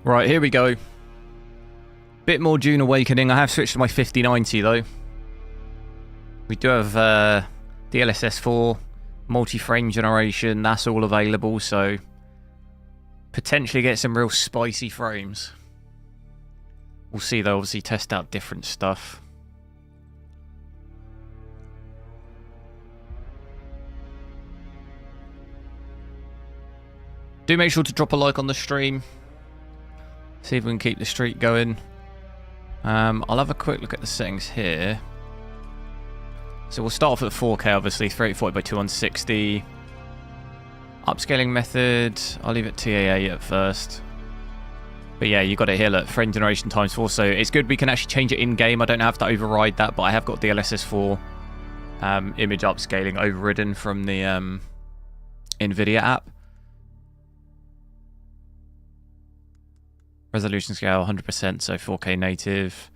Right, here we go. Bit more Dune Awakening. I have switched to my 5090 though. We do have DLSS 4, multi-frame generation. That's all available, so potentially get some real spicy frames. We'll see though, obviously test out different stuff. Do make sure to drop a like on the stream. See if we can keep the streak going. I'll have a quick look at the settings here. So we'll start off at 4K, obviously, 3040 by 2160. Upscaling method, I'll leave it TAA at first. But yeah, you got it here, look, frame generation times 4. So it's good we can actually change it in-game. I don't have to override that, but I have got DLSS 4 image upscaling overridden from the Nvidia app. Resolution scale 100%, so 4K native.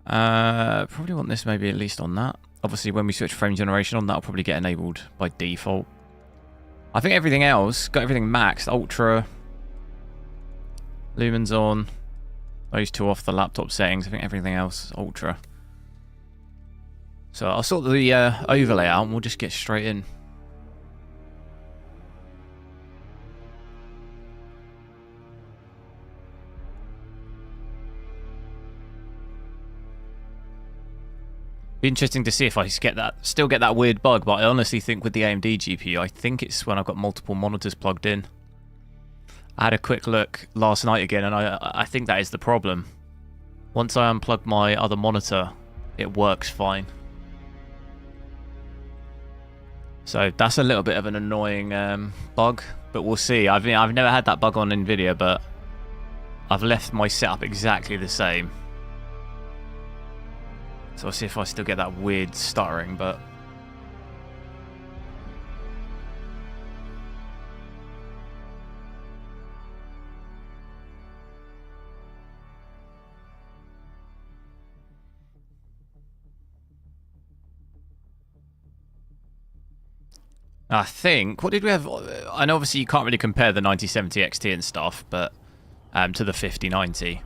Probably want this maybe at least on that. Obviously, when we switch frame generation on, that'll probably get enabled by default. I think everything else, got everything maxed. Ultra, lumens on. Those two off the laptop settings. I think everything else is ultra. So I'll sort the overlay out and we'll just get straight in. Be interesting to see if I still get that weird bug, but I honestly think with the AMD GPU, I think it's when I've got multiple monitors plugged in. I had a quick look last night again, and I think that is the problem. Once I unplug my other monitor, it works fine. So that's a little bit of an annoying bug, but we'll see. I've never had that bug on Nvidia, but I've left my setup exactly the same. So I'll see if I still get that weird stuttering, but... I think, what did we have? I know obviously you can't really compare the 9070 XT and stuff, but to the 5090.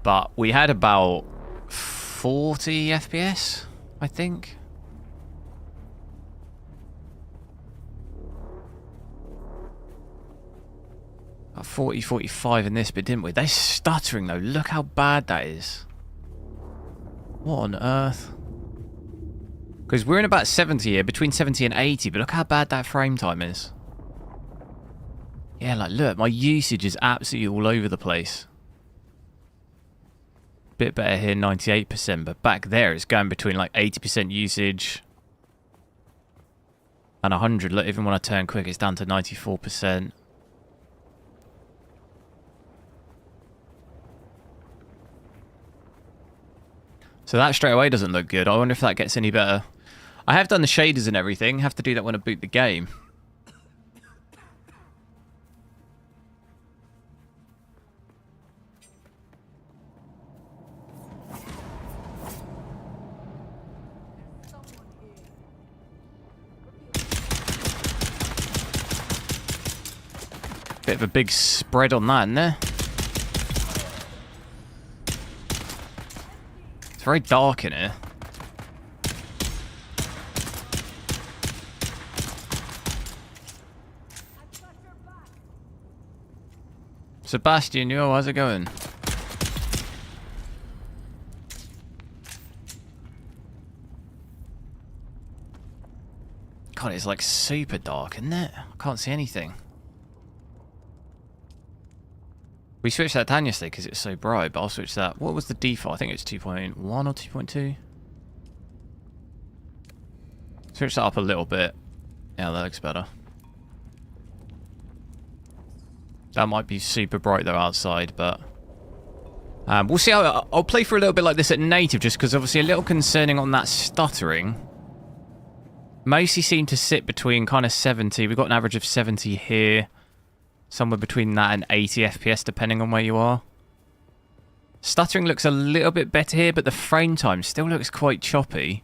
But we had about 40 FPS, I think. About 40, 45 in this bit, didn't we? They're stuttering though. Look how bad that is. What on earth? Because we're in about 70 here, between 70 and 80, but look how bad that frame time is. Yeah, like look, my usage is absolutely all over the place. Bit better here, 98%, but back there it's going between like 80% usage and 100. Look, even when I turn quick, it's down to 94%. So that straight away doesn't look good. I wonder if that gets any better. I have done the shaders and everything. Have to do that when I boot the game. Bit of a big spread on that, isn't there? It's very dark in here. Sebastian, yo, how's it going? God, it's like super dark, isn't it? I can't see anything. We switched that down yesterday because it's so bright, but I'll switch that. What was the default? I think it's 2.1 or 2.2. Switch that up a little bit. Yeah, that looks better. That might be super bright though outside, but we'll see how... I'll play for a little bit like this at native, just because obviously a little concerning on that stuttering. Mostly seem to sit between kind of 70. We've got an average of 70 here. Somewhere between that and 80 FPS, depending on where you are. Stuttering looks a little bit better here, but the frame time still looks quite choppy.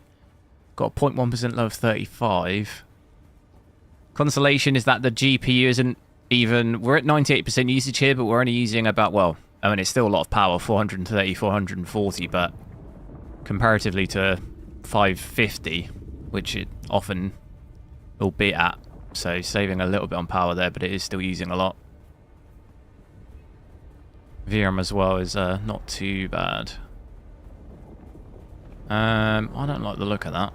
Got a 0.1% low of 35. Consolation is that the GPU isn't even. We're at 98% usage here, but we're only using about, well, I mean, it's still a lot of power, 430, 440, but comparatively to 550, which it often will be at. So saving a little bit on power there, but it is still using a lot. VRAM as well is not too bad. I don't like the look of that.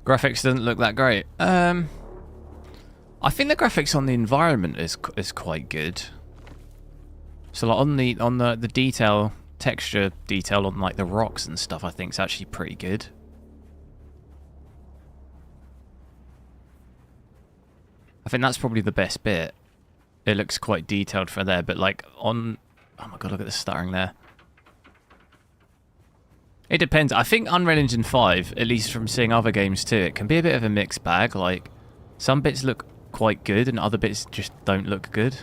Graphics doesn't look that great. I think the graphics on the environment is quite good. So like on the detail, texture detail on like the rocks and stuff, I think is actually pretty good. I think that's probably the best bit. It looks quite detailed for there, but like on... Oh my god, look at the stuttering there. It depends. I think Unreal Engine 5, at least from seeing other games too, it can be a bit of a mixed bag. Like, some bits look quite good and other bits just don't look good.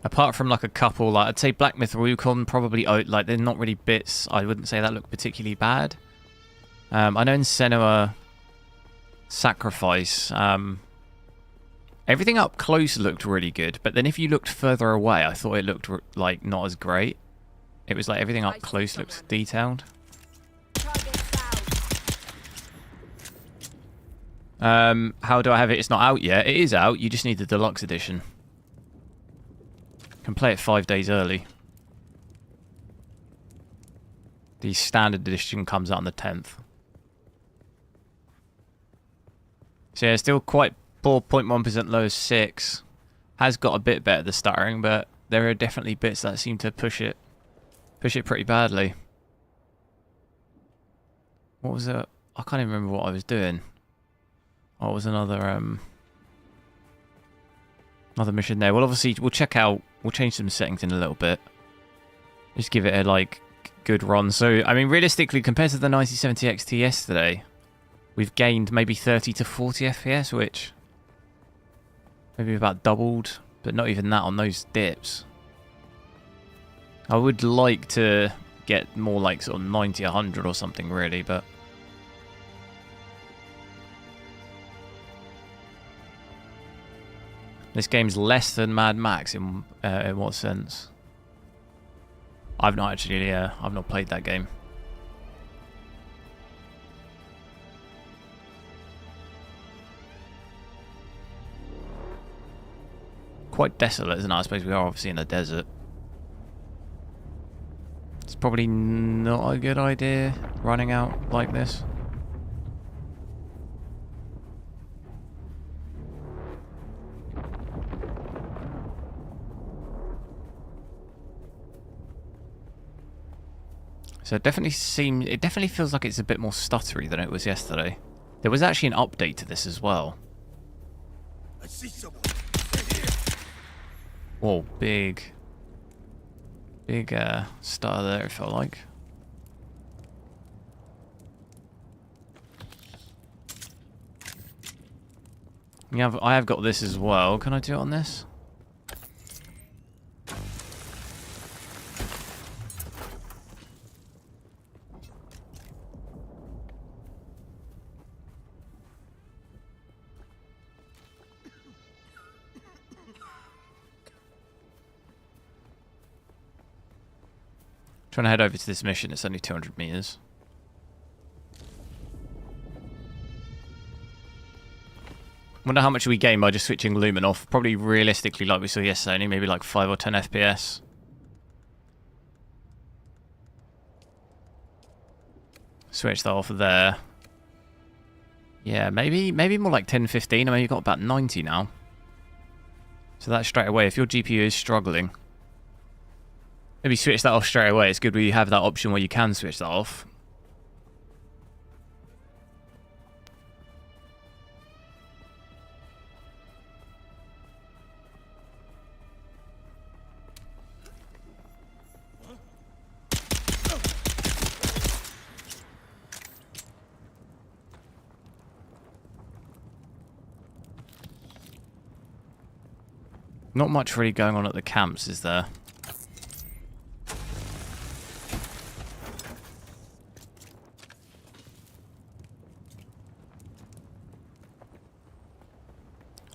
Apart from like a couple, like I'd say Black Myth Wukong probably, like they're not really bits, I wouldn't say that look particularly bad. I know in Senua Sacrifice, everything up close looked really good, but then if you looked further away, I thought it looked like not as great. It was like everything up close looked detailed. How do I have it? It's not out yet. It is out. You just need the deluxe edition. Can play it 5 days early. The standard edition comes out on the 10th. So yeah, still quite poor, 0.1% low as 6. Has got a bit better the stuttering, but there are definitely bits that seem to push it pretty badly. What was it? I can't even remember what I was doing. Oh, it was another mission there. Well, obviously we'll check out. We'll change some settings in a little bit. Just give it a like good run. So I mean, realistically, compared to the 9070 XT yesterday, we've gained maybe 30 to 40 FPS, which maybe about doubled, but not even that on those dips. I would like to get more like sort of 90, 100 or something really, but this game's less than Mad Max in what sense? I've not actually, I've not played that game. Quite desolate, isn't it? I suppose we are obviously in a desert. It's probably not a good idea running out like this. So it definitely feels like it's a bit more stuttery than it was yesterday. There was actually an update to this as well. I see someone. Whoa, big stutter there, it felt like. Yeah, I have got this as well. Can I do it on this? Trying to head over to this mission. It's only 200 meters. Wonder how much we gain by just switching Lumen off. Probably realistically, like we saw yesterday, only maybe like 5 or 10 FPS. Switch that off there. Yeah, maybe more like 10, 15. I mean, you've got about 90 now. So that's straight away. If your GPU is struggling, maybe switch that off straight away. It's good when you have that option where you can switch that off. Not much really going on at the camps, is there?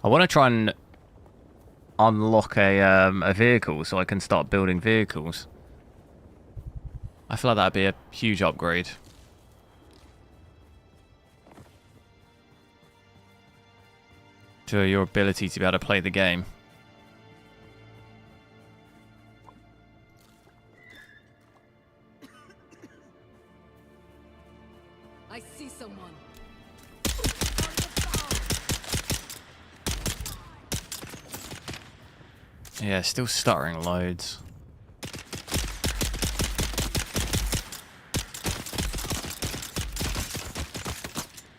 I want to try and unlock a vehicle so I can start building vehicles. I feel like that'd be a huge upgrade. To your ability to be able to play the game. I see someone. Yeah, still stuttering loads.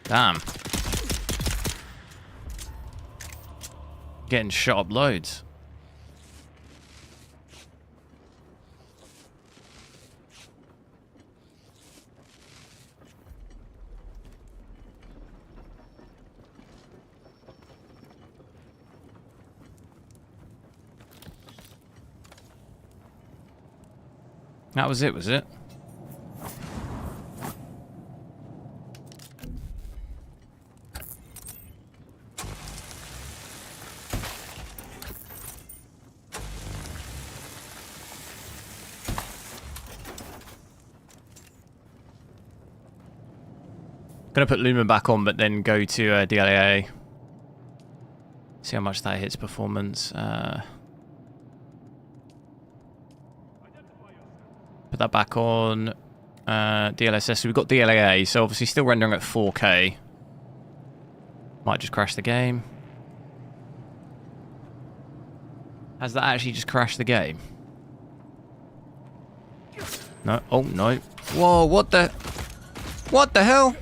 Damn. Getting shot up loads. That was it? Gonna put Lumen back on, but then go to DLA. See how much that hits performance. Put that back on DLSS. So we've got DLA, so obviously still rendering at 4K. Might just crash the game. Has that actually just crashed the game? No. Oh, no. Whoa, what the... What the hell?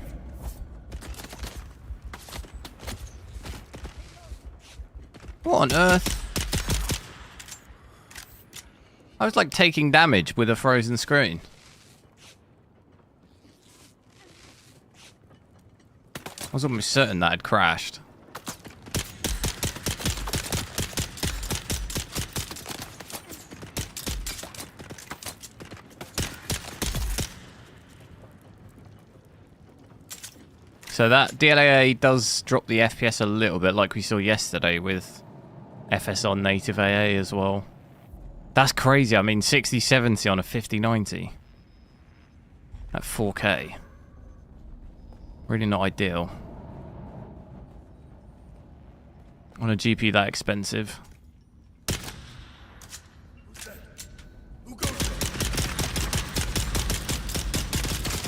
What on earth? I was like taking damage with a frozen screen. I was almost certain that had crashed. So that DLAA does drop the FPS a little bit, like we saw yesterday with FS on native AA as well. That's crazy. I mean, 6070 on a 5090 at 4K. Really not ideal. On a GPU that expensive.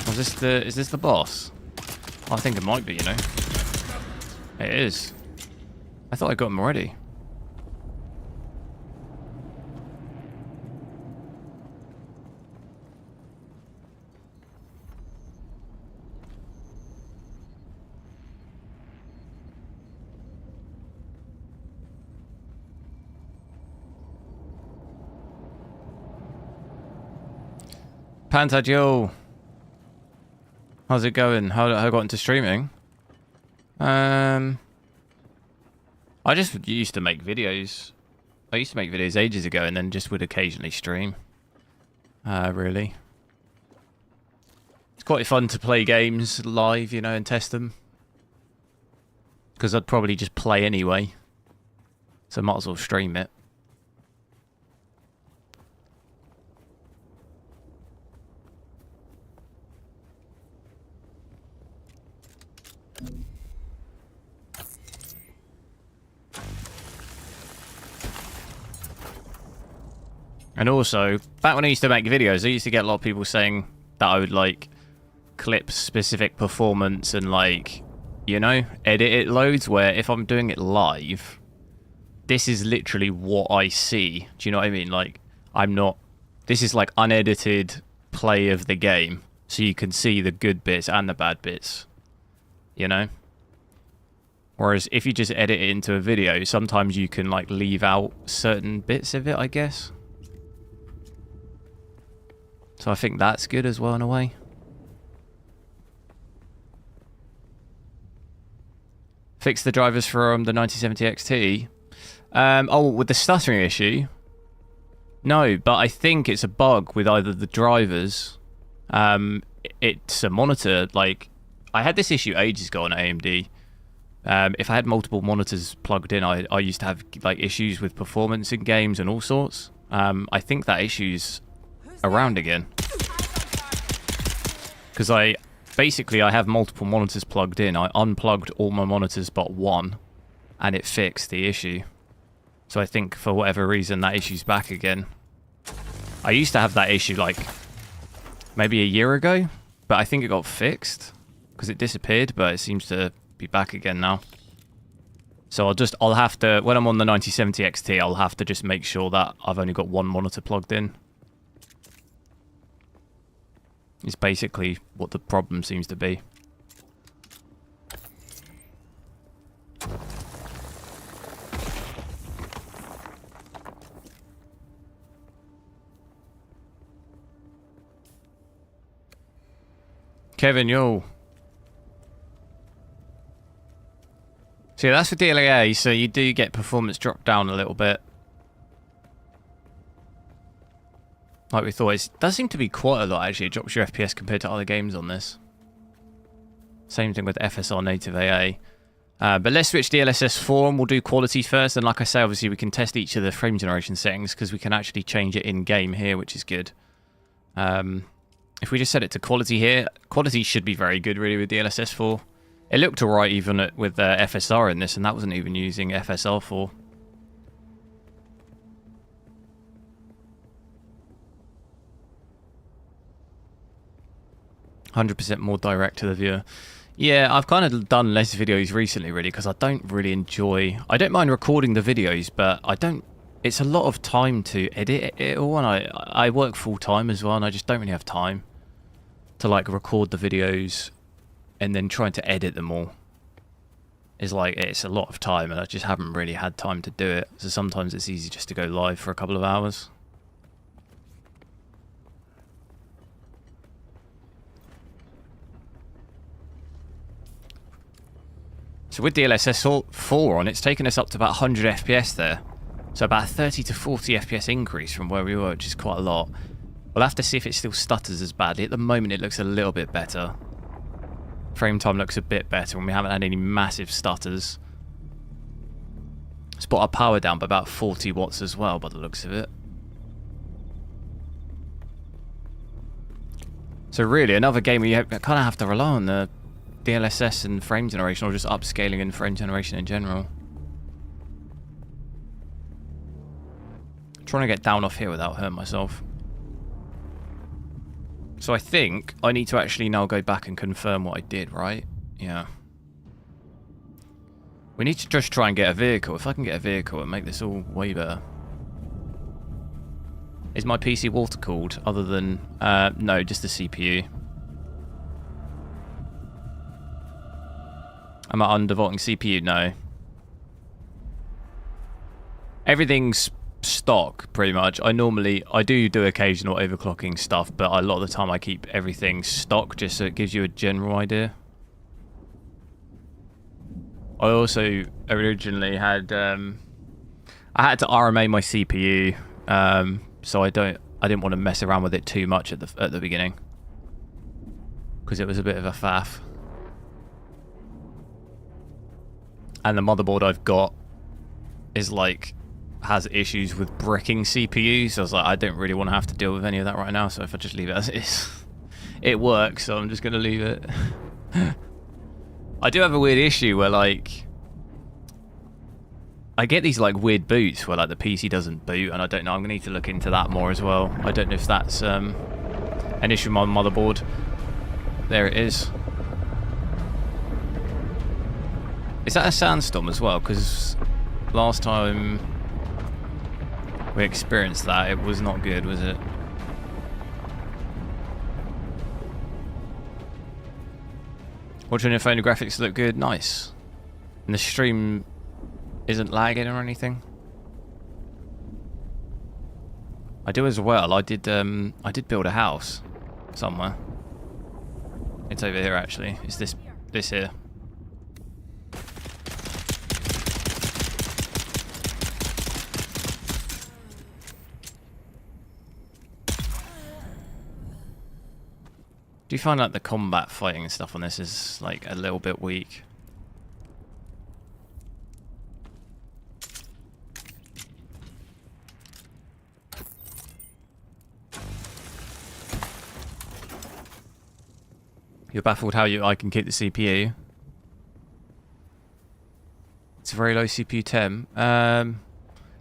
Is this the boss? Oh, I think it might be, you know. It is. I thought I got him already. Panta Joe. How's it going? How I got into streaming? I just used to make videos. I used to make videos ages ago and then just would occasionally stream. Really. It's quite fun to play games live, you know, and test them. Because I'd probably just play anyway. So I might as well stream it. And also, back when I used to make videos, I used to get a lot of people saying that I would, like, clip specific performance and, like, you know, edit it loads, where if I'm doing it live, this is literally what I see. Do you know what I mean? Like, I'm not... This is, like, unedited play of the game, so you can see the good bits and the bad bits, you know? Whereas if you just edit it into a video, sometimes you can, like, leave out certain bits of it, I guess. So I think that's good as well in a way. Fix the drivers from the 9070 XT. Oh, with the stuttering issue? No, but I think it's a bug with either the drivers. It's a monitor. Like, I had this issue ages ago on AMD. If I had multiple monitors plugged in, I used to have like issues with performance in games and all sorts. I think that issue's around again. Because I have multiple monitors plugged in. I unplugged all my monitors but one, and it fixed the issue. So I think for whatever reason that issue's back again. I used to have that issue like maybe a year ago, but I think it got fixed because it disappeared, but it seems to be back again now. So I'll have to, when I'm on the 9070 XT, I'll have to just make sure that I've only got one monitor plugged in. It's basically what the problem seems to be. Kevin, yo. So yeah, that's for DLA, so you do get performance drop down a little bit. Like we thought. It does seem to be quite a lot, actually. It drops your FPS compared to other games on this. Same thing with FSR native AA. But let's switch DLSS 4 and we'll do quality first. And like I say, obviously we can test each of the frame generation settings because we can actually change it in-game here, which is good. If we just set it to quality here, quality should be very good really with DLSS 4. It looked alright even with FSR in this, and that wasn't even using FSR 4. %, more direct to the viewer. Yeah, I've kind of done less videos recently really because I don't really enjoy... I don't mind recording the videos, but I don't... It's a lot of time to edit it all, and I work full time as well, and I just don't really have time to like record the videos and then trying to edit them all. It's like, it's a lot of time, and I just haven't really had time to do it. So sometimes it's easy just to go live for a couple of hours. So with DLSS 4 on, it's taken us up to about 100 FPS there. So about a 30 to 40 FPS increase from where we were, which is quite a lot. We'll have to see if it still stutters as badly. At the moment, it looks a little bit better. Frame time looks a bit better, and we haven't had any massive stutters. Let's put our power down by about 40 watts as well, by the looks of it. So really, another game where you kind of have to rely on the DLSS and frame generation, or just upscaling and frame generation in general. I'm trying to get down off here without hurting myself. So I think I need to actually now go back and confirm what I did, right? Yeah. We need to just try and get a vehicle. If I can get a vehicle and make this all way better. Is my PC water cooled other than... no, just the CPU. Am I undervolting CPU? No. Everything's stock, pretty much. I do occasional overclocking stuff, but a lot of the time I keep everything stock just so it gives you a general idea. I also originally had... I had to RMA my CPU, so I didn't want to mess around with it too much at the beginning. Because it was a bit of a faff. And the motherboard I've got is like has issues with bricking CPUs. So I was like, I don't really want to have to deal with any of that right now. So if I just leave it as it is, it works. So I'm just going to leave it. I do have a weird issue where like I get these like weird boots where like the PC doesn't boot, and I don't know. I'm going to need to look into that more as well. I don't know if that's an issue with my motherboard. There it is. Is that a sandstorm as well? Because last time we experienced that, it was not good, was it? Watching your phone, the graphics look good. Nice. And the stream isn't lagging or anything. I do as well. I did build a house somewhere. It's over here actually. It's this here. Do you find like the combat fighting and stuff on this is like a little bit weak? You're baffled how I can keep the CPU. It's a very low CPU temp.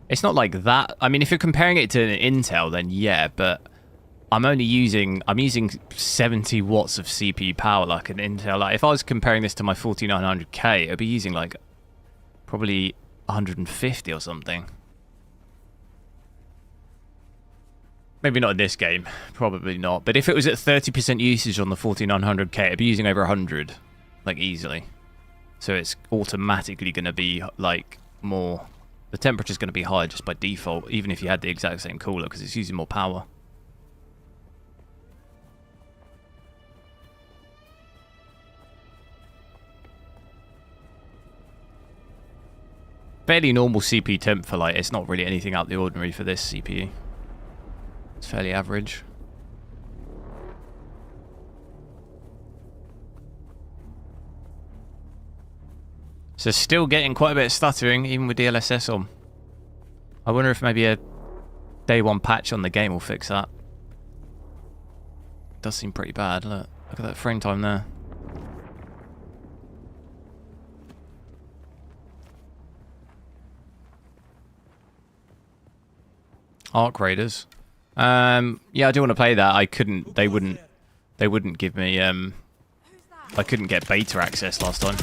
It's not like that. I mean, if you're comparing it to an Intel, then yeah, but I'm using 70 watts of CPU power like an Intel. Like if I was comparing this to my 4900K, I'd be using like probably 150 or something. Maybe not in this game, probably not. But if it was at 30% usage on the 4900K, I'd be using over 100, like easily. So it's automatically going to be like more. The temperature's going to be higher just by default, even if you had the exact same cooler, because it's using more power. Fairly normal CPU temp for like, it's not really anything out of the ordinary for this CPU. It's fairly average. So still getting quite a bit of stuttering, even with DLSS on. I wonder if maybe a day one patch on the game will fix that. Does seem pretty bad. Look at that frame time there. Arc Raiders. Yeah, I do want to play that. I couldn't. They wouldn't give me. I couldn't get beta access last time.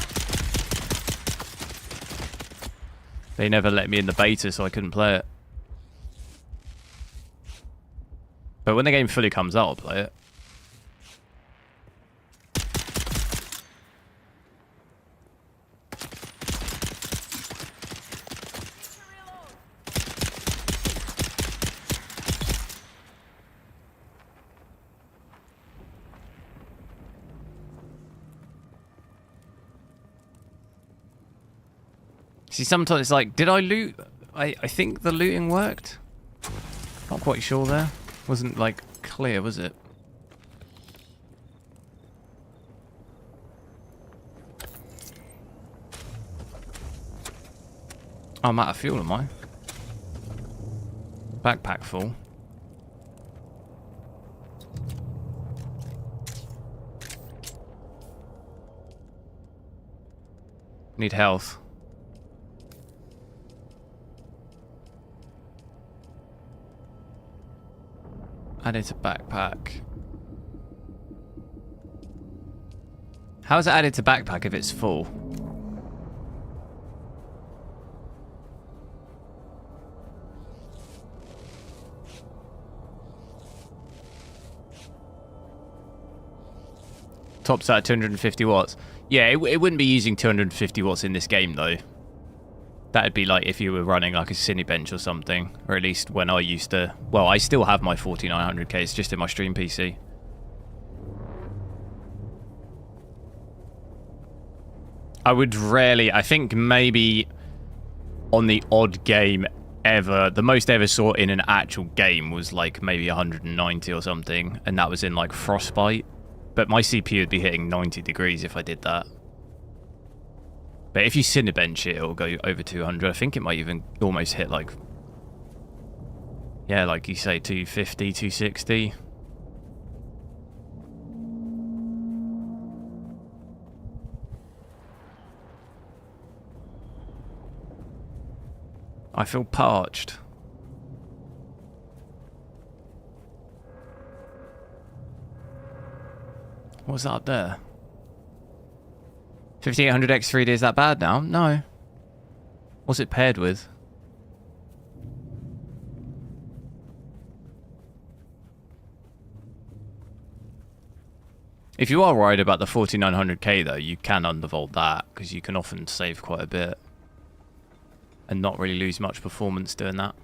They never let me in the beta, so I couldn't play it. But when the game fully comes out, I'll play it. See, sometimes it's like, did I loot? I think the looting worked. Not quite sure there. Wasn't, like, clear, was it? Oh, I'm out of fuel, am I? Backpack full. Need health. Added to backpack. How is it added to backpack if it's full? Tops out at 250 watts. Yeah, it wouldn't be using 250 watts in this game though. That'd be like if you were running like a Cinebench or something, or at least when I used to. Well, I still have my 4900K, it's just in my stream PC. I would rarely, I think maybe on the odd game ever, the most I ever saw in an actual game was like maybe 190 or something, and that was in like Frostbite. But my CPU would be hitting 90 degrees if I did that. But if you Cinebench it, it'll go over 200. I think it might even almost hit like, yeah, like you say, 250, 260. I feel parched. What's that up there? 5800X 3D, is that bad now? No. What's it paired with? If you are worried about the 4900K though, you can undervolt that, because you can often save quite a bit and not really lose much performance doing that.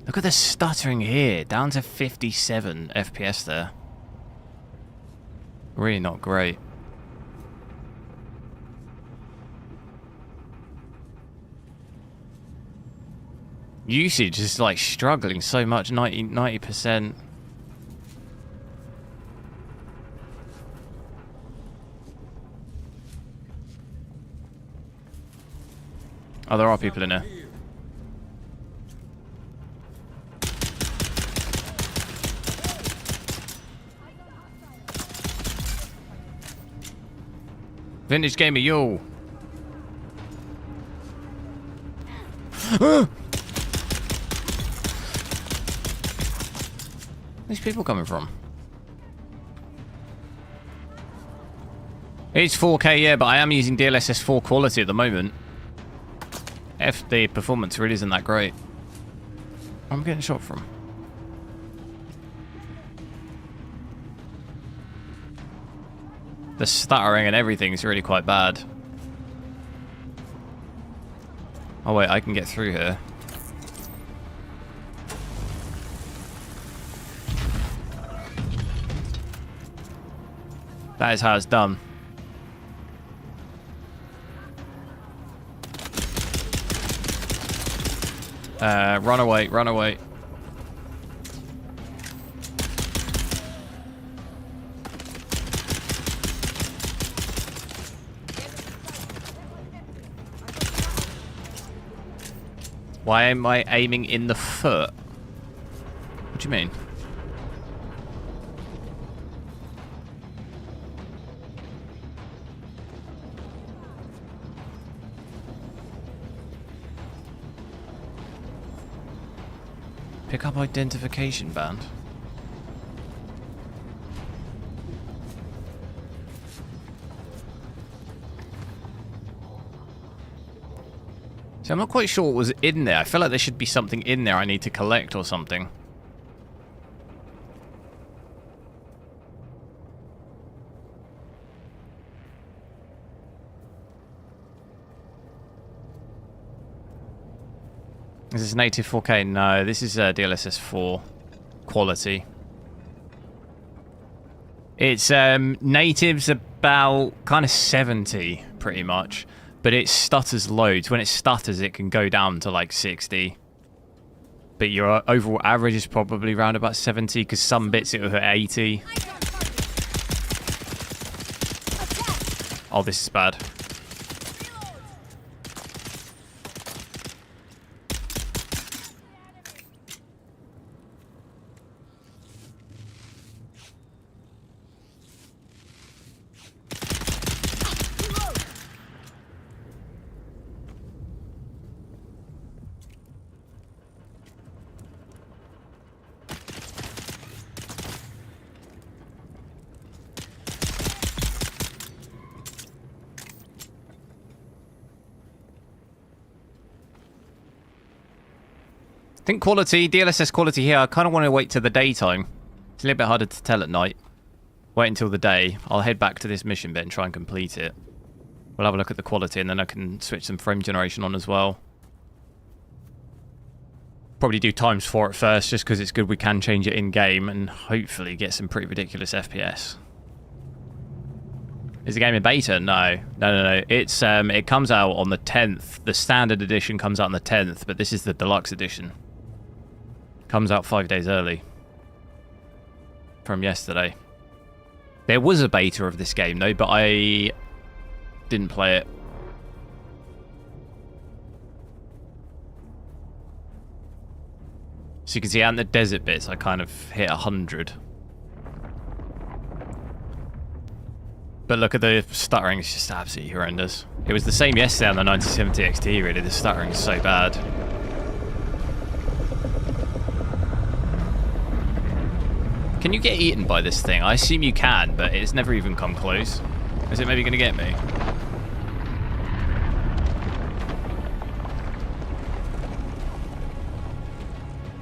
Look at the stuttering here, down to 57 FPS there. Really not great. Usage is like struggling so much, 90%. Oh, there are people in there. Vintage gamer, yo. Where's people coming from? It's 4K, yeah, but I am using DLSS 4 quality at the moment. The performance really isn't that great. I'm getting shot from. The stuttering and everything is really quite bad. Oh wait, I can get through here. That is how it's done. Run away, run away. Why am I aiming in the foot? What do you mean? Pick up identification band. So I'm not quite sure what was in there. I feel like there should be something in there I need to collect or something. Is this native 4K? No, this is DLSS 4 quality. It's native's about kind of 70 pretty much, but it stutters loads. When it stutters, it can go down to like 60. But your overall average is probably around about 70 because some bits it will hit 80. Oh, this is bad. I think quality, DLSS quality here, I kind of want to wait till the daytime. It's a little bit harder to tell at night. Wait until the day. I'll head back to this mission bit and try and complete it. We'll have a look at the quality and then I can switch some frame generation on as well. Probably do ×4 at first just because it's good we can change it in-game and hopefully get some pretty ridiculous FPS. Is the game in beta? No. No. It's it comes out on the 10th. The standard edition comes out on the 10th, but this is the deluxe edition. Comes out 5 days early. From yesterday. There was a beta of this game though, but I didn't play it. So you can see out in the desert bits, I kind of hit 100. But look at the stuttering, it's just absolutely horrendous. It was the same yesterday on the 9070 XT, really. The stuttering is so bad. Can you get eaten by this thing? I assume you can, but it's never even come close. Is it maybe going to get me?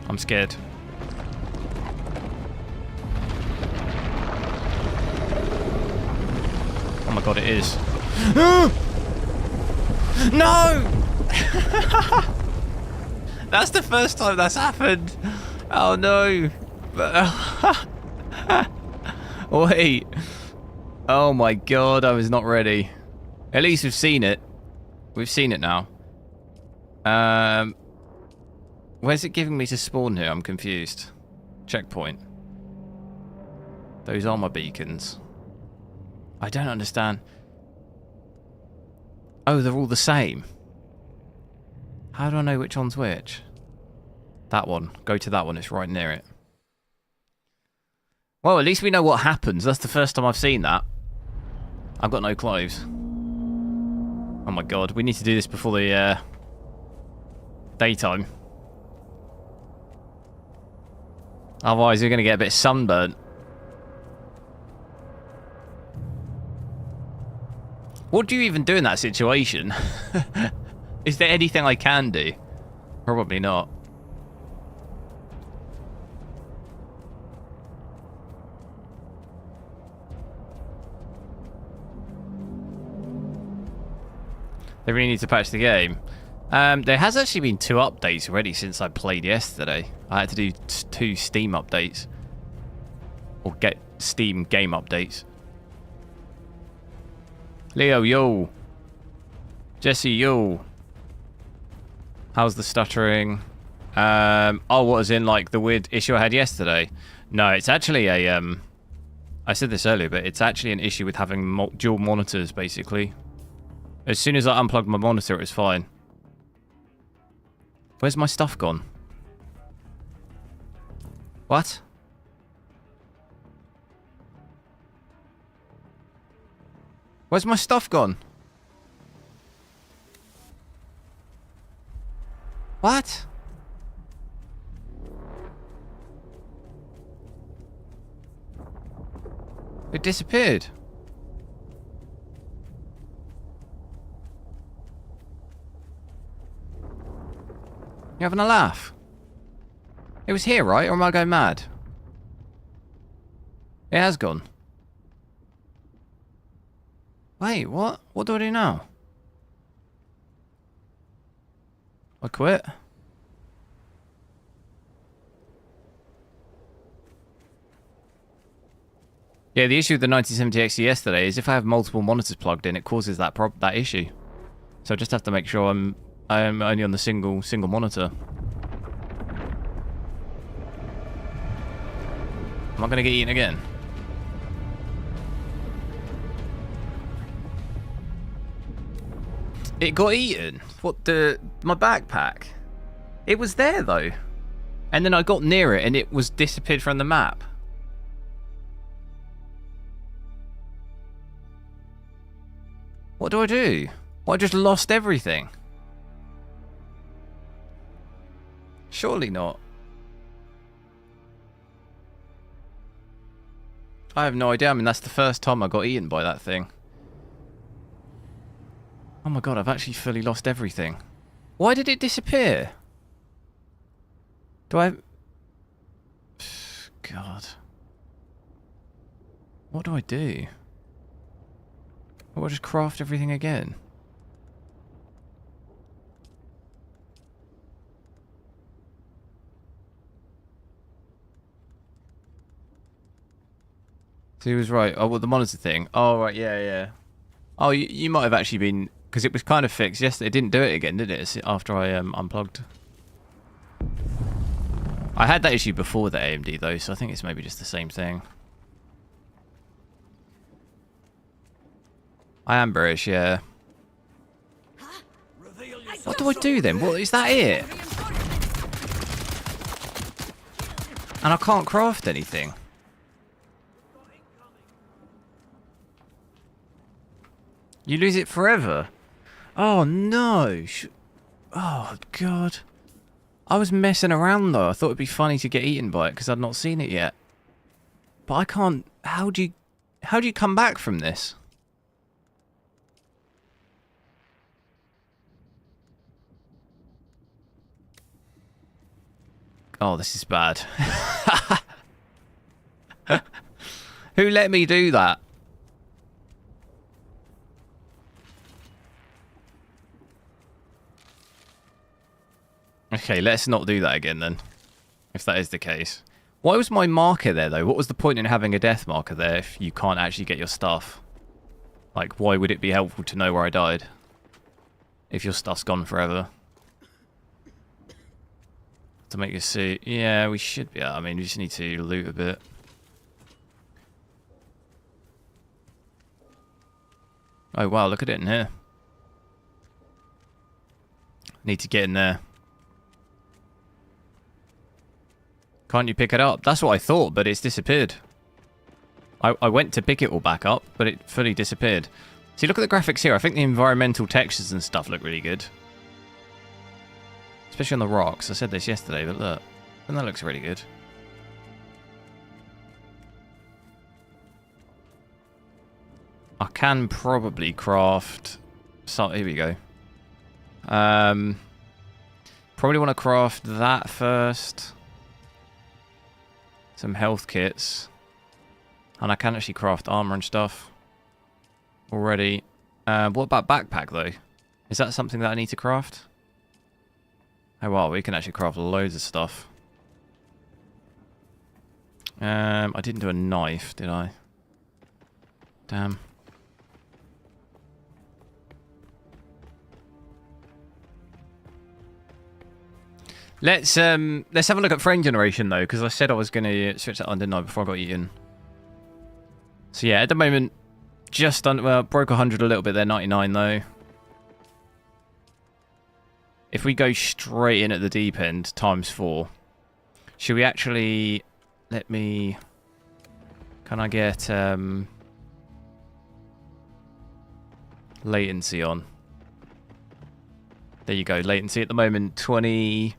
I'm scared. Oh my god, it is. No! That's the first time that's happened. Oh no. Wait. Oh my god, I was not ready. At least we've seen it. We've seen it now. Where's it giving me to spawn here? I'm confused. Checkpoint. Those are my beacons. I don't understand. Oh, they're all the same. How do I know which one's which? That one. Go to that one. It's right near it. Well, at least we know what happens. That's the first time I've seen that. I've got no clothes. Oh my god. We need to do this before the daytime. Otherwise, you're going to get a bit sunburnt. What do you even do in that situation? Is there anything I can do? Probably not. They really need to patch the game. There has actually been 2 updates already since I played yesterday. I had to do 2 Steam updates. Or get Steam game updates. Leo, yo. Jesse, yo. How's the stuttering? Oh, what was in like the weird issue I had yesterday? No, it's actually a I said this earlier, but it's actually an issue with having dual monitors, basically. As soon as I unplugged my monitor, it was fine. Where's my stuff gone? What? Where's my stuff gone? What? It disappeared. You having a laugh? It was here, right? Or am I going mad? It has gone. Wait, what? What do I do now? I quit. Yeah, the issue with the 9070 XT yesterday is if I have multiple monitors plugged in, it causes that issue. So I just have to make sure I'm only on the single monitor. Am I going to get eaten again? It got eaten? What, my backpack? It was there though. And then I got near it and it was disappeared from the map. What do I do? Well, I just lost everything. Surely not. I have no idea. I mean, that's the first time I got eaten by that thing. Oh my god, I've actually fully lost everything. Why did it disappear? Do I... God. What do I do? Or I just craft everything again? So he was right. Oh, well, the monitor thing. Oh, right, yeah. Oh, you might have actually been... Because it was kind of fixed yesterday. It didn't do it again, did it? After I unplugged. I had that issue before the AMD, though, so I think it's maybe just the same thing. I am British, yeah. What do I do then? What, is that it? And I can't craft anything. You lose it forever? Oh no! Oh god! I was messing around though. I thought it'd be funny to get eaten by it because I'd not seen it yet. But I can't. How do you come back from this? Oh, this is bad. Who let me do that? Okay, let's not do that again then. If that is the case. Why was my marker there though? What was the point in having a death marker there if you can't actually get your stuff? Like, why would it be helpful to know where I died? If your stuff's gone forever. To make you see. Yeah, we should be. I mean, we just need to loot a bit. Oh wow, look at it in here. Need to get in there. Can't you pick it up? That's what I thought, but it's disappeared. I went to pick it all back up, but it fully disappeared. See, look at the graphics here. I think the environmental textures and stuff look really good. Especially on the rocks. I said this yesterday, but look. And that looks really good. I can probably craft... So, here we go. Probably want to craft that first. Some health kits. And I can actually craft armor and stuff. Already. What about backpack, though? Is that something that I need to craft? Oh, wow. We can actually craft loads of stuff. I didn't do a knife, did I? Damn. Let's have a look at frame generation though, because I said I was going to switch that on, didn't I, before I got eaten. So yeah, at the moment, just under, well, broke 100 a little bit there, 99 though. If we go straight in at the deep end, times 4, should we actually let me? Can I get latency on? There you go, latency at the moment 20.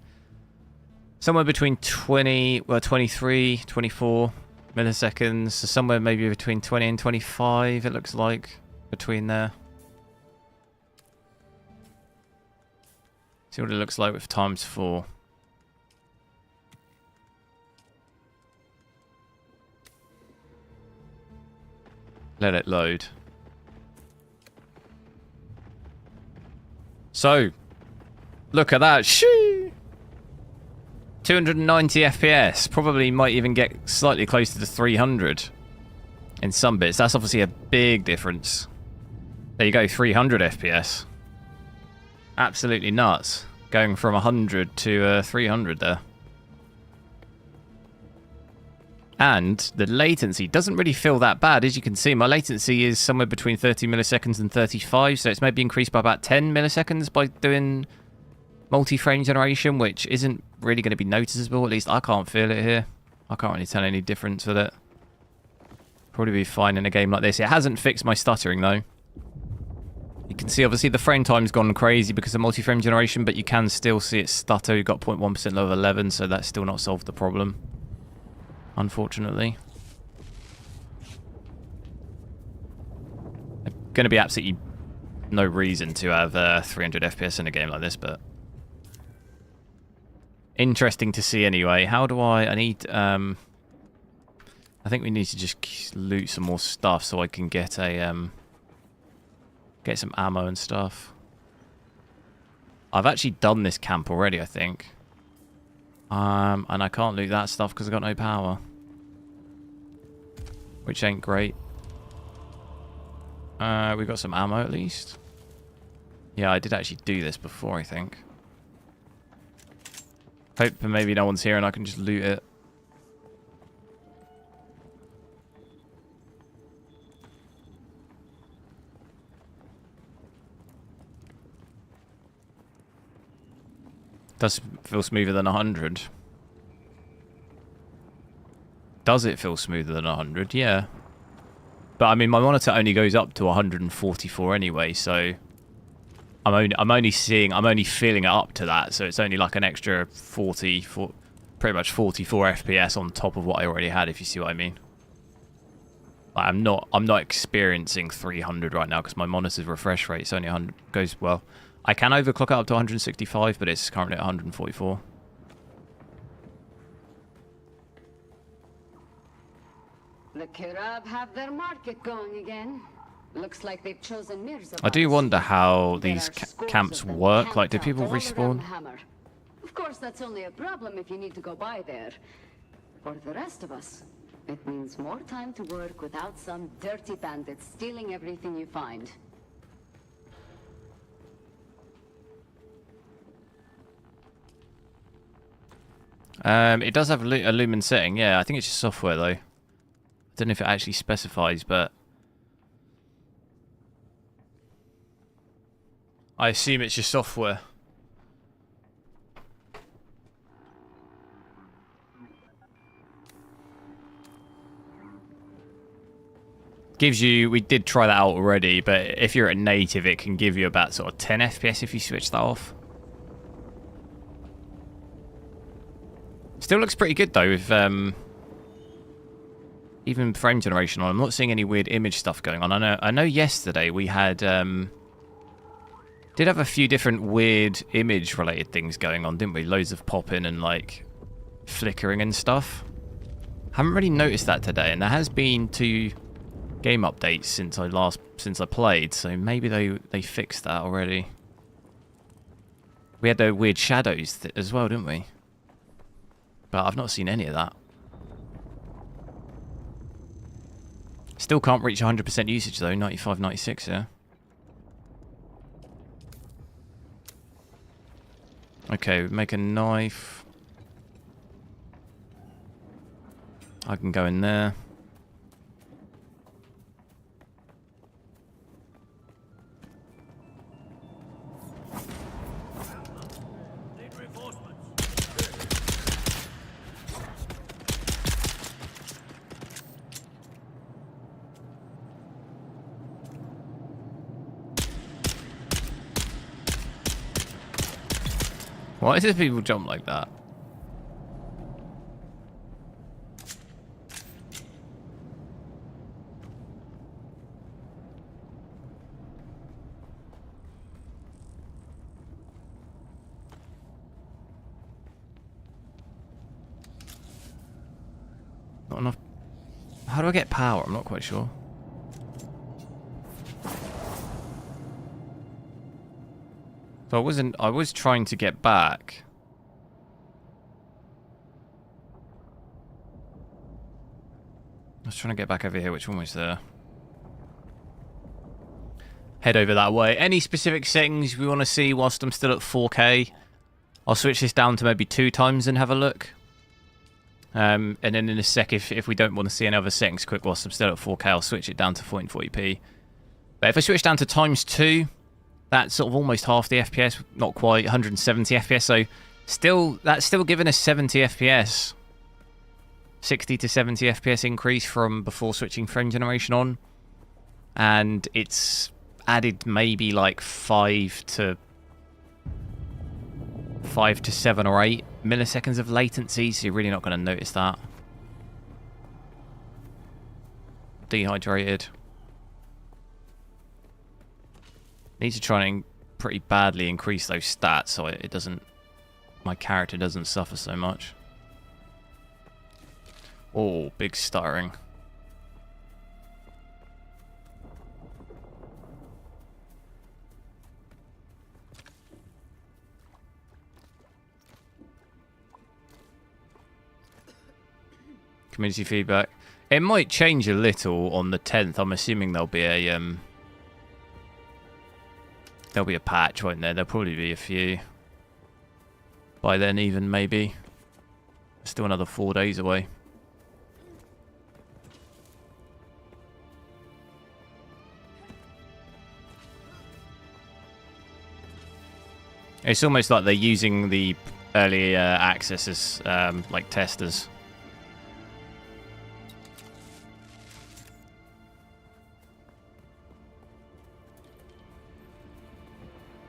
Somewhere between 20, well, 23, 24 milliseconds. So somewhere maybe between 20 and 25, it looks like, between there. See what it looks like with times 4. Let it load. So, look at that. Shoo! 290 FPS. Probably might even get slightly closer to 300 in some bits. That's obviously a big difference. There you go, 300 FPS. Absolutely nuts. Going from 100 to 300 there. And the latency doesn't really feel that bad. As you can see, my latency is somewhere between 30 milliseconds and 35. So it's maybe increased by about 10 milliseconds by doing multi-frame generation, which isn't really going to be noticeable. At least I can't feel it here. I can't really tell any difference with it. Probably be fine in a game like this. It hasn't fixed my stuttering though. You can see obviously the frame time's gone crazy because of multi-frame generation, but you can still see it stutter. You've got 0.1% low of 11, so that's still not solved the problem, unfortunately. There's going to be absolutely no reason to have 300 FPS in a game like this, but interesting to see anyway. How do I need... I think we need to just loot some more stuff so I can get a... get some ammo and stuff. I've actually done this camp already, I think. And I can't loot that stuff because I've got no power. Which ain't great. We got some ammo at least. Yeah, I did actually do this before, I think. Hope maybe no one's here and I can just loot it. Does feel smoother than 100. Does it feel smoother than 100? Yeah. But I mean, my monitor only goes up to 144 anyway, so I'm only feeling it up to that, so it's only like an extra 40, pretty much 44 FPS on top of what I already had, if you see what I mean. Like, I'm not experiencing 300 right now because my monitor's refresh rate is only 100. Goes well. I can overclock it up to 165, but it's currently at 144. The Kirab have their market going again. Looks like they've chosen Mirza. I do wonder how these camps work. Like, do people respawn? Of course, that's only a problem if you need to go by there. For the rest of us, it means more time to work without some dirty bandits stealing everything you find. It does have a lumen setting. Yeah, I think it's just software though. I don't know if it actually specifies, but I assume it's just software. Gives you, we did try that out already, but if you're at native, it can give you about sort of 10 FPS if you switch that off. Still looks pretty good though with even frame generation on. I'm not seeing any weird image stuff going on. I know yesterday we had did have a few different weird image related things going on, didn't we? Loads of popping and like flickering and stuff. Haven't really noticed that today, and there has been 2 game updates since I played, so maybe they fixed that already. We had the weird shadows as well, didn't we? But I've not seen any of that. Still can't reach 100% usage though, 95, 96, yeah. Okay, make a knife. I can go in there. Why do people jump like that? Not enough. How do I get power? I'm not quite sure. So I was trying to get back. I was trying to get back over here, which one was there? Head over that way. Any specific settings we want to see whilst I'm still at 4K? I'll switch this down to maybe 2 times and have a look. And then in a sec, if we don't want to see any other settings quick whilst I'm still at 4K, I'll switch it down to 1440p. But if I switch down to ×2, that's sort of almost half the FPS, not quite, 170 FPS. So that's still giving us 70 FPS. 60 to 70 FPS increase from before switching frame generation on. And it's added maybe like 5 to 7 or 8 milliseconds of latency, so you're really not going to notice that. Dehydrated. Need to try and pretty badly increase those stats so it doesn't, my character doesn't suffer so much. Oh, big stuttering. Community feedback. It might change a little on the 10th. I'm assuming there'll be a patch, won't there? There'll probably be a few by then, even maybe. Still another 4 days away. It's almost like they're using the early access as like testers.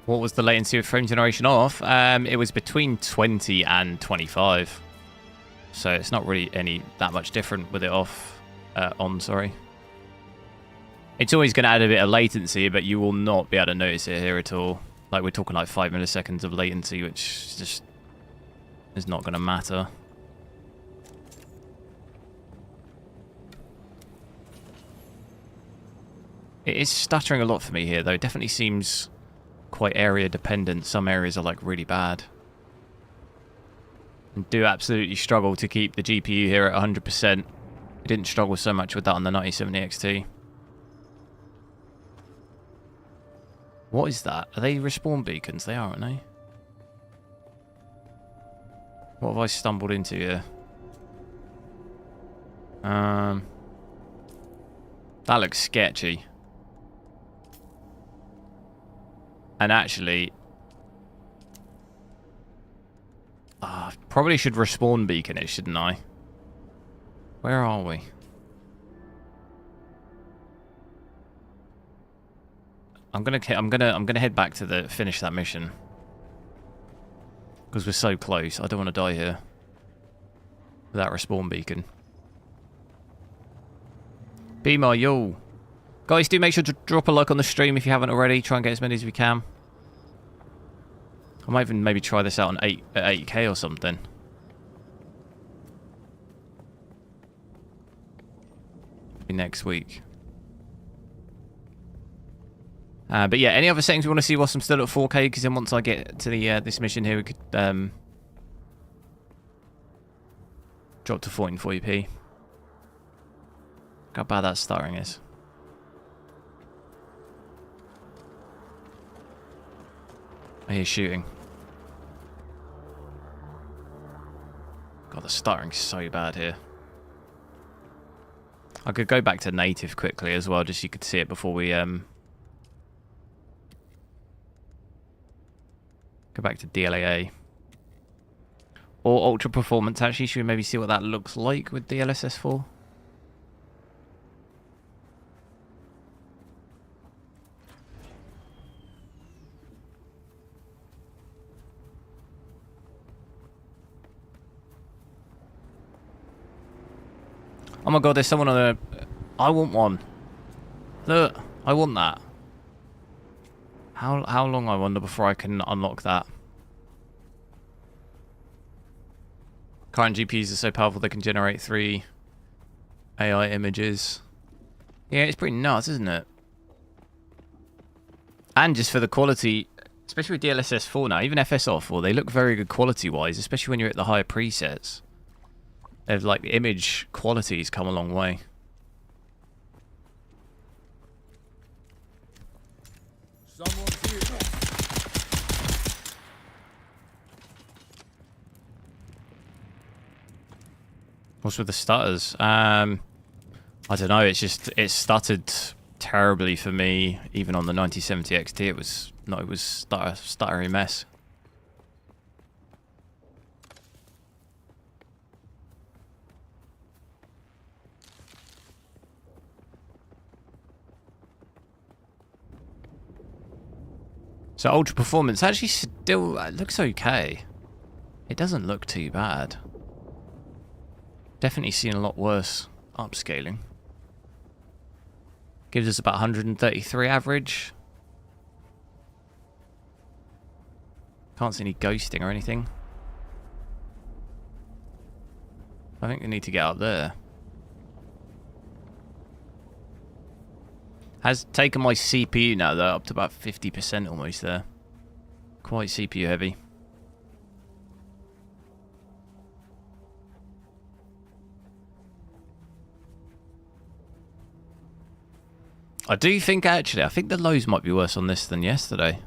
What was the latency of frame generation off? It was between 20 and 25. So it's not really that much different with it off, on, sorry. It's always going to add a bit of latency, but you will not be able to notice it here at all. Like, we're talking like 5 milliseconds of latency, which just is not going to matter. It is stuttering a lot for me here, though. It definitely seems quite area dependent. Some areas are like really bad. And do absolutely struggle to keep the GPU here at 100%. I didn't struggle so much with that on the 9070 XT. What is that? Are they respawn beacons? They are, aren't they? What have I stumbled into here? That looks sketchy. And actually, probably should respawn beacon it, shouldn't I? Where are we? I'm gonna head back to finish that mission. Because we're so close. I don't want to die here. Without a respawn beacon. Be my yo. Guys, do make sure to drop a like on the stream if you haven't already. Try and get as many as we can. I might even maybe try this out on 8K or something. Maybe next week. But yeah, any other settings we want to see whilst I'm still at 4K? Because then once I get to the this mission here, we could drop to 1440p. Look how bad that stuttering is. I hear shooting. God, the stuttering's so bad here. I could go back to native quickly as well, just so you could see it before we go back to DLAA. Or ultra performance, actually. Should we maybe see what that looks like with DLSS 4? Oh my god, there's someone on a... I want one. Look, I want that. How long, I wonder, before I can unlock that? Current GPUs are so powerful they can generate 3 AI images. Yeah, it's pretty nuts, isn't it? And just for the quality, especially with DLSS 4 now, even FSR 4, they look very good quality-wise, especially when you're at the higher presets. They've, like, the image quality's come a long way. Someone's here. What's with the stutters? I don't know. It's just it stuttered terribly for me. Even on the 9070 XT, it was stuttery mess. So ultra performance actually still looks okay. It doesn't look too bad. Definitely seen a lot worse upscaling. Gives us about 133 average. Can't see any ghosting or anything. I think we need to get up there. Has taken my CPU now though up to about 50% almost there. Quite CPU heavy. I do think actually, I think the lows might be worse on this than yesterday.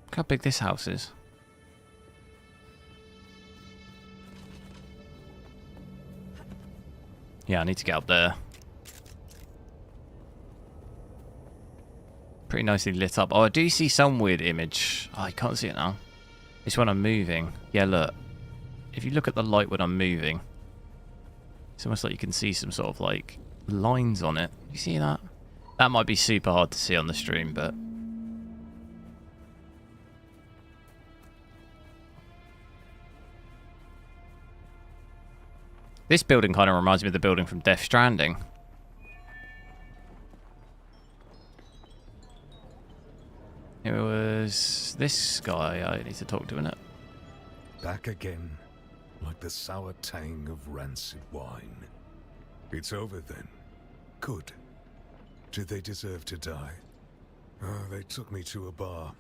Look how big this house is. Yeah, I need to get up there. Pretty nicely lit up. Oh, I do see some weird image. Oh, I can't see it now. It's when I'm moving. Yeah, look. If you look at the light when I'm moving, it's almost like you can see some sort of like lines on it. You see that? That might be super hard to see on the stream, but... This building kind of reminds me of the building from Death Stranding. It was this guy I need to talk to, innit? Back again, like the sour tang of rancid wine. It's over then. Good. Did they deserve to die? Oh, they took me to a bar.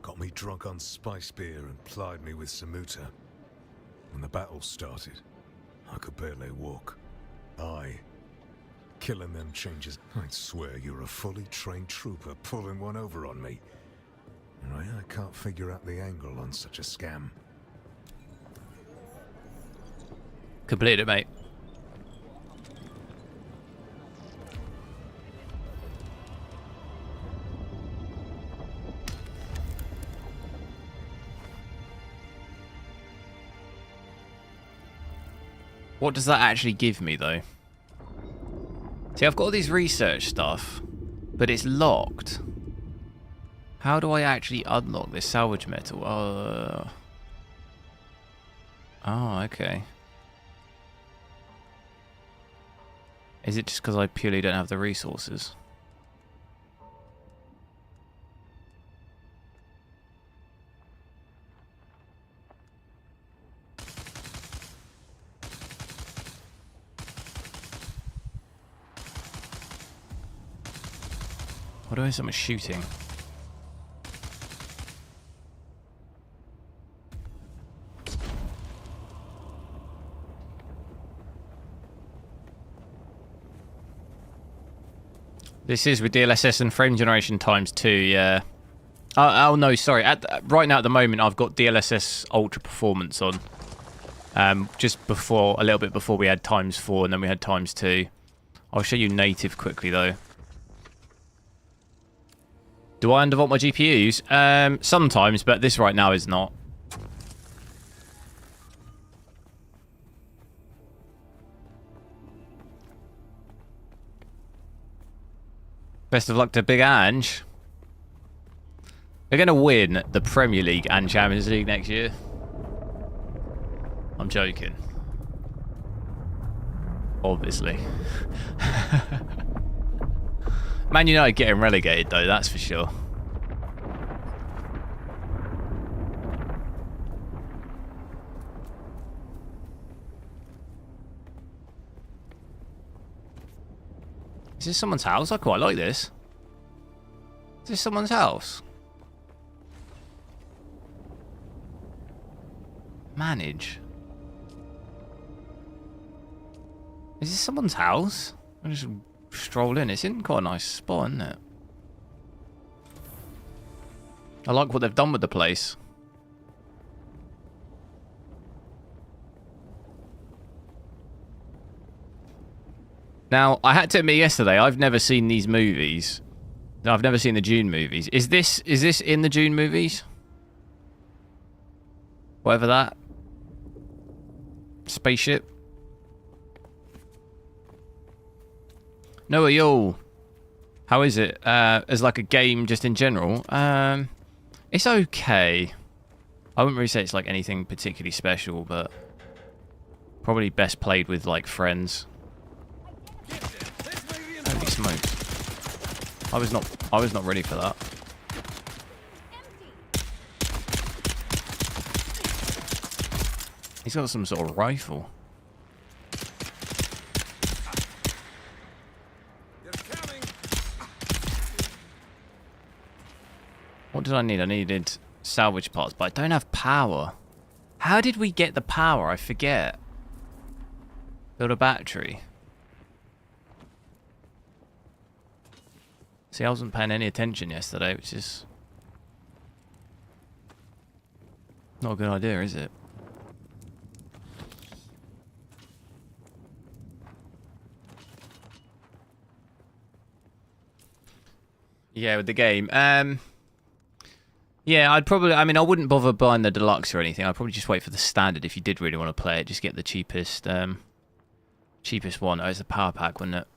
Got me drunk on spice beer and plied me with samuta. When the battle started, I could barely walk. Killing them changes. I'd swear you're a fully trained trooper pulling one over on me. Right, I can't figure out the angle on such a scam. Completed it, mate. What does that actually give me, though? See, I've got all these research stuff, but it's locked. How do I actually unlock this salvage metal? Oh, okay. Is it just because I purely don't have the resources? What do I hear someone shooting? This is with DLSS and frame generation times 2, yeah. Oh no, sorry. Right now at the moment I've got DLSS Ultra Performance on. Just before, a little bit before we had times 4 and then we had times 2. I'll show you native quickly though. Do I undervolt my GPUs? Sometimes, but this right now is not. Best of luck to Big Ange. We're going to win the Premier League and Champions League next year. I'm joking. Obviously. Man United getting relegated though, that's for sure. Is this someone's house? I quite like this. Is this someone's house? Manage. Is this someone's house? I just stroll in. It's in quite a nice spot, isn't it? I like what they've done with the place. Now, I had to admit yesterday, I've never seen these movies. I've never seen the Dune movies. Is this in the Dune movies? Whatever that. Spaceship. Noah, yo. How is it? As like a game just in general? It's okay. I wouldn't really say it's like anything particularly special, but probably best played with like friends. Holy smokes. I was not ready for that. He's got some sort of rifle. What did I need? I needed salvage parts, but I don't have power. How did we get the power? I forget. Build a battery. See, I wasn't paying any attention yesterday, which is not a good idea, is it? Yeah, with the game. Yeah, I'd probably... I mean, I wouldn't bother buying the deluxe or anything. I'd probably just wait for the standard if you did really want to play it. Just get the cheapest cheapest one. Oh, it's a power pack, wouldn't it?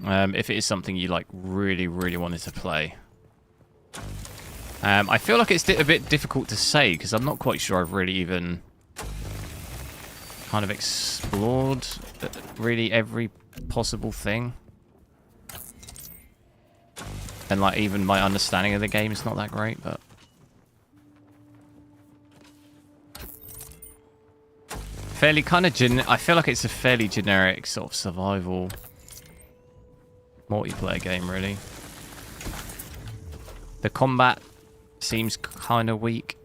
If it is something you like really, really wanted to play. I feel like it's a bit difficult to say because I'm not quite sure I've really even kind of explored really every possible thing. And like even my understanding of the game is not that great, but fairly kind of I feel like it's a fairly generic sort of survival multiplayer game, really. The combat seems kind of weak.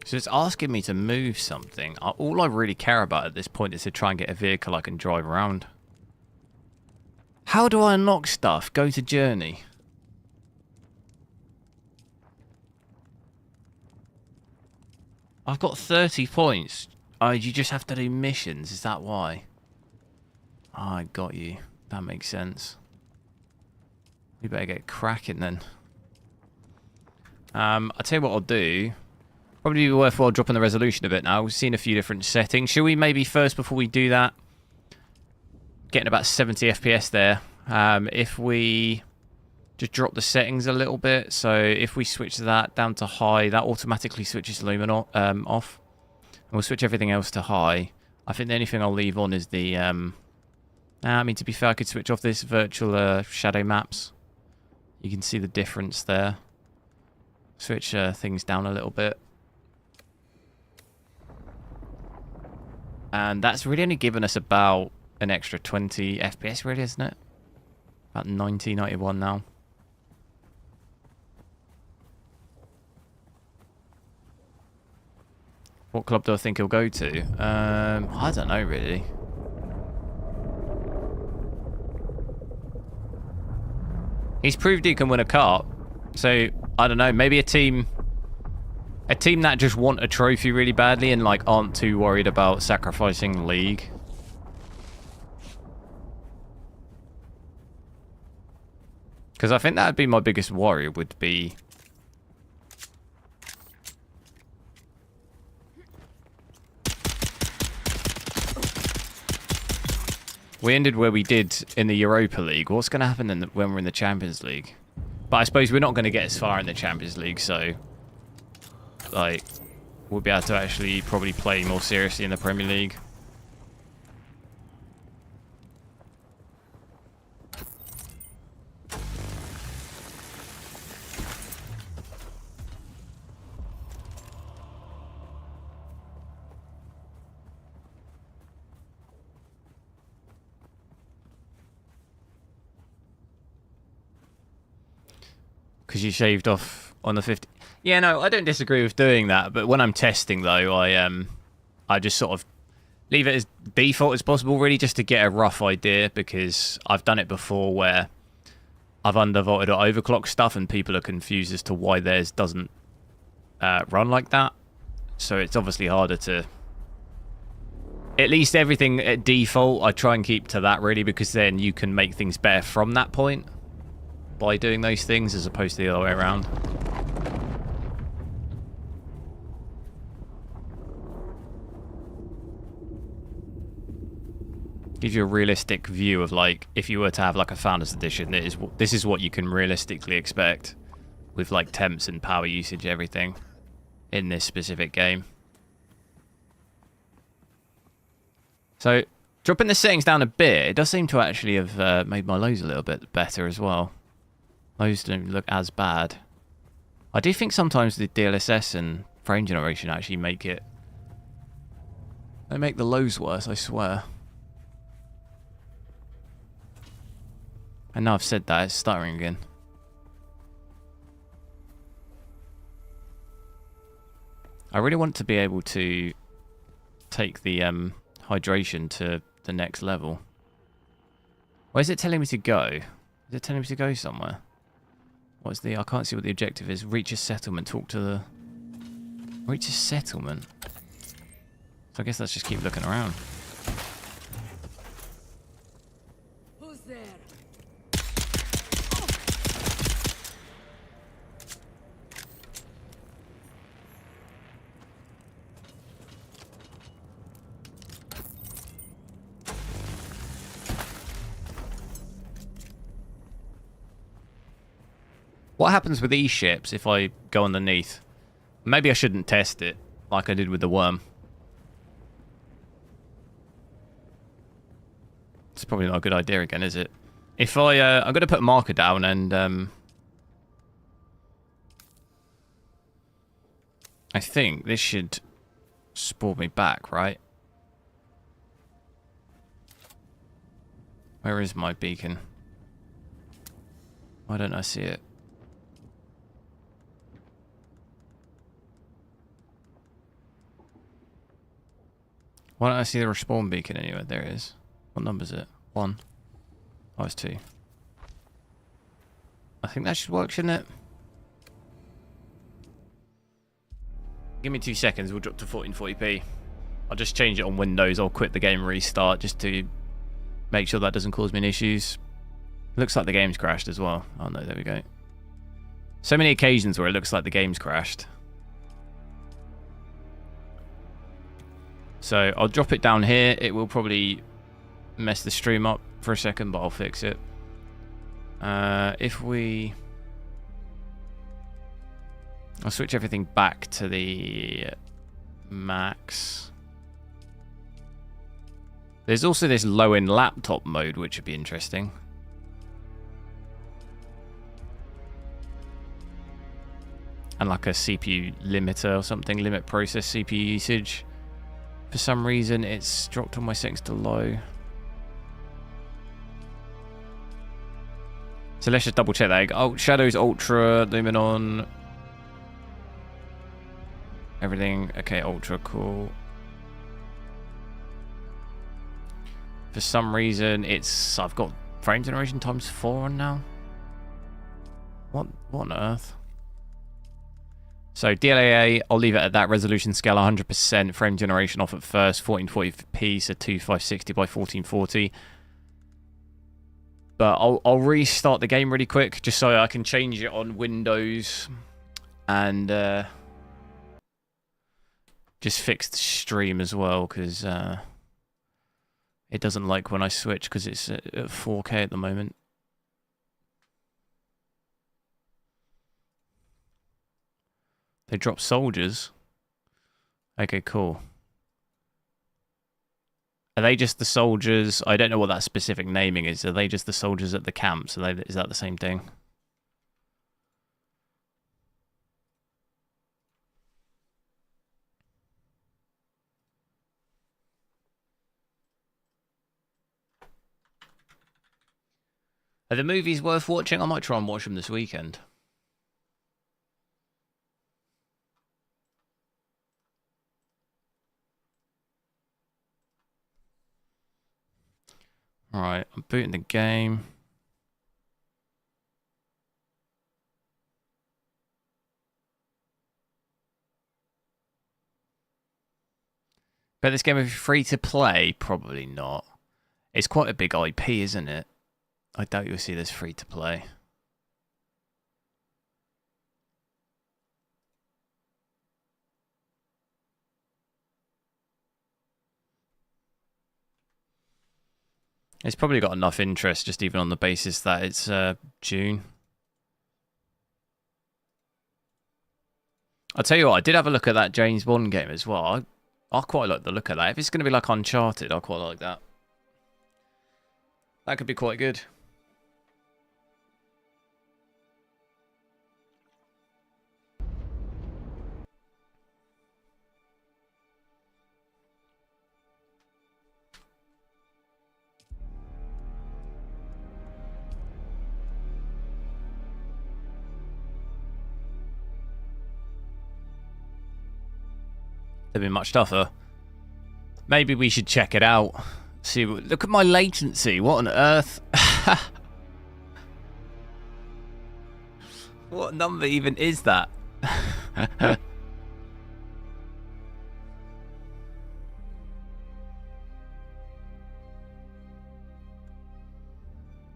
So it's asking me to move something. All I really care about at this point is to try and get a vehicle I can drive around. How do I unlock stuff? Go to journey. I've got 30 points. Oh, you just have to do missions. Is that why? Oh, I got you. That makes sense. We better get cracking then. I'll tell you what I'll do. Probably be worthwhile dropping the resolution a bit now. We've seen a few different settings. Should we maybe first, before we do that, getting about 70 FPS there. If we just drop the settings a little bit. So if we switch that down to high, that automatically switches Lumen off. And we'll switch everything else to high. I think the only thing I'll leave on is the... I mean, to be fair, I could switch off this virtual shadow maps. You can see the difference there. Switch things down a little bit. And that's really only given us about an extra 20 FPS, really, isn't it? About 90, 91 now. What club do I think he'll go to? I don't know, really. He's proved he can win a cup. So, I don't know, maybe a team that just want a trophy really badly and like aren't too worried about sacrificing the league. Because I think that would be my biggest worry, would be... We ended where we did in the Europa League. What's going to happen when we're in the Champions League? But I suppose we're not going to get as far in the Champions League, so... like, we'll be able to actually probably play more seriously in the Premier League. Because you shaved off on the 50... Yeah, no, I don't disagree with doing that, but when I'm testing, though, I just sort of leave it as default as possible, really, just to get a rough idea, because I've done it before where I've undervolted or overclocked stuff, and people are confused as to why theirs doesn't run like that. So it's obviously harder to... At least everything at default, I try and keep to that, really, because then you can make things better from that point by doing those things, as opposed to the other way around. Gives you a realistic view of, like, if you were to have like a Founders Edition, this is what you can realistically expect with like temps and power usage, everything in this specific game. So dropping the settings down a bit, it does seem to actually have made my lows a little bit better as well. Those don't look as bad. I do think sometimes the DLSS and frame generation actually make it... They make the lows worse, I swear. And now I've said that, it's stuttering again. I really want to be able to take the hydration to the next level. Where is it telling me to go? Is it telling me to go somewhere? What's the... I can't see what the objective is. Reach a settlement. Talk to the... Reach a settlement. So I guess let's just keep looking around. Who's there? What happens with these ships if I go underneath? Maybe I shouldn't test it like I did with the worm. It's probably not a good idea again, is it? If I'm going to put a marker down and I think this should spawn me back, right? Where is my beacon? Why don't I see it? Why don't I see the respawn beacon anywhere? There it is. What number is it? 1. Oh, it's 2. I think that should work, shouldn't it? Give me 2 seconds. We'll drop to 1440p. I'll just change it on Windows. I'll quit the game and restart just to make sure that doesn't cause me any issues. Looks like the game's crashed as well. Oh no, there we go. So many occasions where it looks like the game's crashed. So I'll drop it down here. It will probably mess the stream up for a second, but I'll fix it. If we... I'll switch everything back to the max. There's also this low-end laptop mode, which would be interesting. And like a CPU limiter or something, limit process CPU usage. For some reason, it's dropped all my settings to low. So let's just double check that. Oh, shadows ultra, luminon. Everything, okay, ultra, cool. For some reason, I've got frame generation times 4 on now. What on earth? So DLAA, I'll leave it at that. Resolution scale 100%. Frame generation off at first. 1440p, so 2560 by 1440. But I'll restart the game really quick just so I can change it on Windows and just fix the stream as well because it doesn't like when I switch because it's at 4K at the moment. They drop soldiers. Okay, cool. Are they just the soldiers? I don't know what that specific naming is. Are they just the soldiers at the camps? Is that the same thing? Are the movies worth watching? I might try and watch them this weekend. Alright, I'm booting the game. But this game is free to play? Probably not. It's quite a big IP, isn't it? I doubt you'll see this free to play. It's probably got enough interest just even on the basis that it's June. I'll tell you what, I did have a look at that James Bond game as well. I quite like the look of that. If it's going to be like Uncharted, I quite like that. That could be quite good. They've been much tougher. Maybe we should check it out. See, look at my latency. What on earth? What number even is that?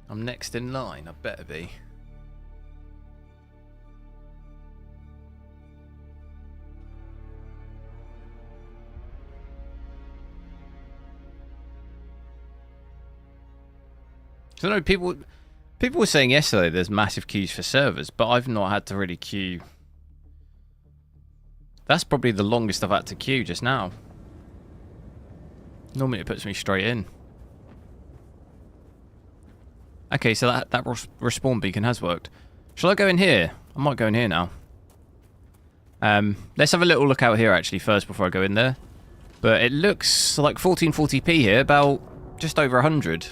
I'm next in line. I better be. So no, people were saying yesterday there's massive queues for servers, but I've not had to really queue. That's probably the longest I've had to queue just now. Normally it puts me straight in. Okay, so that respawn beacon has worked. Shall I go in here? I might go in here now. Let's have a little look out here actually first before I go in there. But it looks like 1440p here, about just over 100.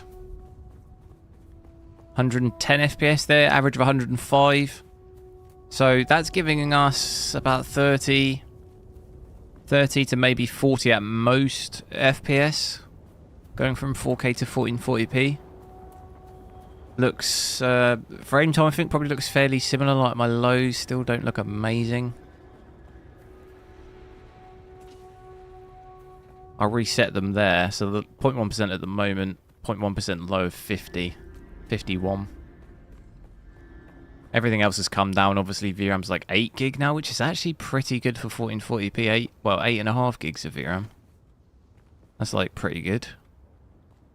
110 FPS there, average of 105. So that's giving us about 30 to maybe 40 at most FPS. Going from 4K to 1440p. Looks, frame time I think probably looks fairly similar, like my lows still don't look amazing. I'll reset them there. So the 0.1% at the moment, 0.1% low of 50, 51. Everything else has come down. Obviously, VRAM's like 8 gig now, which is actually pretty good for 1440p. 8.5 gigs of VRAM. That's like pretty good.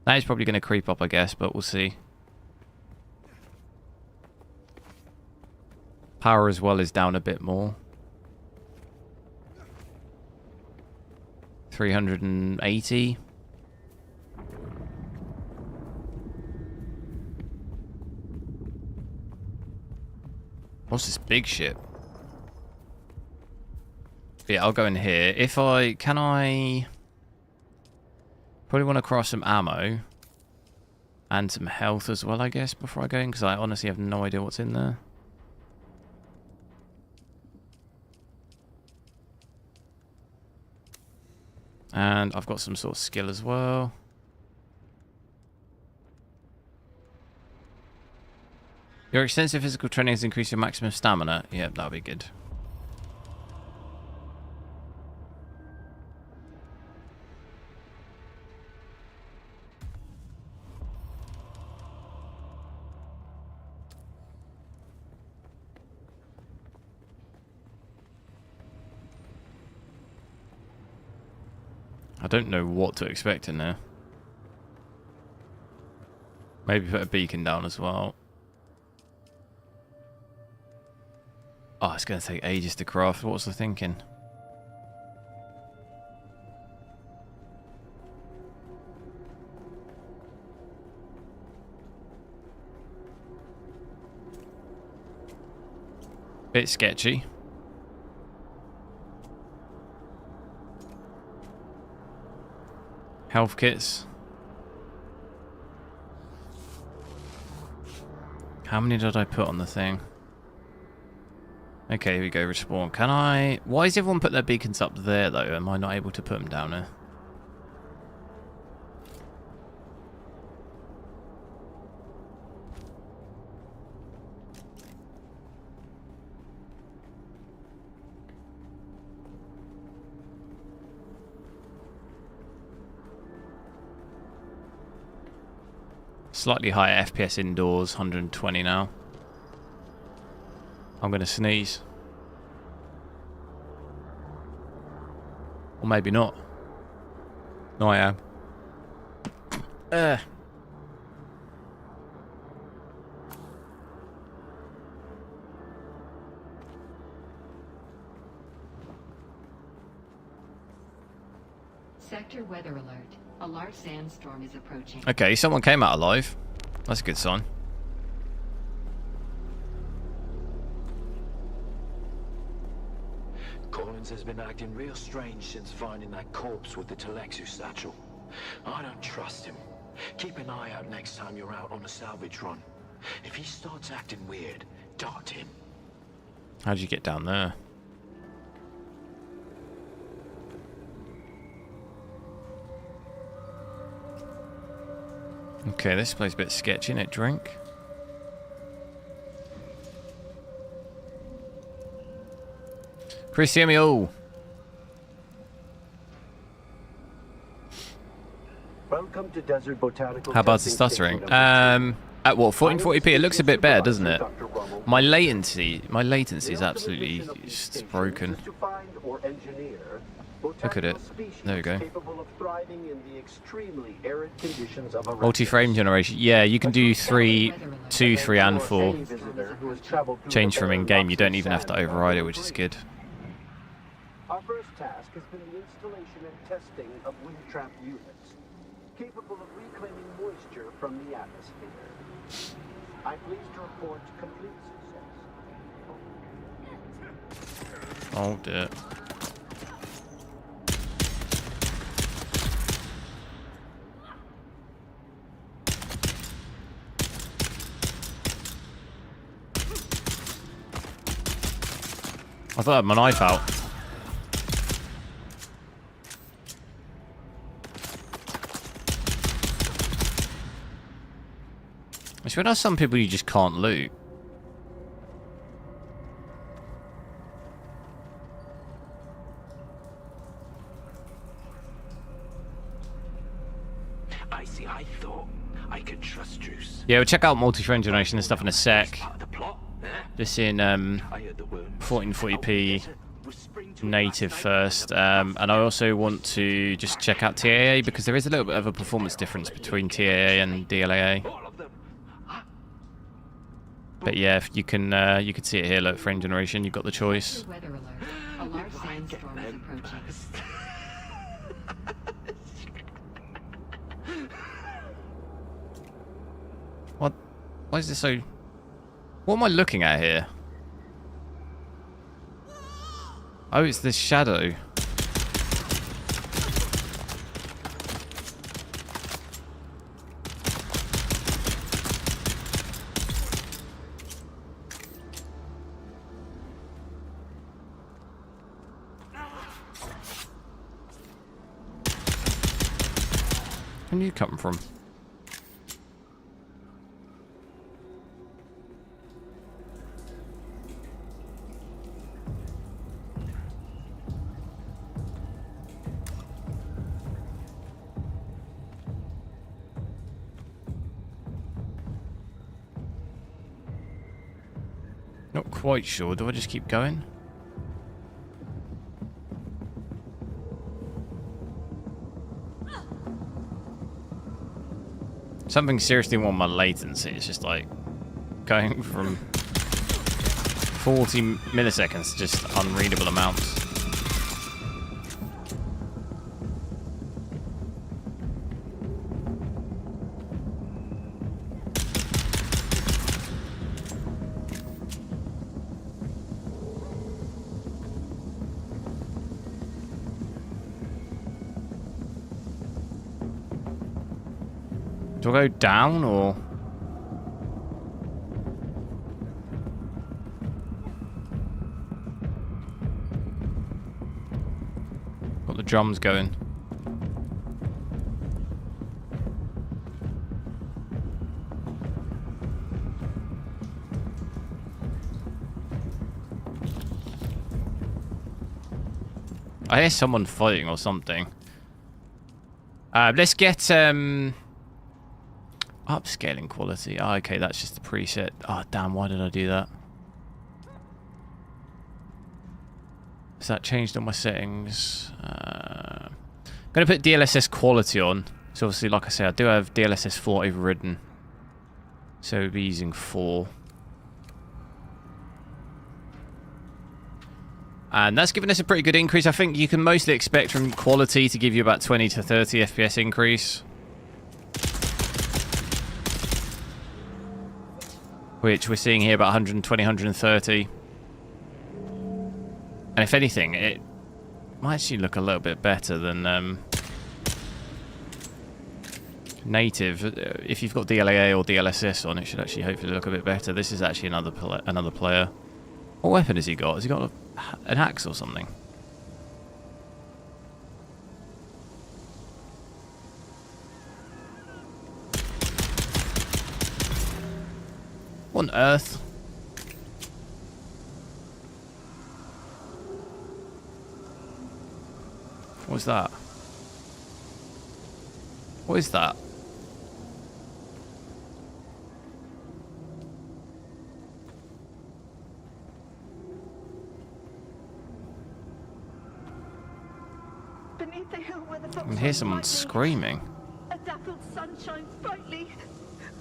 That is probably going to creep up, I guess, but we'll see. Power as well is down a bit more. 380. What's this big ship? Yeah, I'll go in here. If I... Can I... Probably want to cross some ammo. And some health as well, I guess, before I go in. Because I honestly have no idea what's in there. And I've got some sort of skill as well. Your extensive physical training has increased your maximum stamina. Yeah, that'll be good. I don't know what to expect in there. Maybe put a beacon down as well. Oh, it's going to take ages to craft. What was I thinking? Bit sketchy. Health kits. How many did I put on the thing? Okay, here we go, respawn. Can I... Why does everyone put their beacons up there, though? Am I not able to put them down there? Slightly higher FPS indoors, 120 now. I'm going to sneeze. Or maybe not. No, I am. Sector weather alert. A large sandstorm is approaching. Okay, someone came out alive. That's a good sign. Collins has been acting real strange since finding that corpse with the Telexu satchel. I don't trust him. Keep an eye out next time you're out on a salvage run. If he starts acting weird, dart him. How'd you get down there? Okay, this place is a bit sketchy, innit? Drink. Chris, hear me all. Welcome to Desert Botanical. How about the stuttering? At what, 1440p? It looks a bit better, doesn't it? My latency is absolutely just broken. Look at it. There we go. Multi-frame generation. Yeah, you can do 2, 3, and 4. Change from in-game. You don't even have to override it, which is good. Our first task has been the installation and testing of wind trap units, capable of reclaiming moisture from the atmosphere. I'm pleased to report complete success. Oh dear. I thought I had my knife out. I swear there's some people you just can't loot. I see. I thought I could trust Druce. Yeah, we'll check out multi-frame generation and stuff in a sec. Part of the plot. Just in I heard the wound. 1440p native first, and I also want to just check out TAA because there is a little bit of a performance difference between TAA and DLAA. All of them. But yeah, if you can see it here. Look, frame generation. You've got the choice. Weather alert. A large sandstorm is approaching. What? Why is this so? What am I looking at here? Oh, it's this shadow. Where are you coming from? Not quite sure. Do I just keep going? Something seriously wrong with my latency. It's just like going from 40 milliseconds to just unreadable amounts. Do I go down or? Got the drums going. I hear someone fighting or something. Let's get upscaling quality. Oh, okay, that's just the preset. Oh, damn, why did I do that? Is that changed on my settings? I'm going to put DLSS quality on. So obviously, like I said, I do have DLSS 4 overridden. So we'll be using 4. And that's given us a pretty good increase. I think you can mostly expect from quality to give you about 20 to 30 FPS increase. Which we're seeing here about 120, 130. And if anything, it might actually look a little bit better than native. If you've got DLAA or DLSS on, it should actually hopefully look a bit better. This is actually another player. What weapon has he got? Has he got an axe or something? What on earth? What's that? What is that? Beneath the hill where the fox I can hear someone screaming. A dappled sun shines brightly.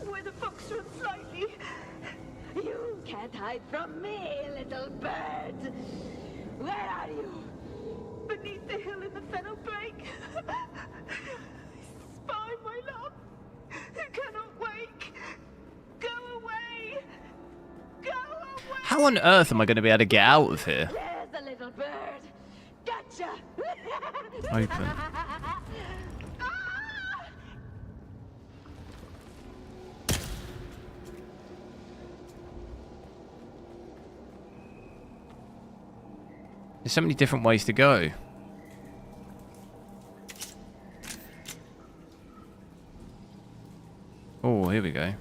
Where the fox runs slightly. You can't hide from me, little bird. Where are you? Beneath the hill in the fennel brake. Spy, my love. Who cannot wake. Go away. Go away. How on earth am I going to be able to get out of here? There's the little bird. Gotcha. Open. There's so many different ways to go. Oh, here we go.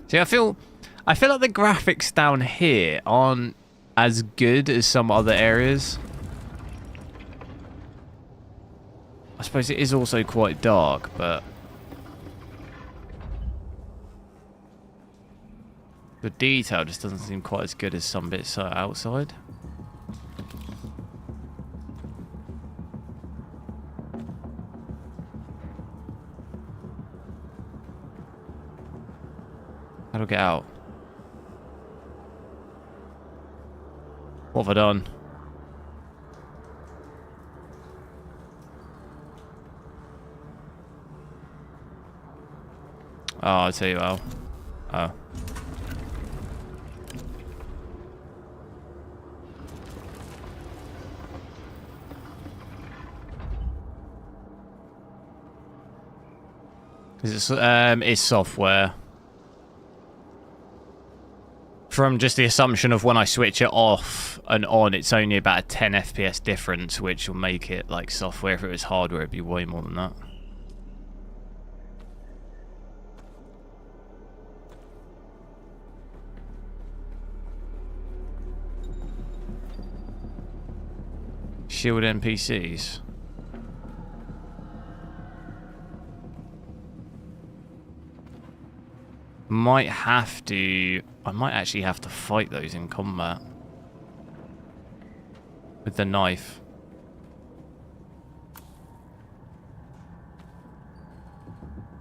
See, I feel like the graphics down here aren't as good as some other areas. suppose it is also quite dark, but the detail just doesn't seem quite as good as some bits outside. How do I get out? What have I done? Oh, I'll tell you how. Oh. Because it's software. From just the assumption of when I switch it off and on, it's only about a 10 FPS difference, which will make it like software. If it was hardware, it'd be way more than that. Shield NPCs. I might actually have to fight those in combat. With the knife.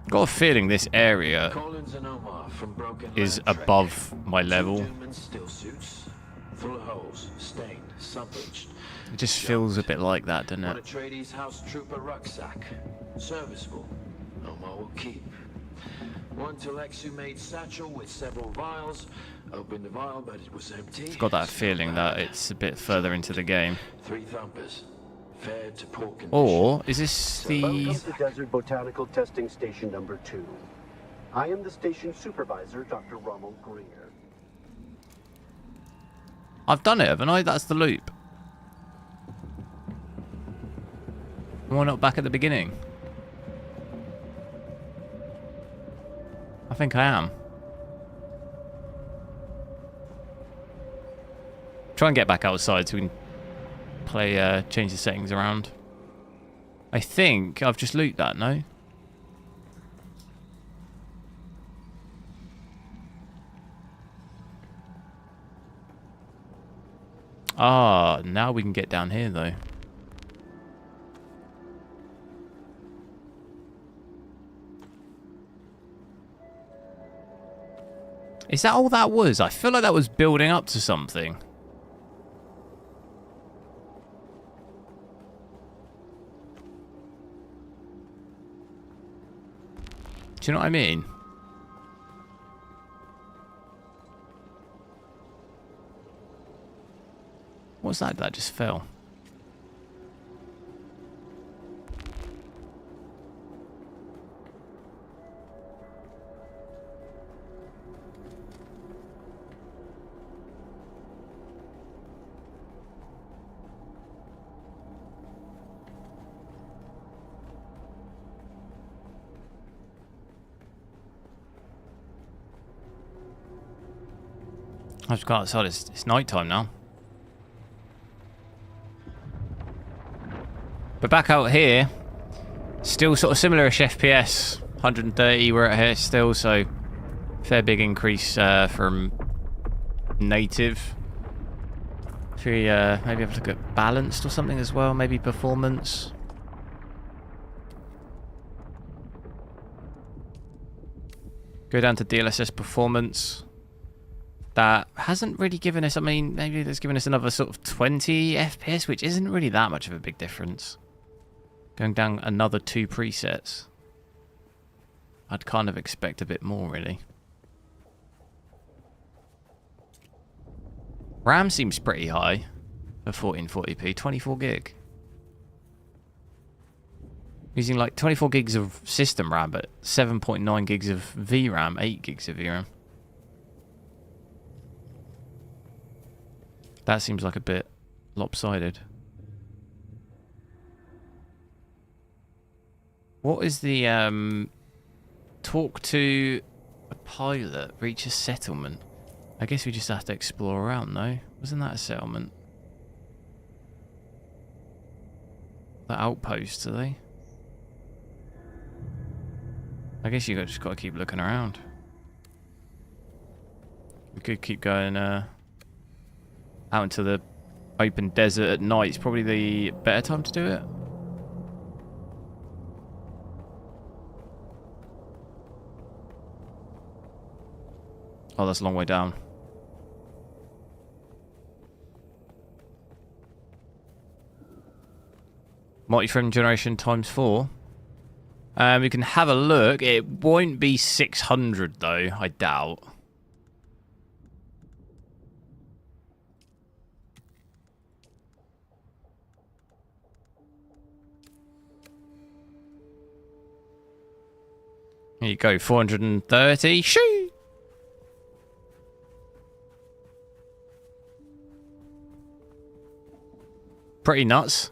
Got a feeling this area is above my level. It just feels a bit like that, doesn't it? A Atreides house trooper rucksack. Serviceable. Omar will keep. One Telexu-made satchel with several vials. Opened the vial, but it was empty. I've got that feeling that it's a bit further into the game. 3 thumpers. Fed to poor condition. Or is this the... Welcome to Desert Botanical Testing Station number 2. I am the station supervisor, Dr. Rommel Greer. I've done it, haven't I? That's the loop. Why not back at the beginning? I think I am. Try and get back outside so we can play, change the settings around. I think I've just looped that, no? Ah, now we can get down here though. Is that all that was? I feel like that was building up to something. Do you know what I mean? What's that? That just fell. I've just got outside. It's night time now. But back out here, still sort of similar-ish FPS. 130 we're at here still, so fair big increase from native. Should we maybe have a look at balanced or something as well? Maybe performance. Go down to DLSS performance. That hasn't really given us, I mean, maybe it's given us another sort of 20 FPS, which isn't really that much of a big difference. Going down another 2 presets. I'd kind of expect a bit more, really. RAM seems pretty high for 1440p, 24 gig. Using like 24 gigs of system RAM, but 7.9 gigs of VRAM, 8 gigs of VRAM. That seems like a bit lopsided. What is the talk to a pilot, reach a settlement? I guess we just have to explore around, no? Wasn't that a settlement? The outposts, are they? I guess you just got to keep looking around. We could keep going out into the open desert at night. It's probably the better time to do it. Oh, that's a long way down. Multi-frame generation times 4. We can have a look. It won't be 600 though, I doubt. Here you go, 430. Shoo! Pretty nuts.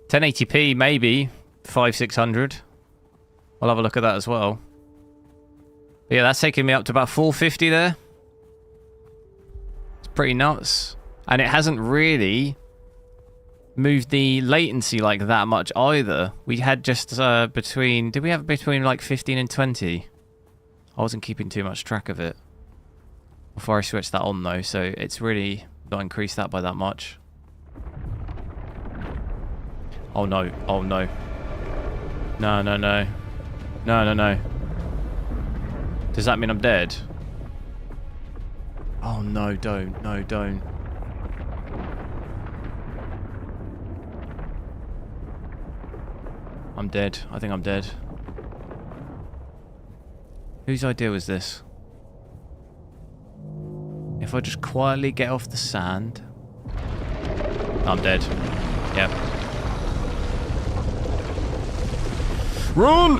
1080p maybe 500-600. I'll have a look at that as well. But yeah, that's taking me up to about 450 there. It's pretty nuts. And it hasn't really moved the latency like that much either. We had just between... Did we have between like 15 and 20? I wasn't keeping too much track of it before I switched that on though, so it's really not increased that by that much. Oh no, oh no. No, no, no. No, no, no. Does that mean I'm dead? Oh no, don't. No, don't. I'm dead. I think I'm dead. Whose idea was this? If I just quietly get off the sand... I'm dead. Yep. Run!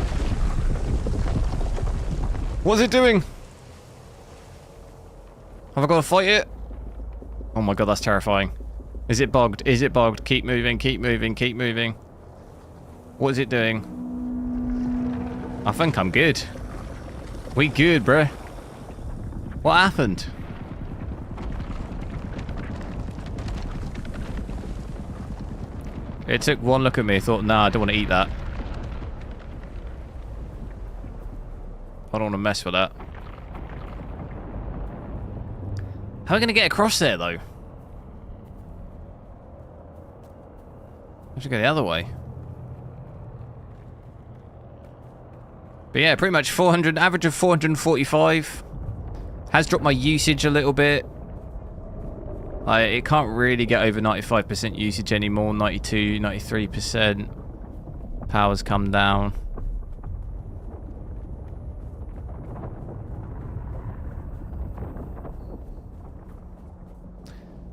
What's it doing? Have I got to fight it? Oh my god, that's terrifying. Is it bugged? Is it bugged? Keep moving, keep moving, keep moving. What is it doing? I think I'm good. We good, bruh. What happened? It took one look at me, thought, nah, I don't want to eat that. I don't want to mess with that. How are we going to get across there, though? I should go the other way. But yeah, pretty much 400, average of 445. Has dropped my usage a little bit. It can't really get over 95% usage anymore. 92, 93%. Power's come down.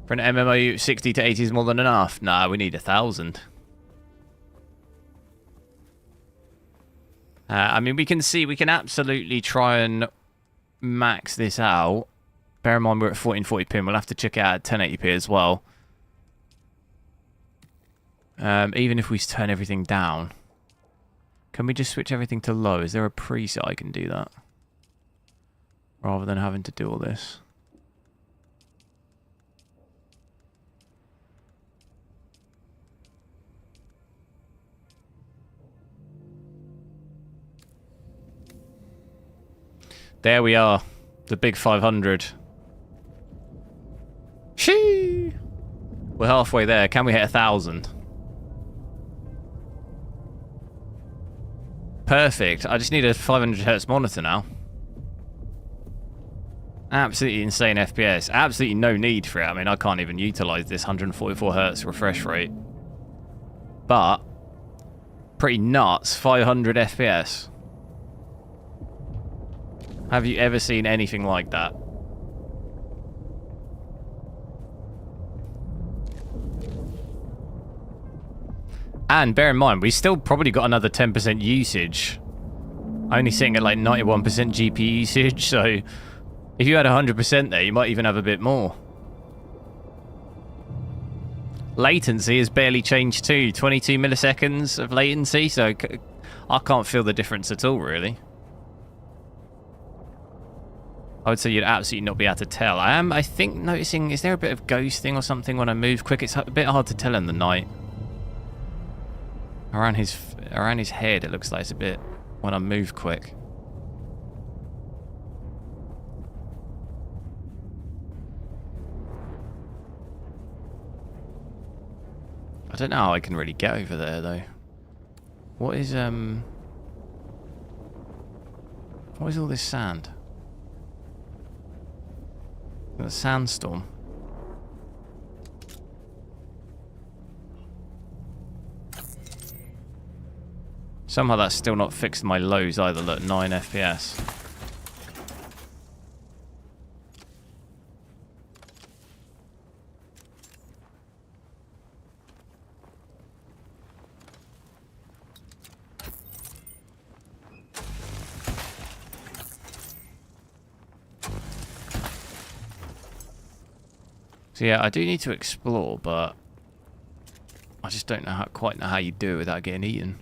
For an MMO, 60 to 80 is more than enough. Nah, we need 1,000. I mean, we can see, we can absolutely try and max this out. Bear in mind we're at 1440p and we'll have to check it out at 1080p as well. Even if we turn everything down. Can we just switch everything to low? Is there a preset I can do that? Rather than having to do all this. There we are. The big 500. Shee! We're halfway there. Can we hit 1,000? Perfect. I just need a 500Hz monitor now. Absolutely insane FPS. Absolutely no need for it. I mean, I can't even utilize this 144Hz refresh rate. But, pretty nuts. 500 FPS. Have you ever seen anything like that? And bear in mind, we still probably got another 10% usage. Only sitting at like 91% GPU usage, so if you had 100% there, you might even have a bit more. Latency has barely changed too. 22 milliseconds of latency, so I can't feel the difference at all, really. I would say you'd absolutely not be able to tell. I am, I think, noticing, is there a bit of ghosting or something when I move quick? It's a bit hard to tell in the night. Around his head, it looks like it's a bit when I move quick. I don't know how I can really get over there though. What is all this sand? A sandstorm. Somehow that's still not fixed my lows either. Look, 9 FPS. So yeah, I do need to explore, but I just don't know quite know how you do it without getting eaten.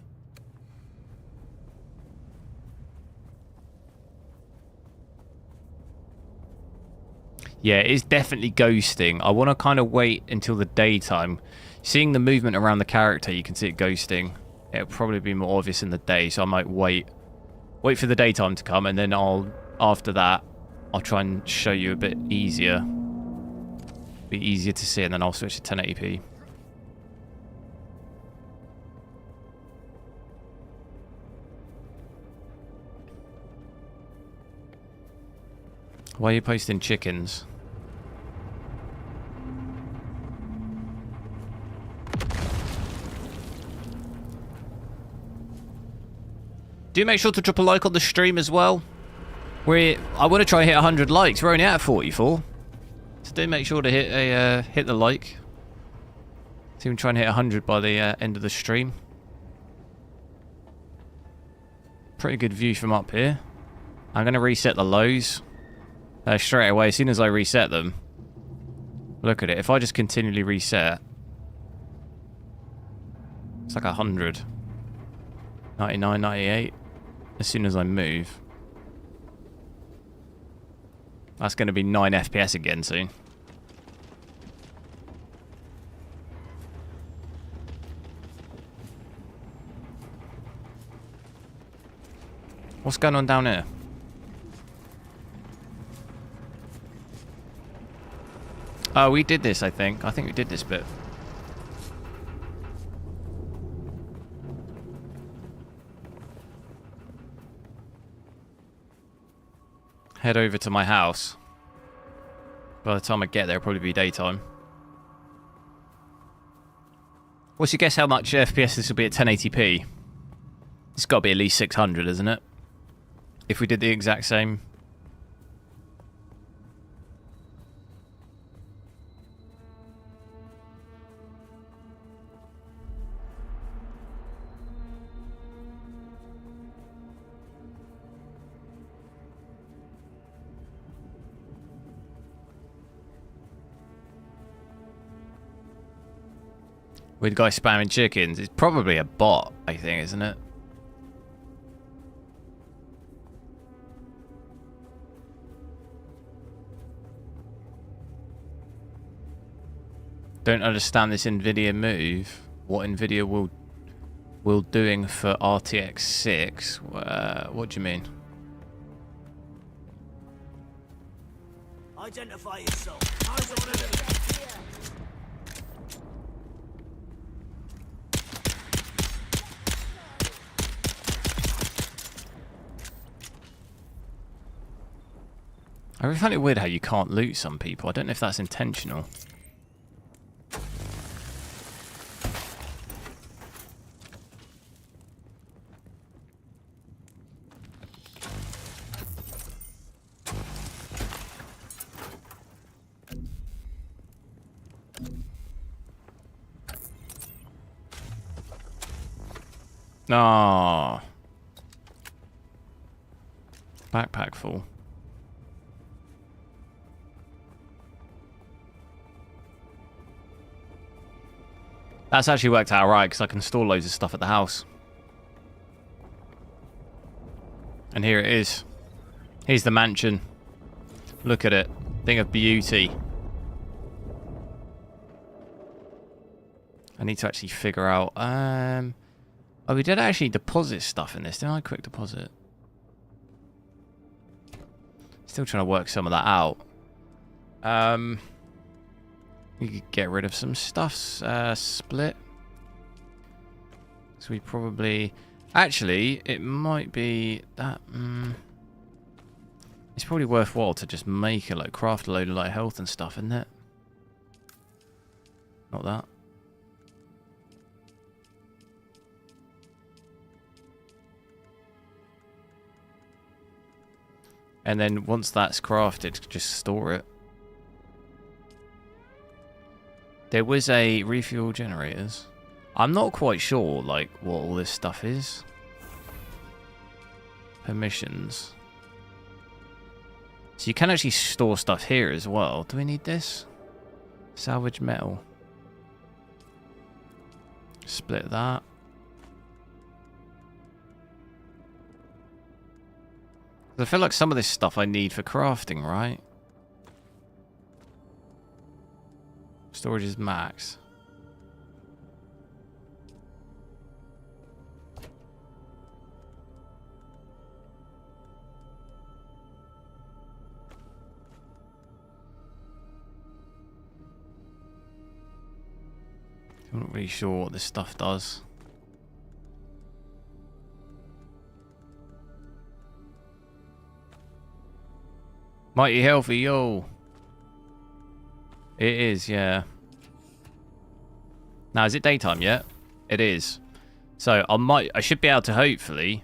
Yeah, it is definitely ghosting. I want to kind of wait until the daytime. Seeing the movement around the character, you can see it ghosting. It'll probably be more obvious in the day, so I might wait for the daytime to come, and then after that, I'll try and show you a bit easier. Be easier to see, and then I'll switch to 1080p. Why are you posting chickens? Do make sure to drop a like on the stream as well. I want to try and hit 100 likes. We're only at 44. So do make sure to hit the like. See if we can try and hit 100 by the end of the stream. Pretty good view from up here. I'm going to reset the lows. Straight away, as soon as I reset them. Look at it. If I just continually reset, it's like 100. 99, 98. As soon as I move. That's going to be 9 FPS again soon. What's going on down here? Oh, we did this, I think. I think we did this bit. Head over to my house. By the time I get there, it'll probably be daytime. What's your guess how much FPS this will be at 1080p? It's got to be at least 600, isn't it? If we did the exact same. With the guy spamming chickens. It's probably a bot, I think, isn't it? Don't understand this Nvidia move. What Nvidia will doing for RTX 6? What do you mean? Identify yourself. Eyes on enemy. I really find it weird how you can't loot some people. I don't know if that's intentional. Ah. Backpack full. That's actually worked out right, because I can store loads of stuff at the house. And here it is. Here's the mansion. Look at it. Thing of beauty. I need to actually figure out... Oh, we did actually deposit stuff in this, didn't I? Quick deposit. Still trying to work some of that out. We could get rid of some stuff. Split. So we probably... Actually, it might be that... It's probably worthwhile to just make it, like, craft a load of, like, health and stuff, isn't it? Not that. And then once that's crafted, just store it. There was a refuel generators. I'm not quite sure, like, what all this stuff is. Permissions. So you can actually store stuff here as well. Do we need this? Salvage metal. Split that. I feel like some of this stuff I need for crafting, right? Storage is max. I'm not really sure what this stuff does. Mighty healthy, yo. It is, yeah. Now, is it daytime yet? It is. So I should be able to hopefully,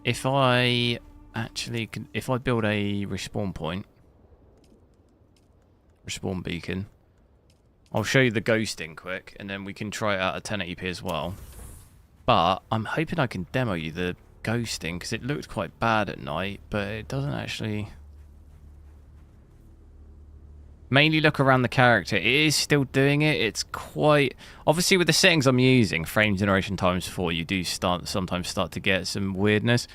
if I actually can, if I build a respawn point, respawn beacon, I'll show you the ghosting quick, and then we can try it out at 1080p as well. But I'm hoping I can demo you the ghosting, because it looked quite bad at night, but it doesn't actually... Mainly look around the character. It is still doing it. It's quite... Obviously, with the settings I'm using, frame generation times 4, you do sometimes start to get some weirdness.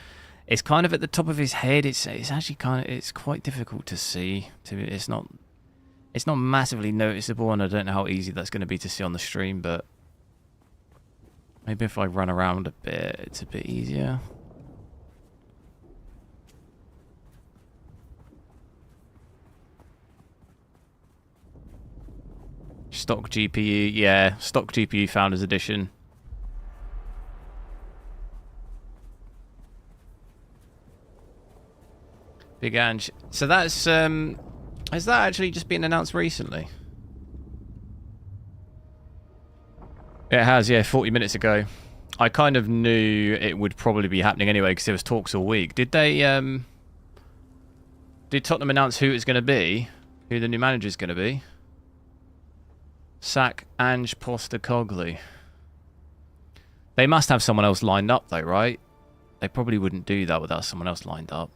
It's kind of at the top of his head. It's actually kind of... It's quite difficult to see. It's not massively noticeable, and I don't know how easy that's going to be to see on the stream, but maybe if I run around a bit, it's a bit easier. Stock GPU, yeah, stock GPU Founders Edition. Big Ange. So that's, has that actually just been announced recently? It has, yeah, 40 minutes ago. I kind of knew it would probably be happening anyway, because there was talks all week. Did they, did Tottenham announce who it's going to be? Who the new manager's going to be? Sack Ange Postecoglou. They must have someone else lined up though, right? They probably wouldn't do that without someone else lined up.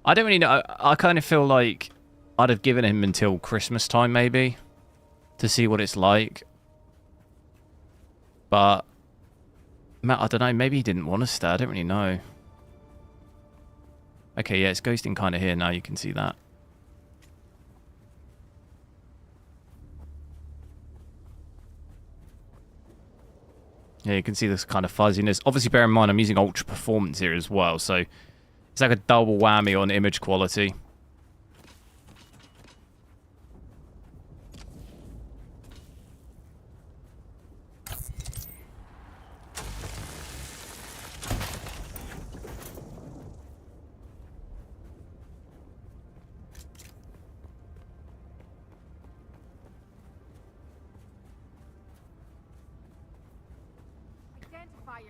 I don't really know. I kind of feel like I'd have given him until Christmas time maybe to see what it's like. But I don't know, maybe he didn't want to stay. I don't really know. Okay, yeah, it's ghosting kind of here now. You can see that. Yeah, you can see this kind of fuzziness. Obviously, bear in mind, I'm using ultra performance here as well, so it's like a double whammy on image quality.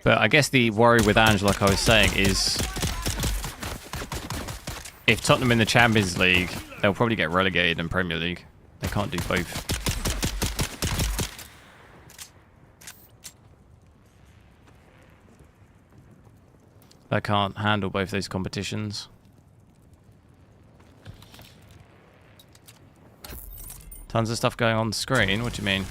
But I guess the worry with Ange, like I was saying, is if Tottenham in the Champions League, they'll probably get relegated in Premier League. They can't do both. They can't handle both those competitions. Tons of stuff going on the screen. What do you mean?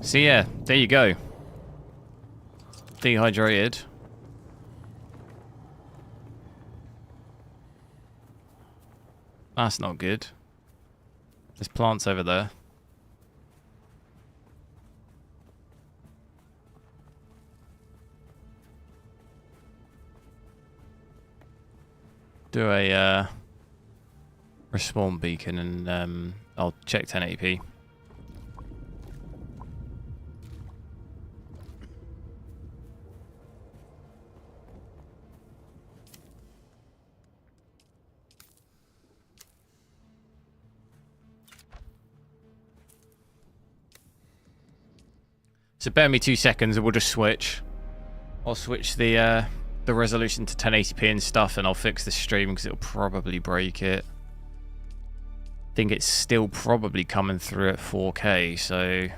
So yeah, there you go. Dehydrated. That's not good. There's plants over there. Do a respawn beacon and I'll check 1080p. So bear me 2 seconds and we'll just switch. I'll switch the resolution to 1080p and stuff, and I'll fix the stream because it'll probably break it. I think it's still probably coming through at 4K, so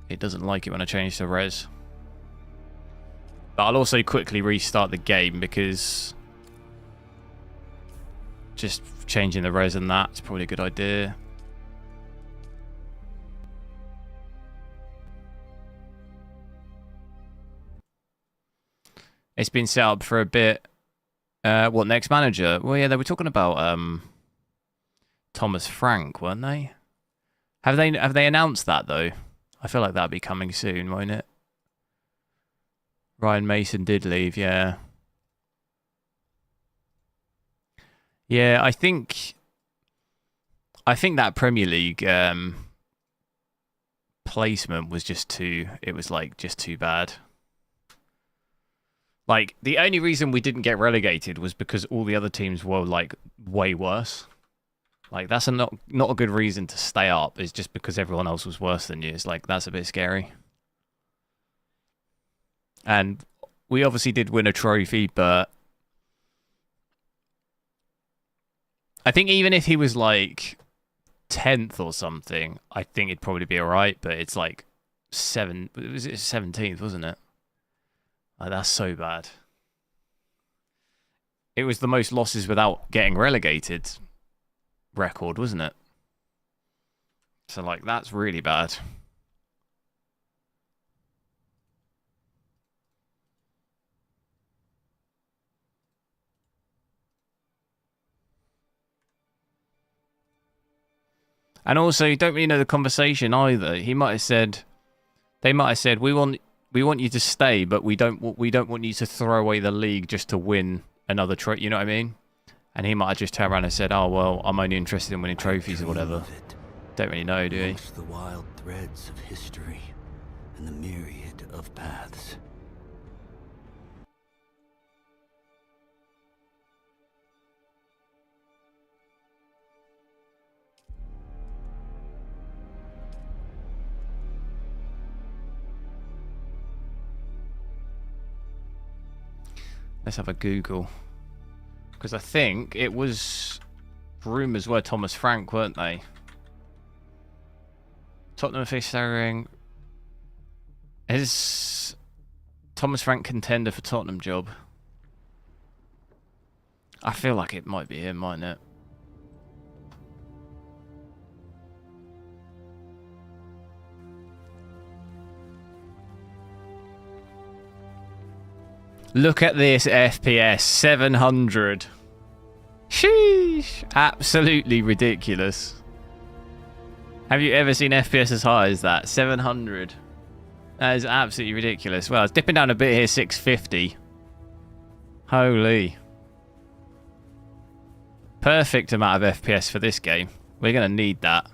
it doesn't like it when I change the res. But I'll also quickly restart the game because just changing the res and that's probably a good idea. It's been set up for a bit. What, next manager? Well, yeah, they were talking about Thomas Frank, weren't they? Have they announced that though? I feel like that'll be coming soon, won't it? Ryan Mason did leave, yeah. Yeah, I think that Premier League placement was just too bad. Like, the only reason we didn't get relegated was because all the other teams were, like, way worse. Like, that's not a good reason to stay up. It's just because everyone else was worse than you. It's like, that's a bit scary. And we obviously did win a trophy, but I think even if he was, like, 10th or something, I think it'd probably be alright, but it's, like, 17th, wasn't it? Oh, that's so bad. It was the most losses without getting relegated record, wasn't it? So, like, that's really bad. And also, you don't really know the conversation either. He might have said, they might have said, we want you to stay, but we don't want you to throw away the league just to win another trophy. You know what I mean? And he might have just turned around and said, "Oh well, I'm only interested in winning trophies or whatever." Don't really know, do we? The wild threads of history and the myriad of paths. Let's have a Google. Because I think it was rumours were Thomas Frank, weren't they? Tottenham fish staggering. Is Thomas Frank contender for Tottenham job? I feel like it might be him, mightn't it? Look at this FPS, 700. Sheesh, absolutely ridiculous. Have you ever seen FPS as high as that? 700. That is absolutely ridiculous. Well, it's dipping down a bit here, 650. Holy. Perfect amount of FPS for this game. We're going to need that.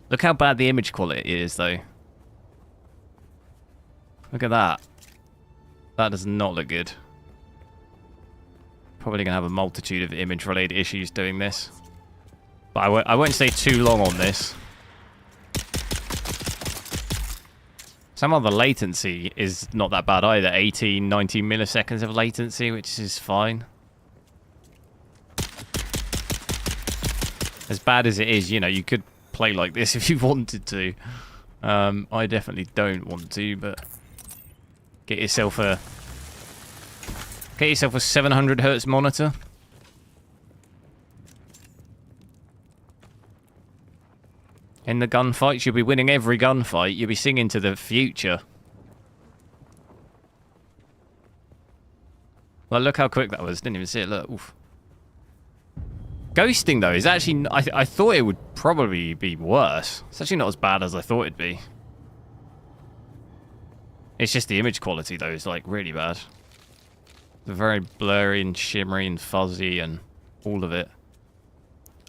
Look how bad the image quality is, though. Look at that. That does not look good. Probably going to have a multitude of image-related issues doing this. But I won't stay too long on this. Some of the latency is not that bad either. 18, 19 milliseconds of latency, which is fine. As bad as it is, you know, you could play like this if you wanted to. I definitely don't want to, but get yourself a 700 hertz monitor. In the gunfights, you'll be winning every gunfight. You'll be singing to the future. Well, look how quick that was. Didn't even see it. Look. Oof. Ghosting, though, is actually... I thought it would probably be worse. It's actually not as bad as I thought it'd be. It's just the image quality, though, is, like, really bad. It's very blurry and shimmery and fuzzy and all of it.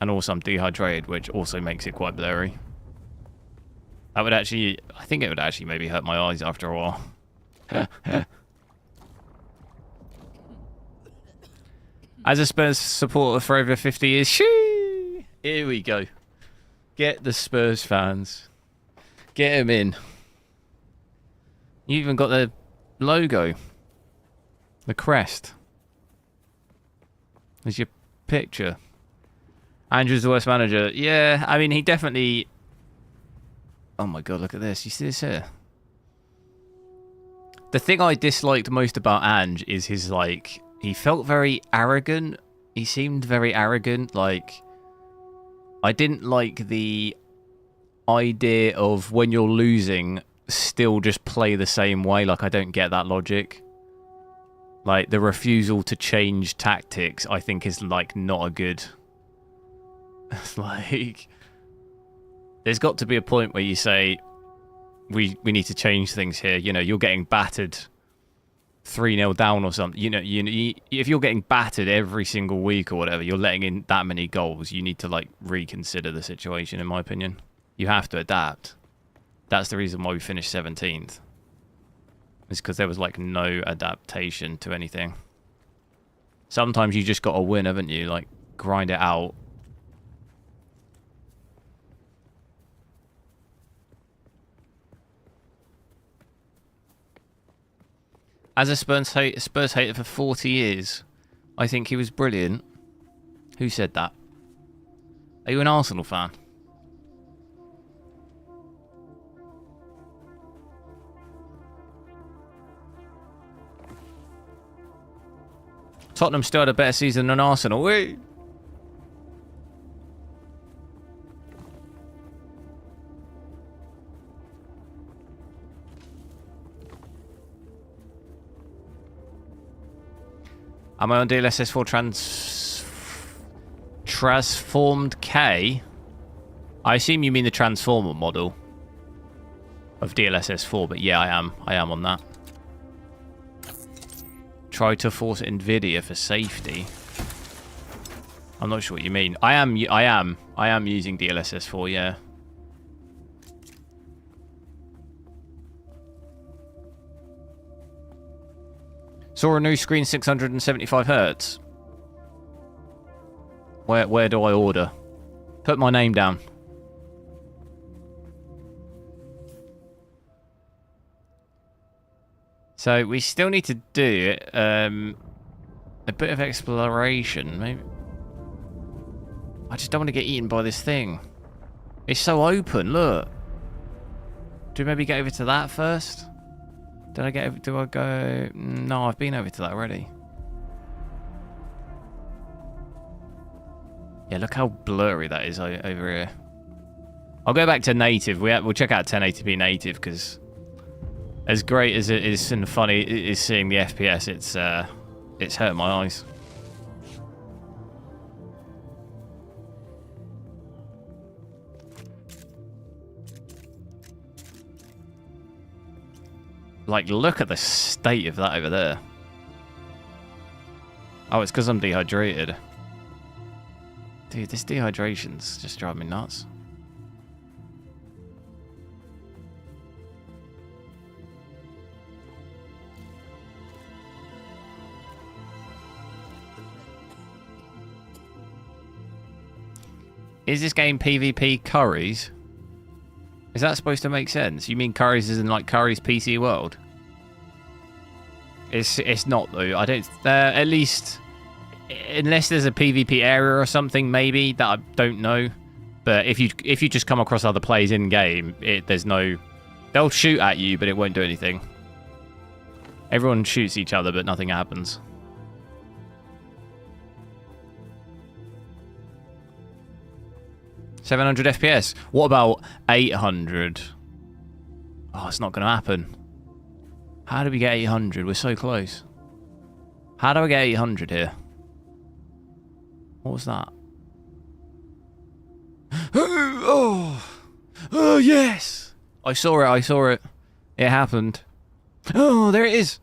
And also I'm dehydrated, which also makes it quite blurry. That would actually... I think it would actually maybe hurt my eyes after a while. As a Spurs supporter for over 50 years, shoo! Here we go. Get the Spurs fans. Get them in. You even got the logo. The crest. There's your picture. Andrew's the worst manager. Yeah, I mean, he definitely... Oh my god, look at this. You see this here? The thing I disliked most about Ange is his, like... He felt very arrogant. He seemed very arrogant. Like, I didn't like the idea of when you're losing, still just play the same way. Like, I don't get that logic. Like, the refusal to change tactics, I think, is, like, not a good... It's like... There's got to be a point where you say, we need to change things here. You know, you're getting battered 3-0 down or something. You know, if you're getting battered every single week or whatever, you're letting in that many goals, you need to, like, reconsider the situation, in my opinion. You have to adapt. That's the reason why we finished 17th. It's because there was, like, no adaptation to anything. Sometimes you just got to win, haven't you? Like, grind it out. As a Spurs hater for 40 years, I think he was brilliant. Who said that? Are you an Arsenal fan? Tottenham still had a better season than Arsenal. Wait. Am I on DLSS 4 transformed K? I assume you mean the transformer model of DLSS 4, but yeah, I am on that. Try to force Nvidia for safety. I'm not sure what you mean. I am using DLSS 4, yeah. Saw a new screen 675 Hertz. Where do I order? Put my name down. So we still need to do a bit of exploration. Maybe. I just don't want to get eaten by this thing. It's so open. Look. Do we maybe get over to that first? Did I get over? Do I go? No, I've been over to that already. Yeah, look how blurry that is over here. I'll go back to native. We'll check out 1080p native because, as great as it is and funny it is seeing the FPS, it's hurt my eyes. Like, look at the state of that over there. Oh, it's because I'm dehydrated. Dude, this dehydration's just driving me nuts. Is this game PvP curries? Is that supposed to make sense? You mean curries as in like Curry's PC World? It's not though. I don't. At least, unless there's a PvP area or something, maybe that I don't know. But if you just come across other players in game, there's no. They'll shoot at you, but it won't do anything. Everyone shoots each other, but nothing happens. $700 FPS. What about 800? Oh, it's not going to happen. How do we get 800? We're so close. How do I get 800 here? What was that? Oh, yes! I saw it. It happened. Oh, there it is.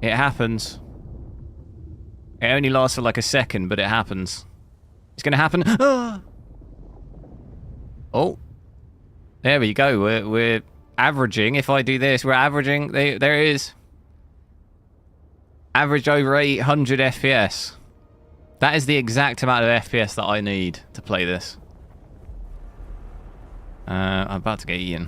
It happens. It only lasts for like a second, but it happens. It's gonna happen. Oh. There we go. We're averaging. If I do this, we're averaging. There it is. Average over 800 FPS. That is the exact amount of FPS that I need to play this. I'm about to get eaten.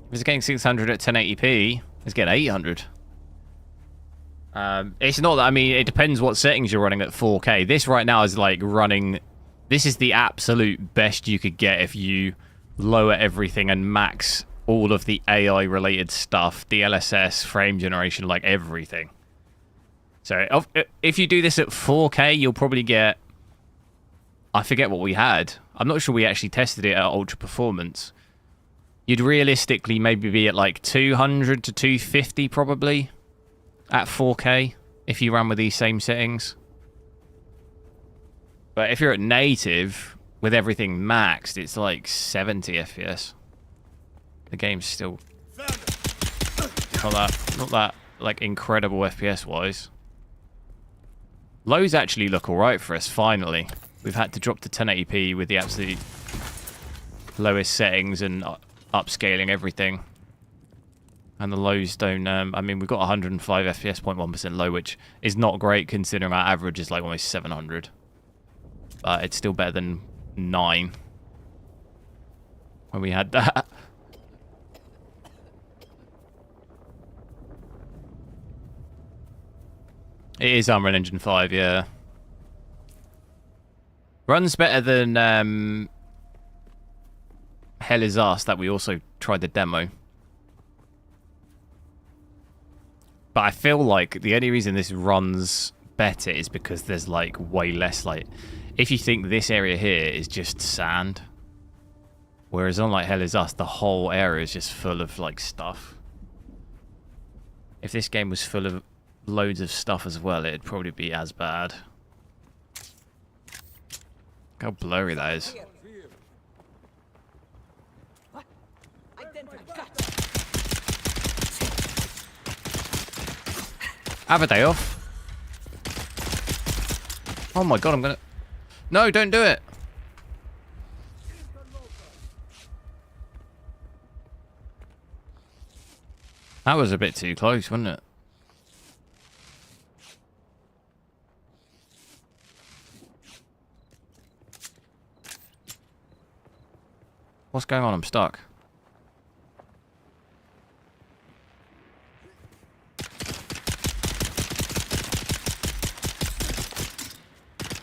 If it's getting 600 at 1080p, it's getting 800. It's not that, I mean, it depends what settings you're running at 4K. This right now is like running... This is the absolute best you could get if you lower everything and max all of the AI-related stuff. DLSS, frame generation, like everything. So if you do this at 4K, you'll probably get... I forget what we had. I'm not sure we actually tested it at ultra performance. You'd realistically maybe be at like 200 to 250 probably at 4K if you ran with these same settings. But if you're at native with everything maxed, it's like 70 FPS. The game's still not that like incredible FPS wise. Lows actually look alright for us finally. We've had to drop to 1080p with the absolute lowest settings and upscaling everything, and the lows don't I mean, we've got 105 FPS, 0.1% low, which is not great considering our average is like almost 700, but it's still better than 9 when we had that. It is Unreal Engine 5, yeah. Runs better than Hell Is Us, that we also tried the demo. But I feel like the only reason this runs better is because there's like way less like... If you think this area here is just sand, whereas on like Hell Is Us, the whole area is just full of like stuff. If this game was full of loads of stuff as well, it'd probably be as bad. Look how blurry that is. Have a day off. Oh my god, I'm gonna... No, don't do it. That was a bit too close, wasn't it? What's going on? I'm stuck.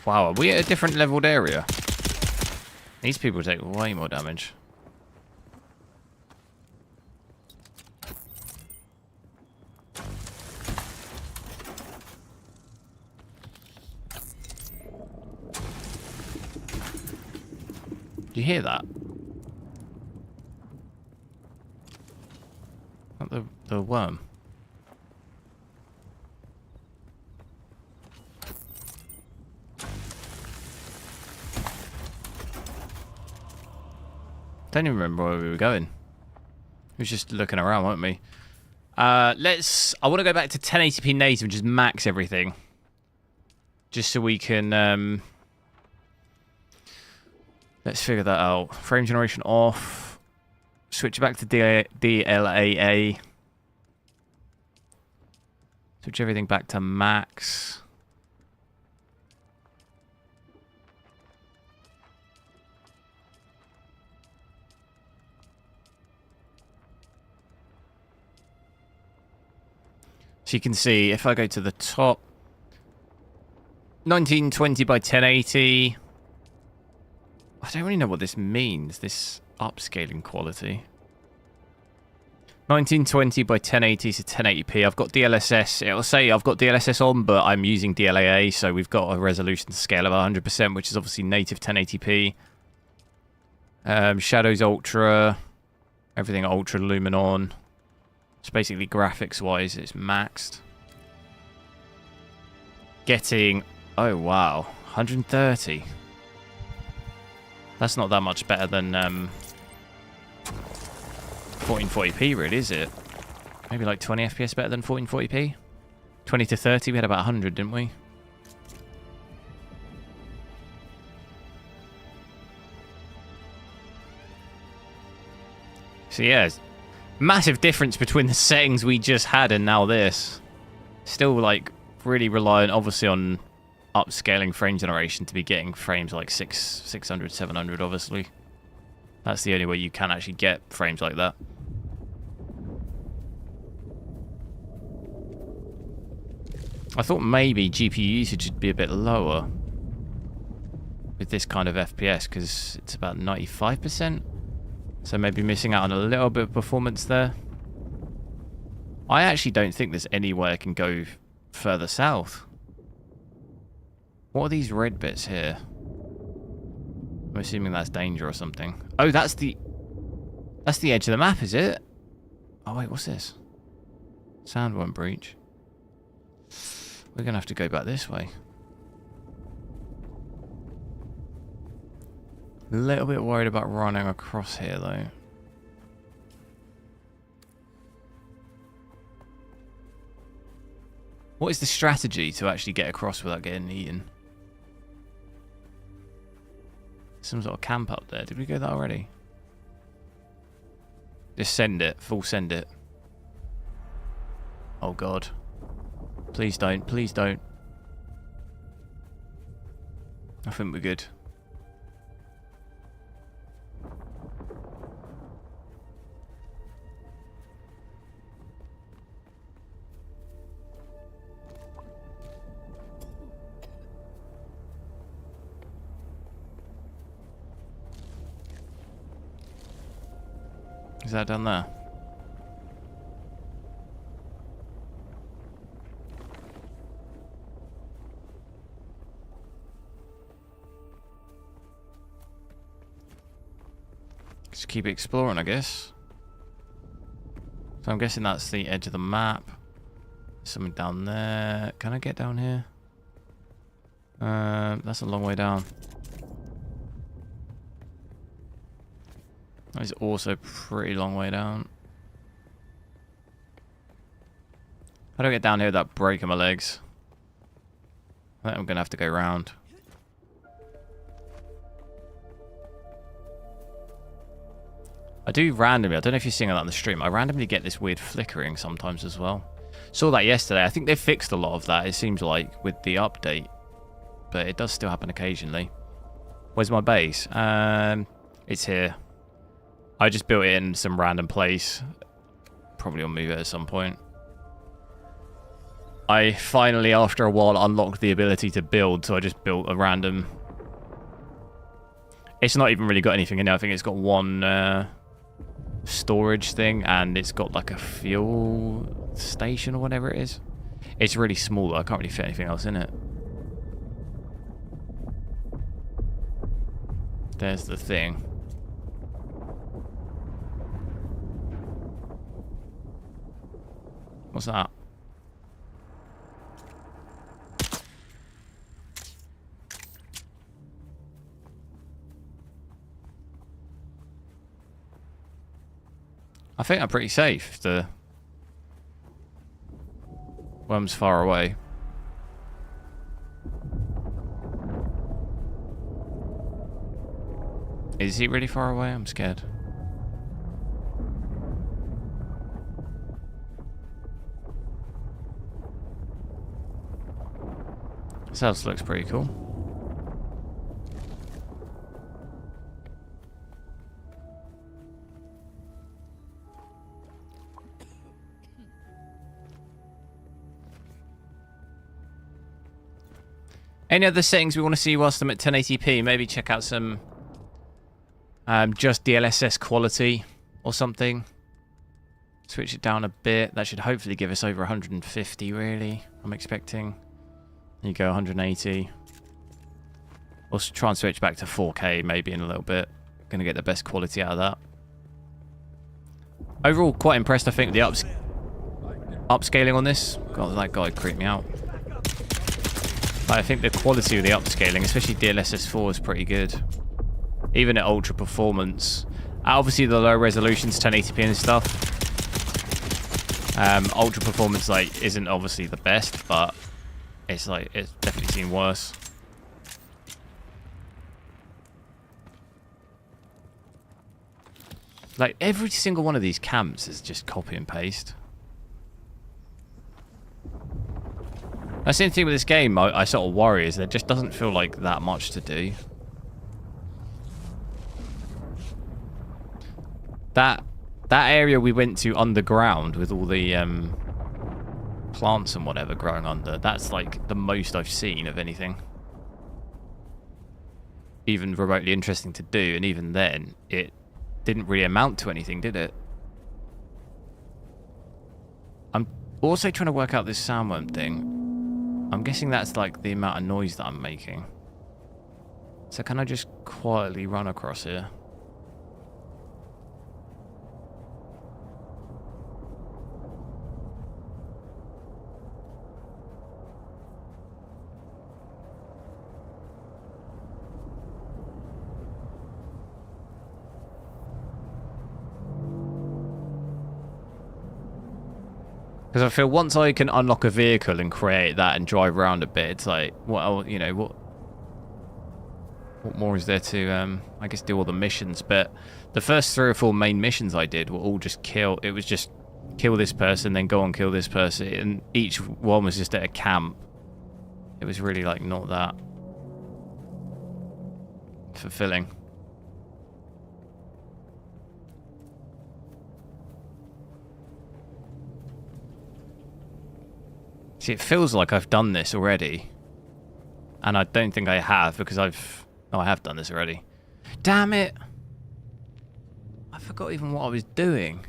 Wow, are we at a different leveled area? These people take way more damage. Do you hear that? Not the worm. Don't even remember where we were going. We were just looking around, weren't we? I want to go back to 1080p native and just max everything. Just so we can... let's figure that out. Frame generation off. Switch back to DLAA. Switch everything back to max. So you can see, if I go to the top, 1920 by 1080. I don't really know what this means, this upscaling quality. 1920 by 1080 to 1080p. I've got DLSS. It'll say I've got DLSS on, but I'm using DLAA, so we've got a resolution scale of 100%, which is obviously native 1080p. Shadows Ultra. Everything ultra lumen on. It's basically graphics-wise, it's maxed. Getting, oh wow, 130. That's not that much better than 1440p, really, is it? Maybe like 20 FPS better than 1440p? 20 to 30, we had about 100, didn't we? So yeah, massive difference between the settings we just had and now this. Still like really reliant obviously on upscaling frame generation to be getting frames like 600, 700 obviously. That's the only way you can actually get frames like that. I thought maybe GPU usage would be a bit lower with this kind of FPS because it's about 95%. So maybe missing out on a little bit of performance there. I actually don't think there's any way I can go further south. What are these red bits here? I'm assuming that's danger or something. Oh, that's the edge of the map, is it? Oh wait, what's this? Sandworm breach. We're gonna have to go back this way. A little bit worried about running across here, though. What is the strategy to actually get across without getting eaten? Some sort of camp up there. Did we go that already? Just send it. Full send it. Oh, God. Please don't. Please don't. I think we're good. Is that down there? Just keep exploring, I guess. So I'm guessing that's the edge of the map. Something down there. Can I get down here? That's a long way down. That is also a pretty long way down. How do I get down here without breaking my legs? I think I'm going to have to go round. I do randomly, I don't know if you're seeing that on the stream, I randomly get this weird flickering sometimes as well. Saw that yesterday. I think they fixed a lot of that, it seems like, with the update. But it does still happen occasionally. Where's my base? It's here. I just built it in some random place. Probably will move it at some point. I finally, after a while, unlocked the ability to build, so I just built a random... It's not even really got anything in there. I think it's got one storage thing, and it's got like a fuel station or whatever it is. It's really small, though. I can't really fit anything else in it. There's the thing. What's that? I think I'm pretty safe. The worm's far away. Is he really far away? I'm scared. This house looks pretty cool. Any other settings we want to see whilst I'm at 1080p? Maybe check out some just DLSS quality or something. Switch it down a bit. That should hopefully give us over 150, really. I'm expecting. There you go, 180. We'll try and switch back to 4K maybe in a little bit. Gonna get the best quality out of that. Overall, quite impressed, I think, with the upscaling on this. God, that guy creeped me out. But I think the quality of the upscaling, especially DLSS 4, is pretty good. Even at ultra performance. Obviously, the low resolution's 1080p and stuff. Ultra performance like isn't obviously the best, but it's definitely seen worse. Like every single one of these camps is just copy and paste. That's the thing with this game. I sort of worry is there just doesn't feel like that much to do. That area we went to underground with all the plants and whatever growing under, that's like the most I've seen of anything. Even remotely interesting to do, and even then, it didn't really amount to anything, did it? I'm also trying to work out this sandworm thing. I'm guessing that's like the amount of noise that I'm making. So can I just quietly run across here? Because I feel once I can unlock a vehicle and create that and drive around a bit, it's like, well, you know, what more is there to, I guess, do all the missions. But the first 3 or 4 main missions I did were all just kill. It was just kill this person, then go and kill this person. And each one was just at a camp. It was really, like, not that fulfilling. See, it feels like I've done this already. And I don't think I have, because I've... Oh, I have done this already. Damn it! I forgot even what I was doing.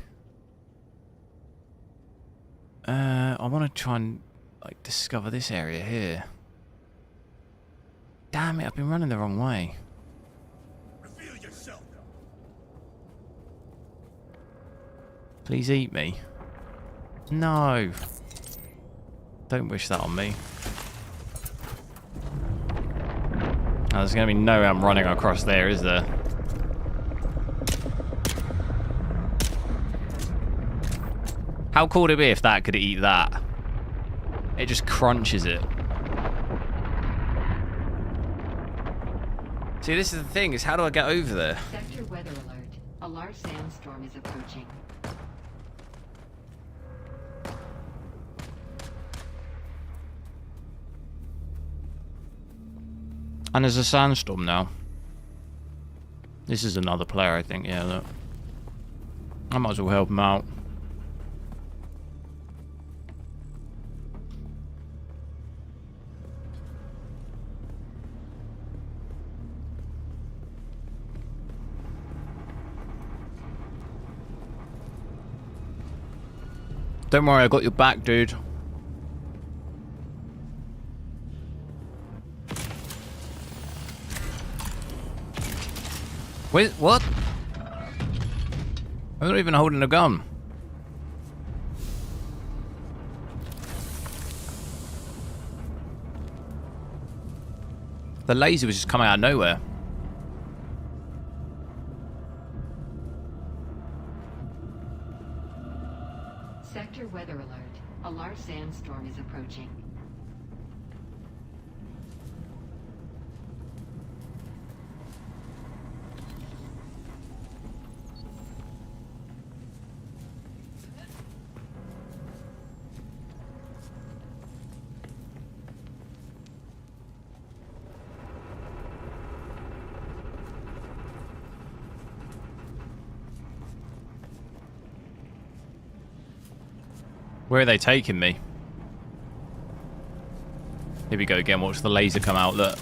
I want to try and, like, discover this area here. Damn it, I've been running the wrong way. Reveal yourself. Please eat me. No. Don't wish that on me. Oh, there's going to be no way I'm running across there, is there? How cool would it be if that could eat that? It just crunches it. See, this is the thing, is how do I get over there? Sector weather alert. A large sandstorm is approaching. And there's a sandstorm now. This is another player, I think. Yeah, look. I might as well help him out. Don't worry, I got your back, dude. Wait, what? I'm not even holding a gun. The laser was just coming out of nowhere. Sector weather alert. A large sandstorm is approaching. Where are they taking me? Here we go again. Watch the laser come out. Look.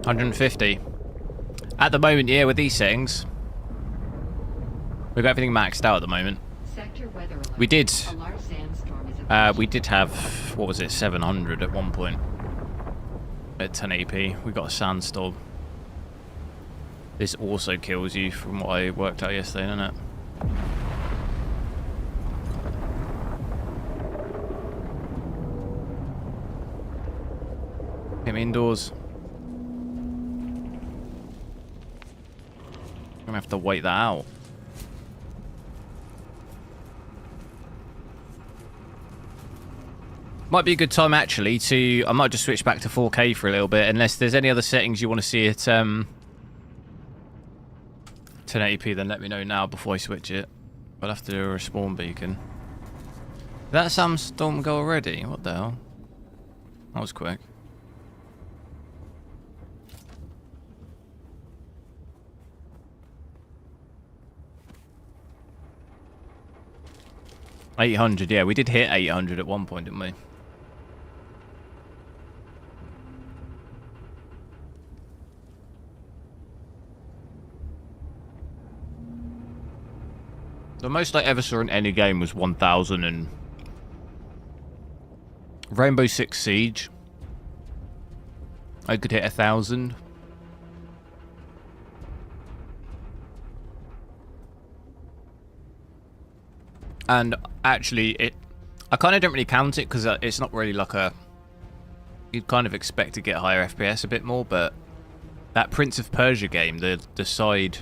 150. At the moment, yeah, with these settings, we've got everything maxed out at the moment. Sector weather alert. We did. A large sandstorm is approaching. We did have, what was it, 700 at one point. At 1080p, we got a sandstorm. This also kills you from what I worked out yesterday, doesn't it? Get me indoors. I'm gonna have to wait that out. Might be a good time actually to... I might just switch back to 4K for a little bit, unless there's any other settings you want to see at 1080p, then let me know now before I switch it. I'll have to do a respawn beacon. Did that sandstorm go already? What the hell? That was quick. $800, yeah, we did hit 800 at one point, didn't we? The most I ever saw in any game was 1,000 and Rainbow Six Siege. I could hit 1,000. And actually, I kind of don't really count it because it's not really like a... You'd kind of expect to get higher FPS a bit more, but that Prince of Persia game, the side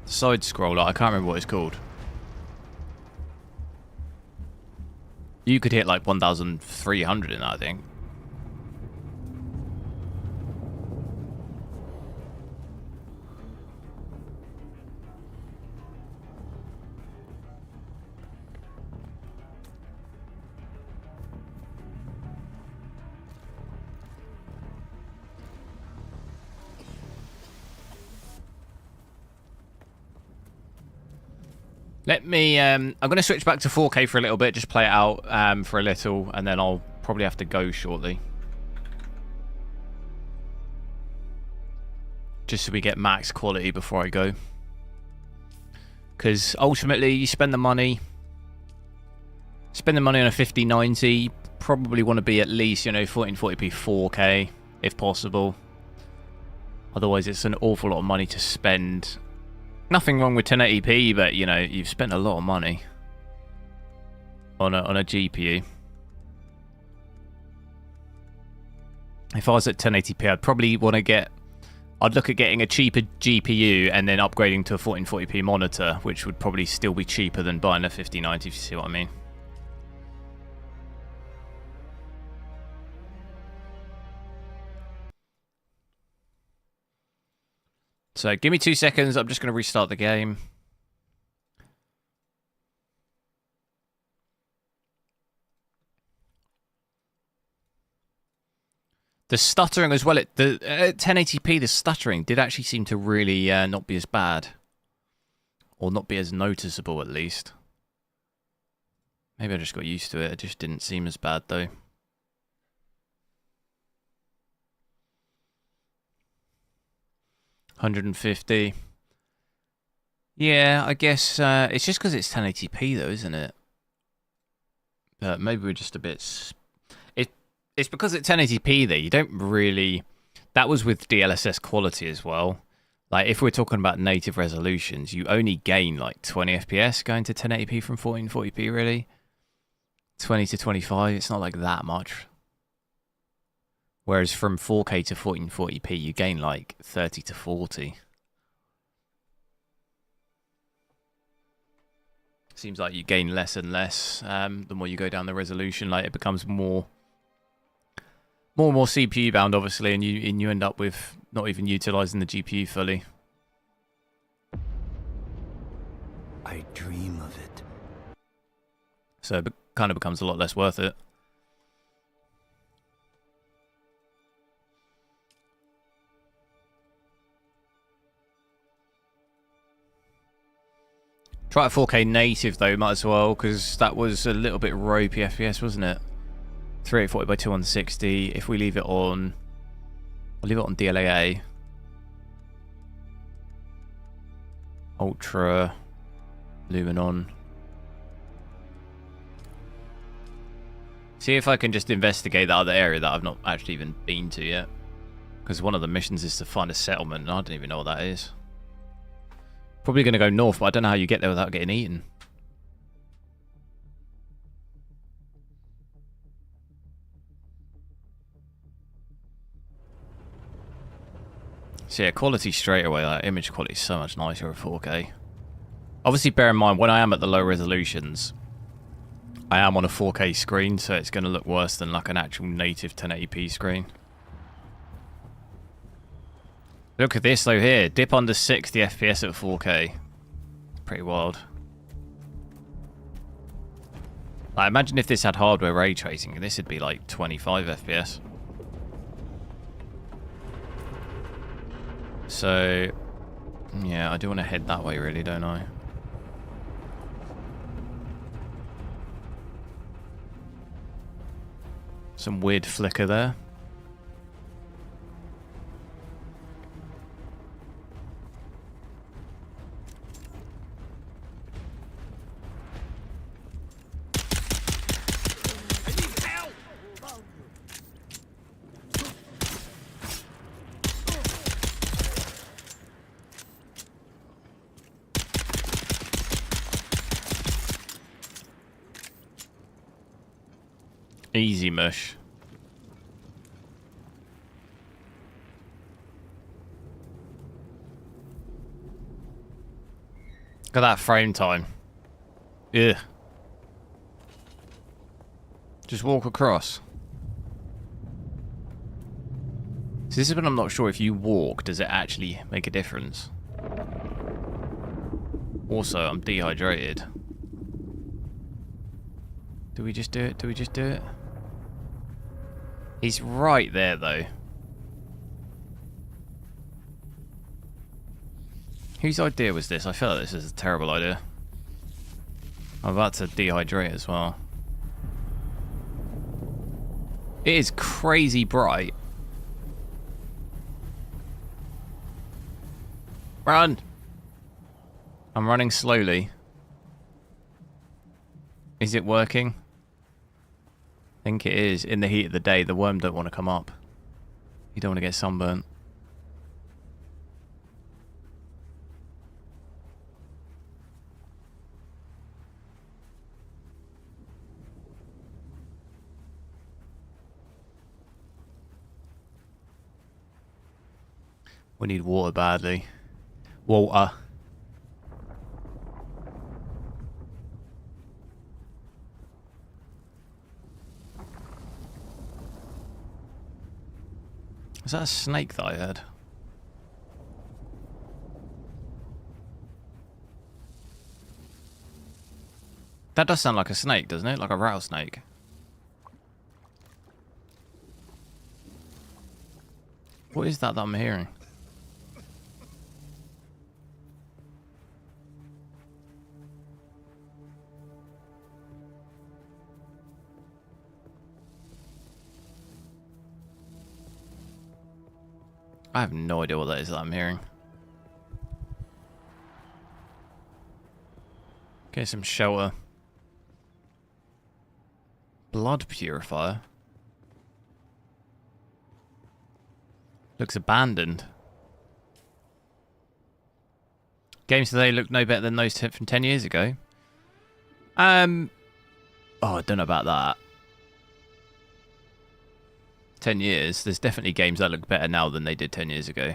scroller, I can't remember what it's called. You could hit like 1,300 in that, I think. Let me, I'm going to switch back to 4K for a little bit, just play it out for a little, and then I'll probably have to go shortly. Just so we get max quality before I go. Because ultimately, you spend the money on a 5090, probably want to be at least, 1440p 4K, if possible. Otherwise, it's an awful lot of money to spend. Nothing wrong with 1080p, but you've spent a lot of money on a GPU. If I was at 1080p, I'd probably want to I'd look at getting a cheaper GPU and then upgrading to a 1440p monitor, which would probably still be cheaper than buying a 5090, if you see what I mean. So give me 2 seconds, I'm just going to restart the game. The stuttering as well, at 1080p, the stuttering did actually seem to really not be as bad. Or not be as noticeable, at least. Maybe I just got used to it, it just didn't seem as bad, though. $150. Yeah, I guess it's just because it's 1080p though, isn't it? But maybe we're just a bit... It's because it's 1080p there, you don't really... That was with DLSS quality as well. Like, if we're talking about native resolutions, you only gain like 20 FPS going to 1080p from 1440p, really. 20 to 25, it's not like that much. Whereas from 4K to 1440p, you gain like 30 to 40. Seems like you gain less and less the more you go down the resolution. Like, it becomes more and more CPU bound, obviously, and you end up with not even utilizing the GPU fully. I dream of it. So it kind of becomes a lot less worth it. Try a 4K native though, might as well, because that was a little bit ropey FPS, wasn't it? 3840 by 2160. If we leave it on, I'll leave it on DLAA. Ultra. Luminon. See if I can just investigate that other area that I've not actually even been to yet. Because one of the missions is to find a settlement, and I don't even know what that is. Probably going to go north, but I don't know how you get there without getting eaten. So yeah, quality straight away, like image quality is so much nicer at 4K. Obviously bear in mind, when I am at the low resolutions, I am on a 4K screen, so it's going to look worse than like an actual native 1080p screen. Look at this though here, dip under 60 FPS at 4K. It's pretty wild. Like, imagine if this had hardware ray tracing, this would be like 25 FPS. So, yeah, I do want to head that way really, don't I? Some weird flicker there. Easy mush. Look at that frame time. Ugh. Just walk across. So this is when I'm not sure if you walk, does it actually make a difference? Also, I'm dehydrated. Do we just do it? Do we just do it? He's right there, though. Whose idea was this? I feel like this is a terrible idea. I'm about to dehydrate as well. It is crazy bright. Run! I'm running slowly. Is it working? I think it is. In the heat of the day, the worm don't want to come up. You don't want to get sunburnt. We need water badly. Water. Is that a snake that I heard? That does sound like a snake, doesn't it? Like a rattlesnake. What is that I'm hearing? I have no idea what that is that I'm hearing. Okay, some shelter. Blood purifier. Looks abandoned. Games today look no better than those from 10 years ago. Oh, I don't know about that. 10 years, there's definitely games that look better now than they did 10 years ago.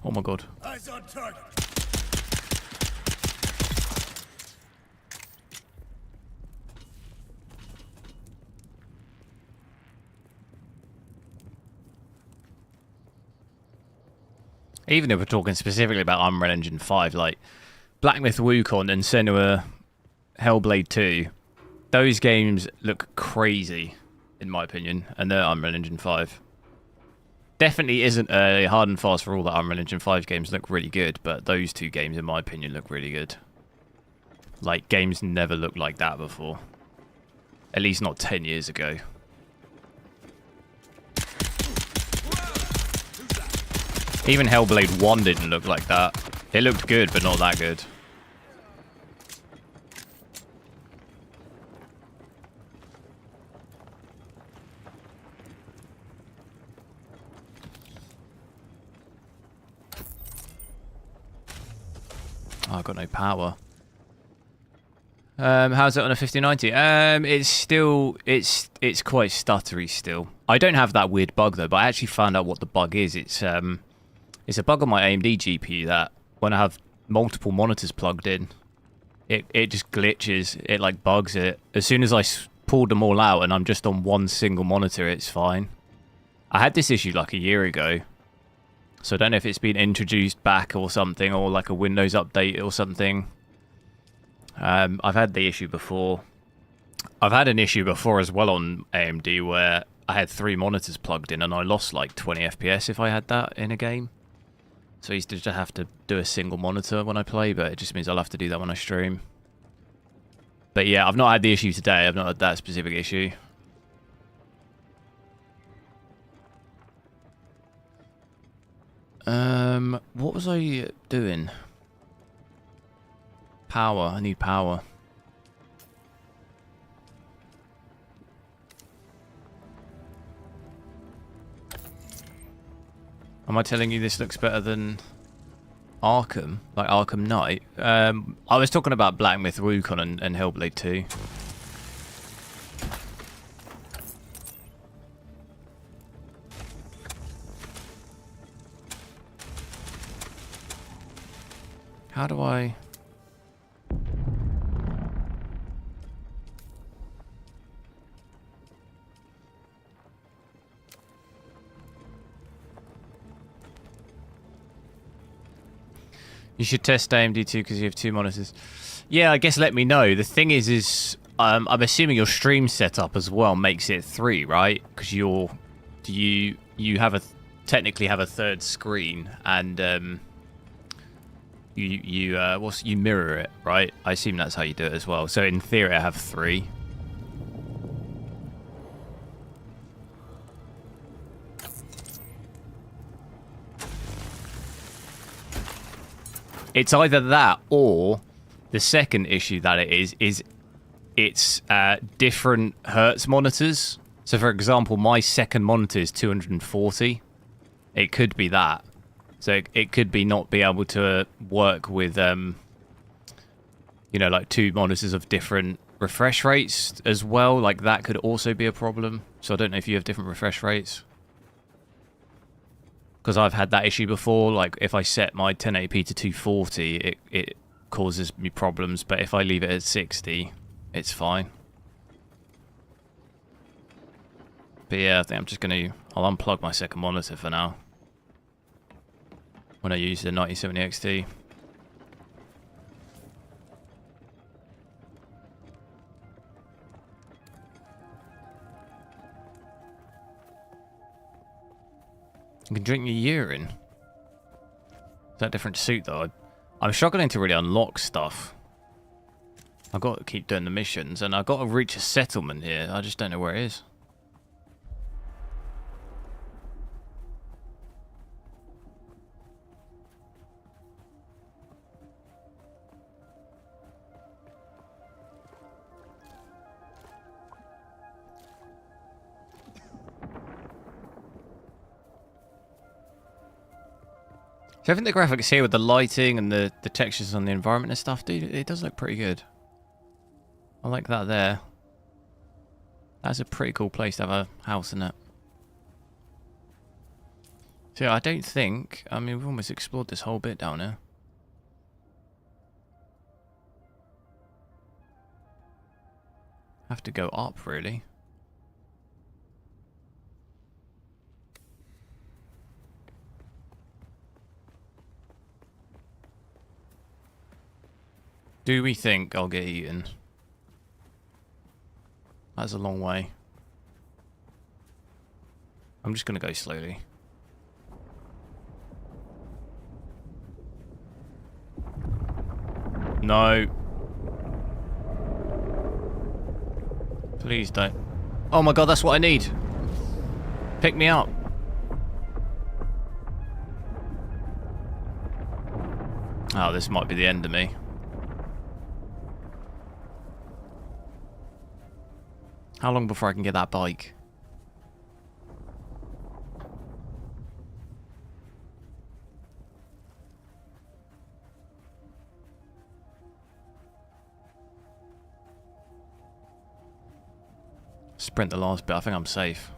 Oh my god. Eyes on target. Even if we're talking specifically about Unreal Engine 5, like Black Myth Wukong and Senua Hellblade 2, those games look crazy, in my opinion, and they're Unreal Engine 5. definitely isn't a hard and fast rule that Unreal Engine 5 games look really good, but those two games, in my opinion, look really good. Like, games never looked like that before. At least not 10 years ago. Even Hellblade 1 didn't look like that. It looked good, but not that good. Oh, I've got no power. How's it on a 5090? It's still it's quite stuttery still. I don't have that weird bug though, but I actually found out what the bug is. It's a bug on my AMD GPU that when I have multiple monitors plugged in, it just glitches. It like bugs it. As soon as I pulled them all out and I'm just on one single monitor, it's fine. I had this issue like a year ago. So I don't know if it's been introduced back or something, or like a Windows update or something. I've had the issue before. I've had an issue before as well on AMD where I had 3 monitors plugged in and I lost like 20 FPS if I had that in a game. So I used to just have to do a single monitor when I play, but it just means I'll have to do that when I stream. But yeah, I've not had the issue today. I've not had that specific issue. What was I doing? Power. I need power. Am I telling you this looks better than Arkham? Like Arkham Knight? I was talking about Black Myth Wukong and Hellblade 2. How do I... You should test AMD too because you have 2 monitors. Yeah, I guess let me know. The thing is I'm assuming your stream setup as well makes it 3, right? Because you have technically have a 3rd screen and you mirror it, right? I assume that's how you do it as well. So in theory, I have 3. It's either that or the second issue that it is it's different hertz monitors. So for example, my second monitor is 240. It could be that. So it could be not be able to work with, you know, like 2 monitors of different refresh rates as well. Like that could also be a problem. So I don't know if you have different refresh rates. Because I've had that issue before. Like if I set my 1080p to 240, it causes me problems. But if I leave it at 60, it's fine. But yeah, I think I'm just going to... I'll unplug my second monitor for now. When I use the 9070 XT. You can drink your urine. Is that a different suit though? I'm struggling to really unlock stuff. I've got to keep doing the missions and I've got to reach a settlement here. I just don't know where it is. So I think the graphics here with the lighting and the textures on the environment and stuff, dude, it does look pretty good. I like that there. That's a pretty cool place to have a house in it. So yeah, I don't think... I mean, we've almost explored this whole bit down here. Have to go up, really. Do we think I'll get eaten? That's a long way. I'm just going to go slowly. No. Please don't. Oh my god, that's what I need. Pick me up. Oh, this might be the end of me. How long before I can get that bike? Sprint the last bit. I think I'm safe.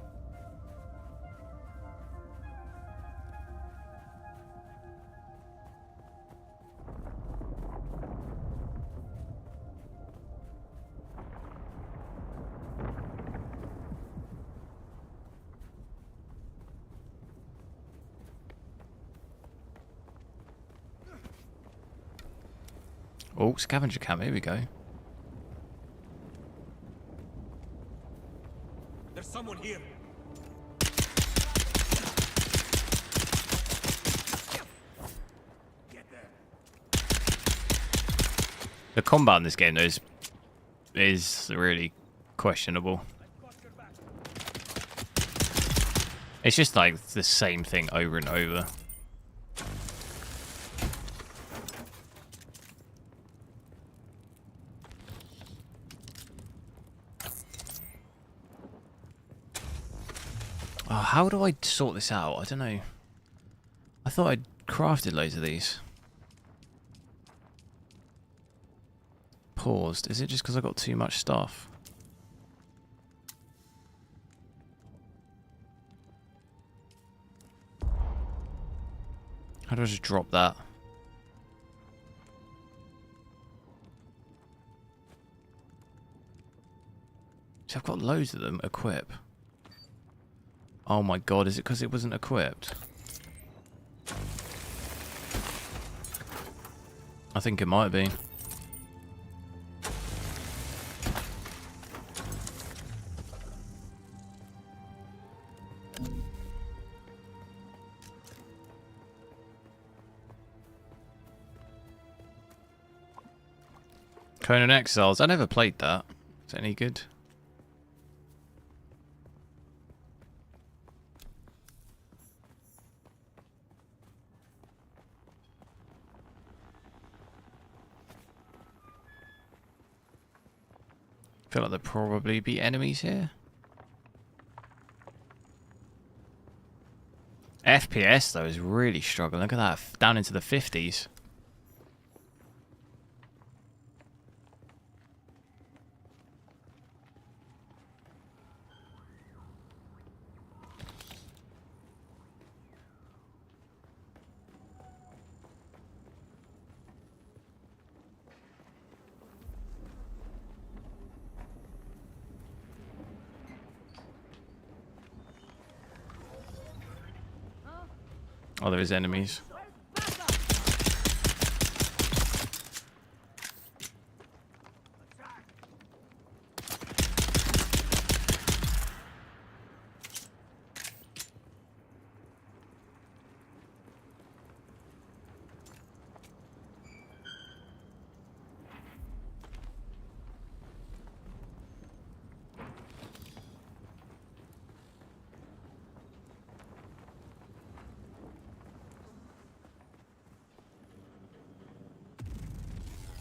Oh, scavenger camp. Here we go. There's someone here. Get there. The combat in this game though is really questionable. It's just like the same thing over and over. Oh, how do I sort this out? I don't know. I thought I'd crafted loads of these. Paused. Is it just because I got too much stuff? How do I just drop that? See, I've got loads of them. Equip. Oh my god, is it because it wasn't equipped? I think it might be. Conan Exiles. I never played that. Is it any good? Feel like there'll probably be enemies here. FPS though is really struggling. Look at that, down into the 50s. Oh, there is enemies.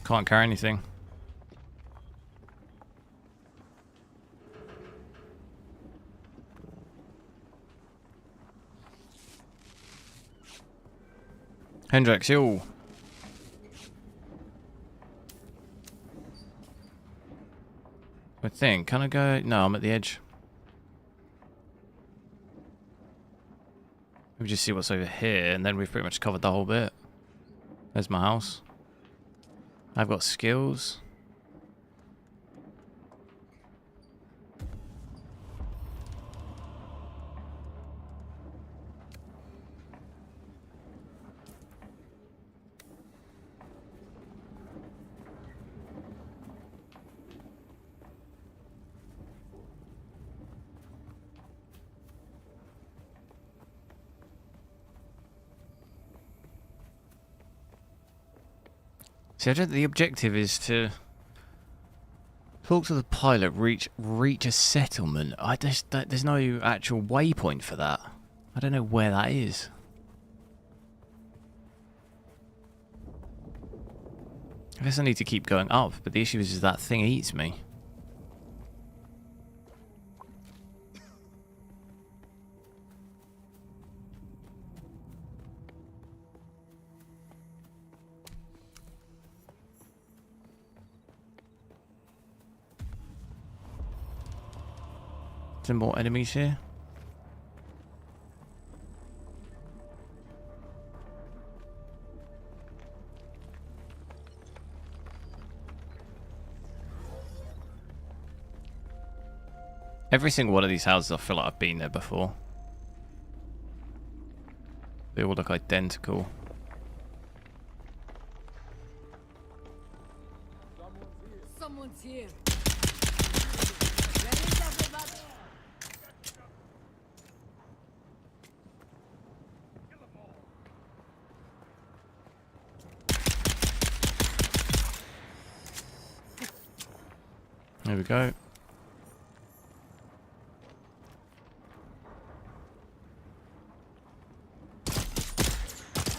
Can't carry anything. Hendrix, yo. I think. Can I go? No, I'm at the edge. Let me just see what's over here, and then we've pretty much covered the whole bit. There's my house. I've got skills. See, the objective is to talk to the pilot, reach a settlement. There's no actual waypoint for that. I don't know where that is. I guess I need to keep going up, but the issue is that thing eats me. Some more enemies here. Every single one of these houses, I feel like I've been there before. They all look identical. Someone's here. There we go.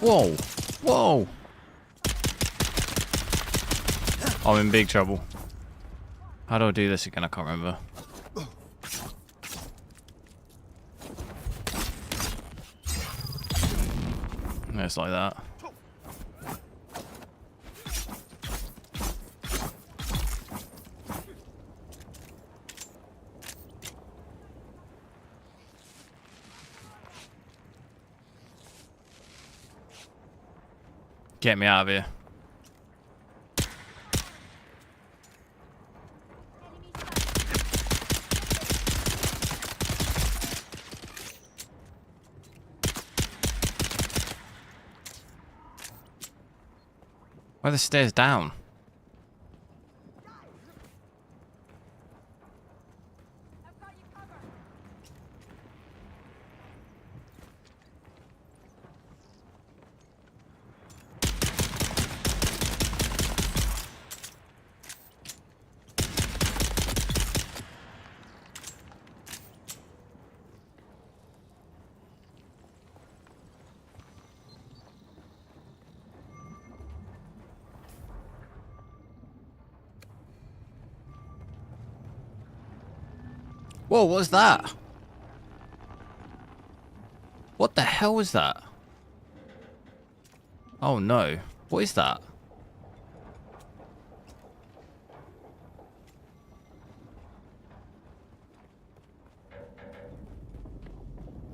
Whoa! Whoa! I'm in big trouble. How do I do this again? I can't remember. No, it's like that. Get me out of here. Why are the stairs down? Whoa, what was that? What the hell was that? Oh no. What is that?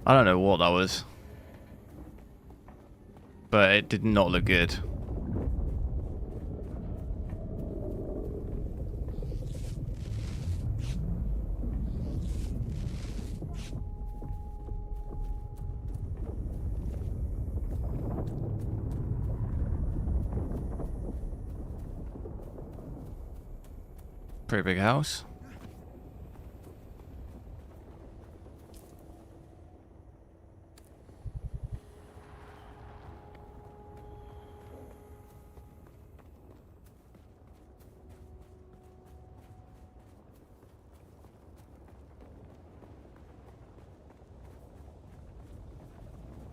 I don't know what that was. But it did not look good. Pretty big house.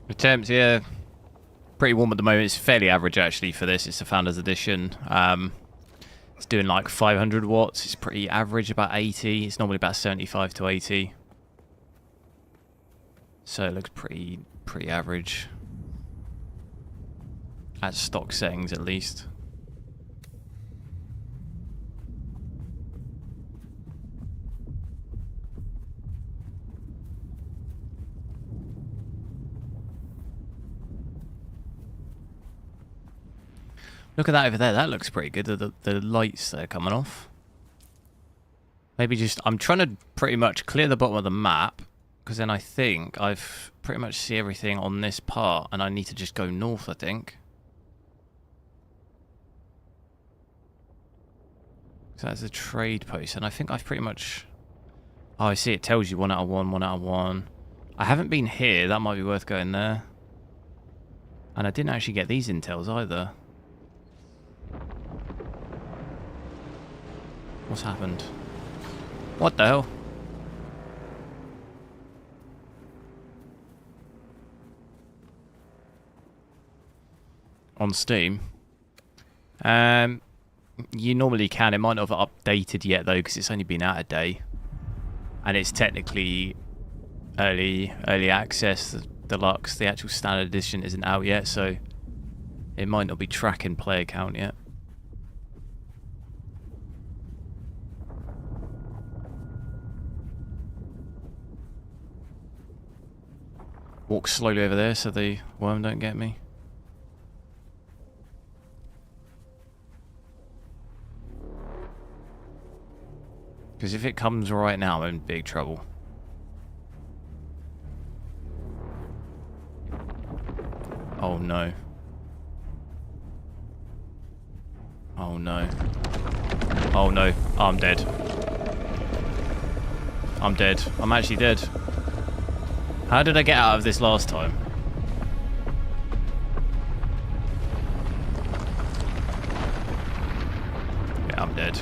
Attempts, yeah. Pretty warm at the moment. It's fairly average actually for this. It's a Founders Edition. It's doing like 500 watts. It's pretty average, about 80. It's normally about 75 to 80. So it looks pretty average. At stock settings, at least. Look at that over there. That looks pretty good. The lights that are coming off. Maybe just... I'm trying to pretty much clear the bottom of the map. Because then I think I've pretty much see everything on this part. And I need to just go north, I think. So that's a trade post. And I think I've pretty much... Oh, I see. It tells you 1 out of 1, 1 out of 1. I haven't been here. That might be worth going there. And I didn't actually get these intels either. What's happened? What the hell? On Steam. You normally can. It might not have updated yet though, because it's only been out a day, and it's technically early access. The deluxe, the actual standard edition, isn't out yet, so it might not be tracking player count yet. Walk slowly over there so the worm don't get me. Because if it comes right now, I'm in big trouble. Oh no. Oh no. Oh no. Oh, I'm dead. I'm dead. I'm actually dead. How did I get out of this last time? Yeah, I'm dead.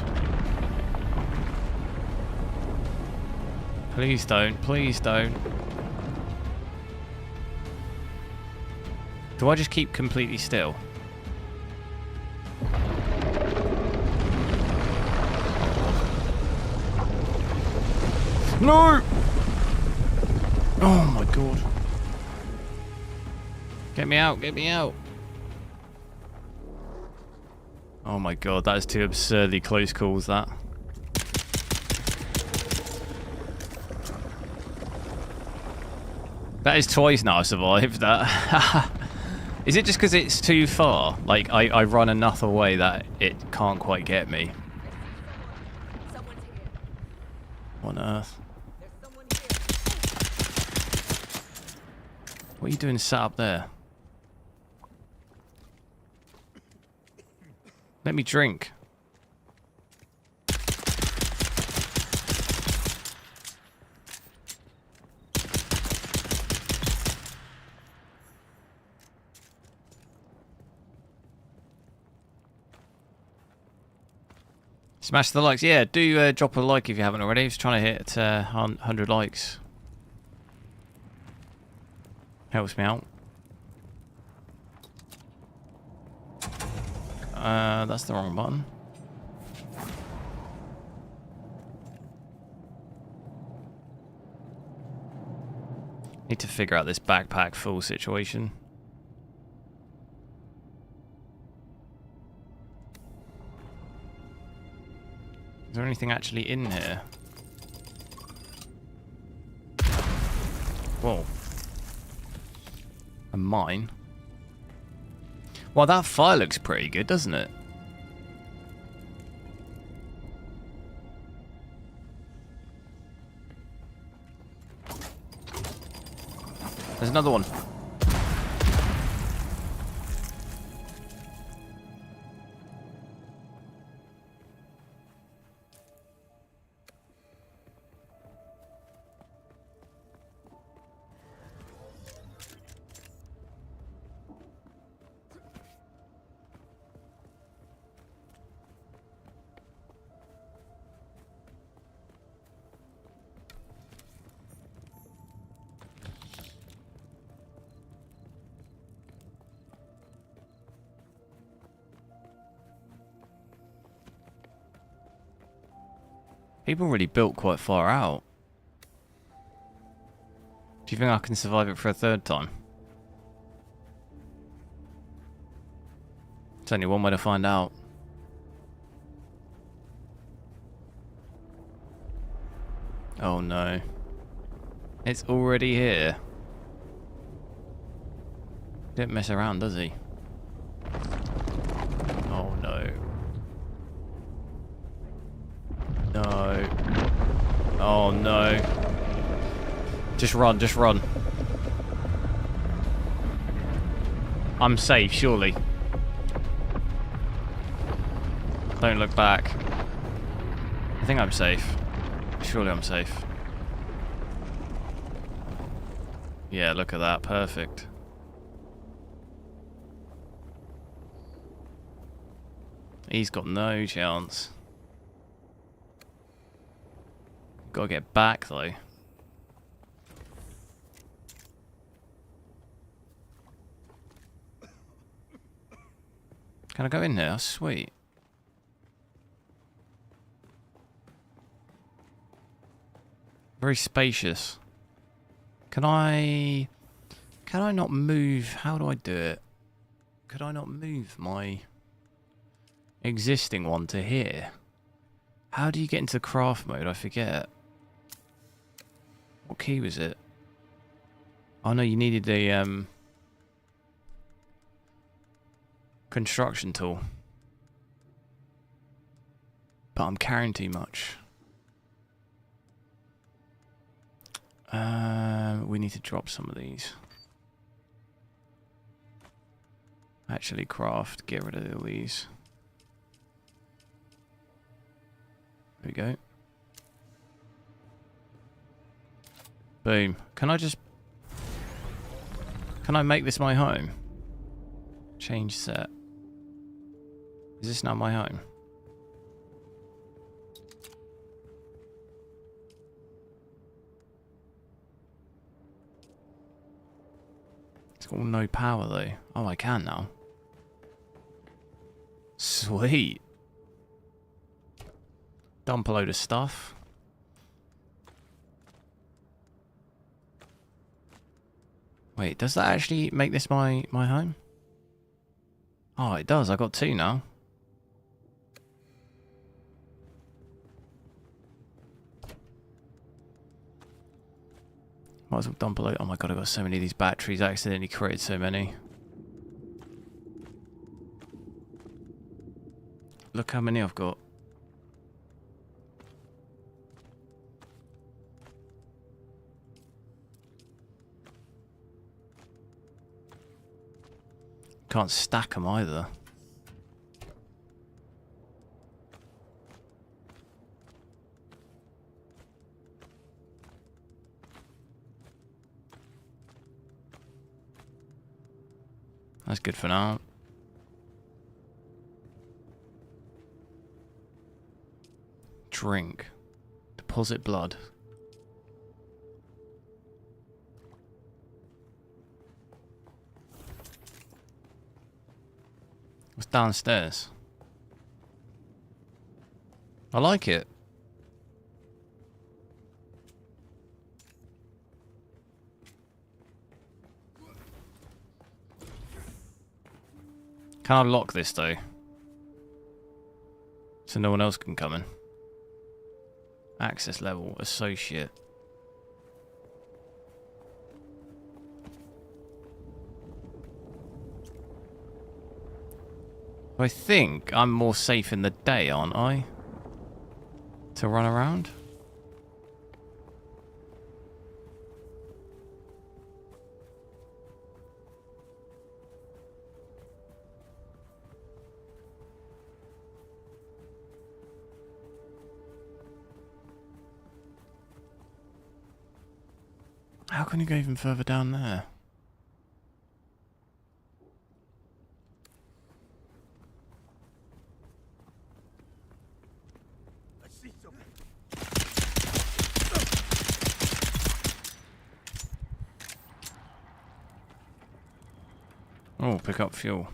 Please don't. Please don't. Do I just keep completely still? No! Oh my god. Get me out, get me out. Oh my god, that is two absurdly close calls, that. That is twice now I survived that. Is it just because it's too far? Like, I run enough away that it can't quite get me. What on earth? What are you doing sat up there? Let me drink. Smash the likes. Yeah, do drop a like if you haven't already. I was trying to hit 100 likes. Helps me out. That's the wrong button. Need to figure out this backpack full situation. Is there anything actually in here? Whoa. A mine? Well, that fire looks pretty good, doesn't it? There's another one. People really built quite far out. Do you think I can survive it for a third time? It's only one way to find out. Oh no. It's already here. Didn't mess around, does he? Oh no. No. Oh no. Just run, just run. I'm safe, surely. Don't look back. I think I'm safe. Surely I'm safe. Yeah, look at that. Perfect. He's got no chance. Gotta get back though. Can I go in there? Sweet. Very spacious. Can I not move? How do I do it? Could I not move my existing one to here? How do you get into craft mode? I forget. What key was it? Oh no, you needed the construction tool. But I'm carrying too much. We need to drop some of these. Actually craft, get rid of all these. There we go. Boom. Can I make this my home? Change set. Is this now my home? It's got no power though. Oh, I can now. Sweet. Dump a load of stuff. Wait, does that actually make this my home? Oh, it does. I got 2 now. Might as well dump a load. Oh my god, I got so many of these batteries. I accidentally created so many. Look how many I've got. Can't stack them either. That's good for now. Drink. Deposit blood. What's downstairs? I like it. Can I lock this though? So no one else can come in. Access level, associate. I think I'm more safe in the day, aren't I? To run around? How can you go even further down there? Oh, pick up fuel.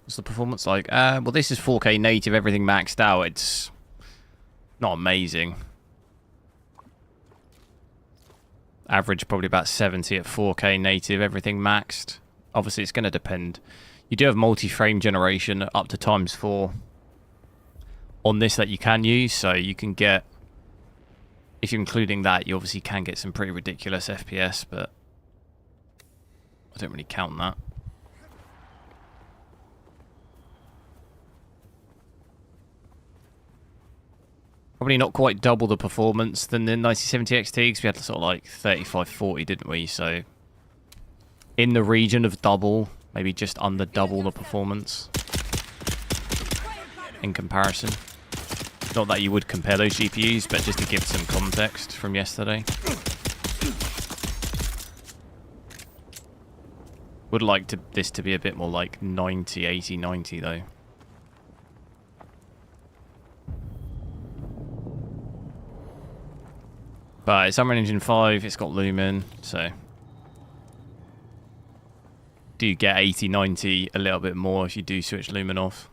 What's the performance like? Well, this is 4K native, everything maxed out. It's not amazing. Average probably about 70 at 4K native, everything maxed. Obviously, it's going to depend. You do have multi-frame generation up to ×4 on this that you can use, so you can get, if you're including that, you obviously can get some pretty ridiculous FPS, but I don't really count that. Probably not quite double the performance than the 9070 XT, because we had sort of like 3540, didn't we? So in the region of double, maybe just under double the performance in comparison. Not that you would compare those GPUs, but just to give some context from yesterday. Would like this to be a bit more like 90, 80, 90 though. But it's Unreal Engine 5, it's got Lumen, so do you get 80, 90 a little bit more if you do switch Lumen off.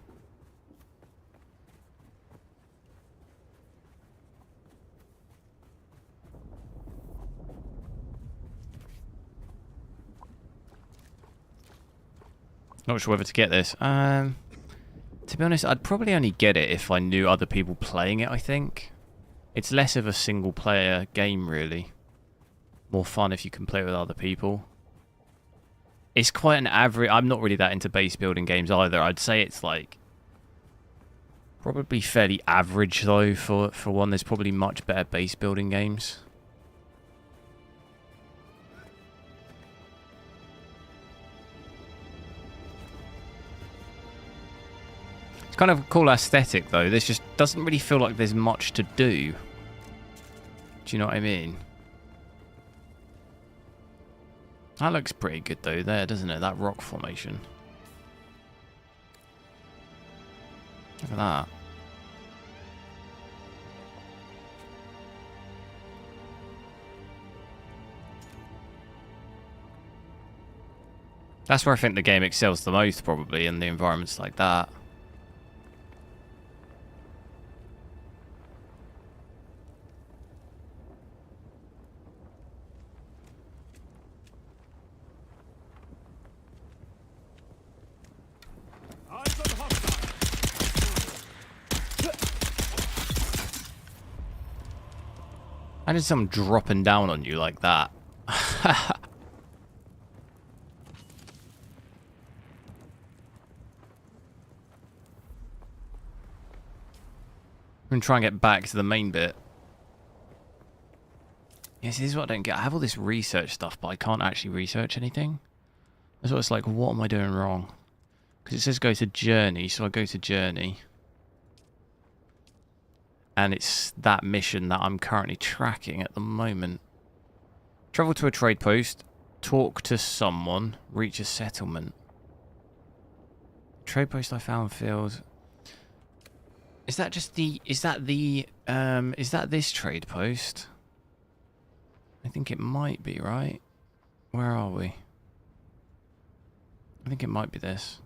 Not sure whether to get this. To be honest, I'd probably only get it if I knew other people playing it, I think. It's less of a single player game, really. More fun if you can play with other people. It's quite an average... I'm not really that into base building games either. I'd say it's like... probably fairly average, though, for one. There's probably much better base building games. It's kind of a cool aesthetic, though. This just doesn't really feel like there's much to do. Do you know what I mean? That looks pretty good though there, doesn't it? That rock formation. Look at that. That's where I think the game excels the most, probably, in the environments like that. Imagine someone dropping down on you like that. I'm going to try and get back to the main bit. Yes, this is what I don't get. I have all this research stuff, but I can't actually research anything. That's what it's like, what am I doing wrong? Because it says go to journey, so I go to journey. And it's that mission that I'm currently tracking at the moment. Travel to a trade post, talk to someone, reach a settlement. Trade post I found failed. Is that just the... is that this trade post? I think it might be, right? Where are we? I think it might be this.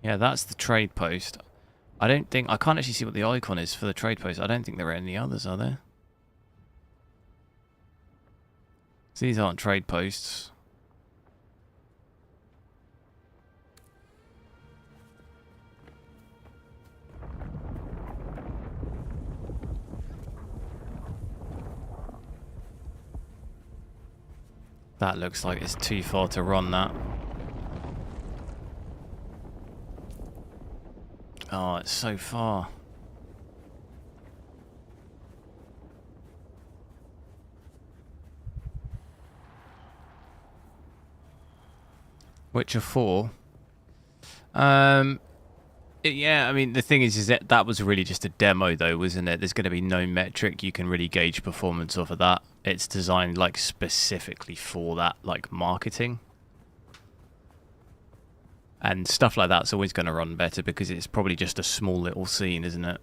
Yeah, that's the trade post. I don't think... I can't actually see what the icon is for the trade post. I don't think there are any others, are there? So these aren't trade posts. That looks like it's too far to run, that. Oh, it's so far. Witcher 4. Yeah, I mean, the thing is that was really just a demo, though, wasn't it? There's going to be no metric you can really gauge performance off of that. It's designed, like, specifically for that, like, marketing. And stuff like that's always going to run better because it's probably just a small little scene, isn't it?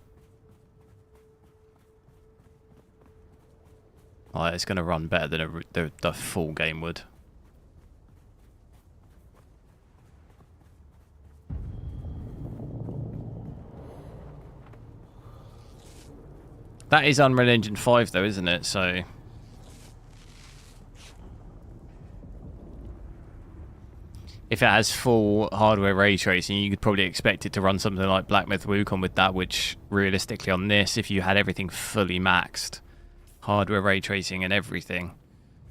Like, it's going to run better than the full game would. That is Unreal Engine 5 though, isn't it? So... if it has full hardware ray tracing, you could probably expect it to run something like Black Myth Wukong with that, which realistically on this, if you had everything fully maxed, hardware ray tracing and everything,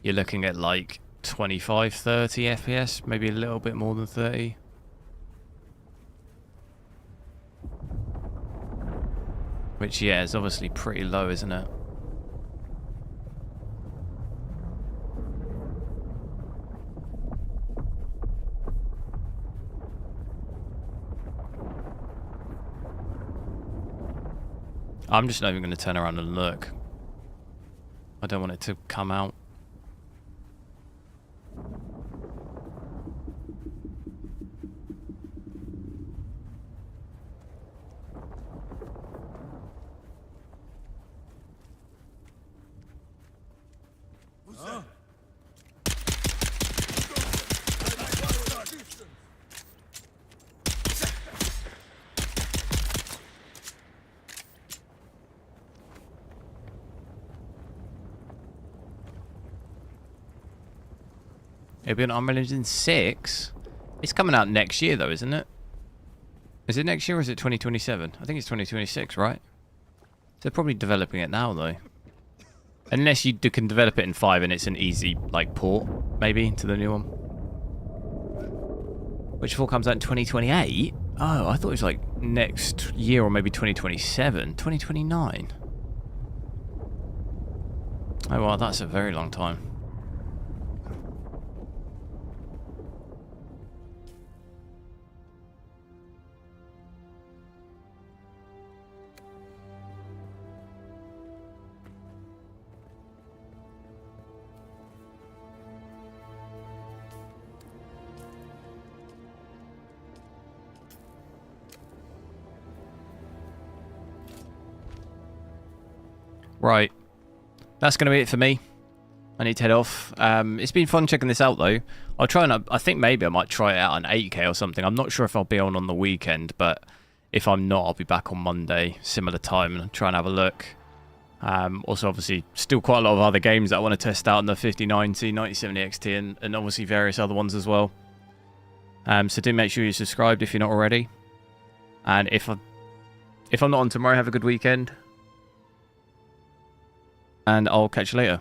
you're looking at like 25, 30 FPS, maybe a little bit more than 30. Which, yeah, is obviously pretty low, isn't it? I'm just not even going to turn around and look. I don't want it to come out. Huh? It'll be on Unreal Engine 6. It's coming out next year, though, isn't it? Is it next year or is it 2027? I think it's 2026, right? They're probably developing it now, though. Unless you can develop it in 5 and it's an easy, like, port, maybe, to the new one. Which 4 comes out in 2028? Oh, I thought it was, like, next year or maybe 2027. 2029. Oh, well, that's a very long time. Right, that's going to be it for me. I need to head off. It's been fun checking this out, though. I'll try and I think maybe I might try it out on 8K or something. I'm not sure if I'll be on the weekend, but if I'm not, I'll be back on Monday, similar time, and try and have a look. Also, obviously, still quite a lot of other games that I want to test out on the 5090, 9070 XT, and obviously various other ones as well. So do make sure you're subscribed if you're not already. And if I'm not on tomorrow, have a good weekend. And I'll catch you later.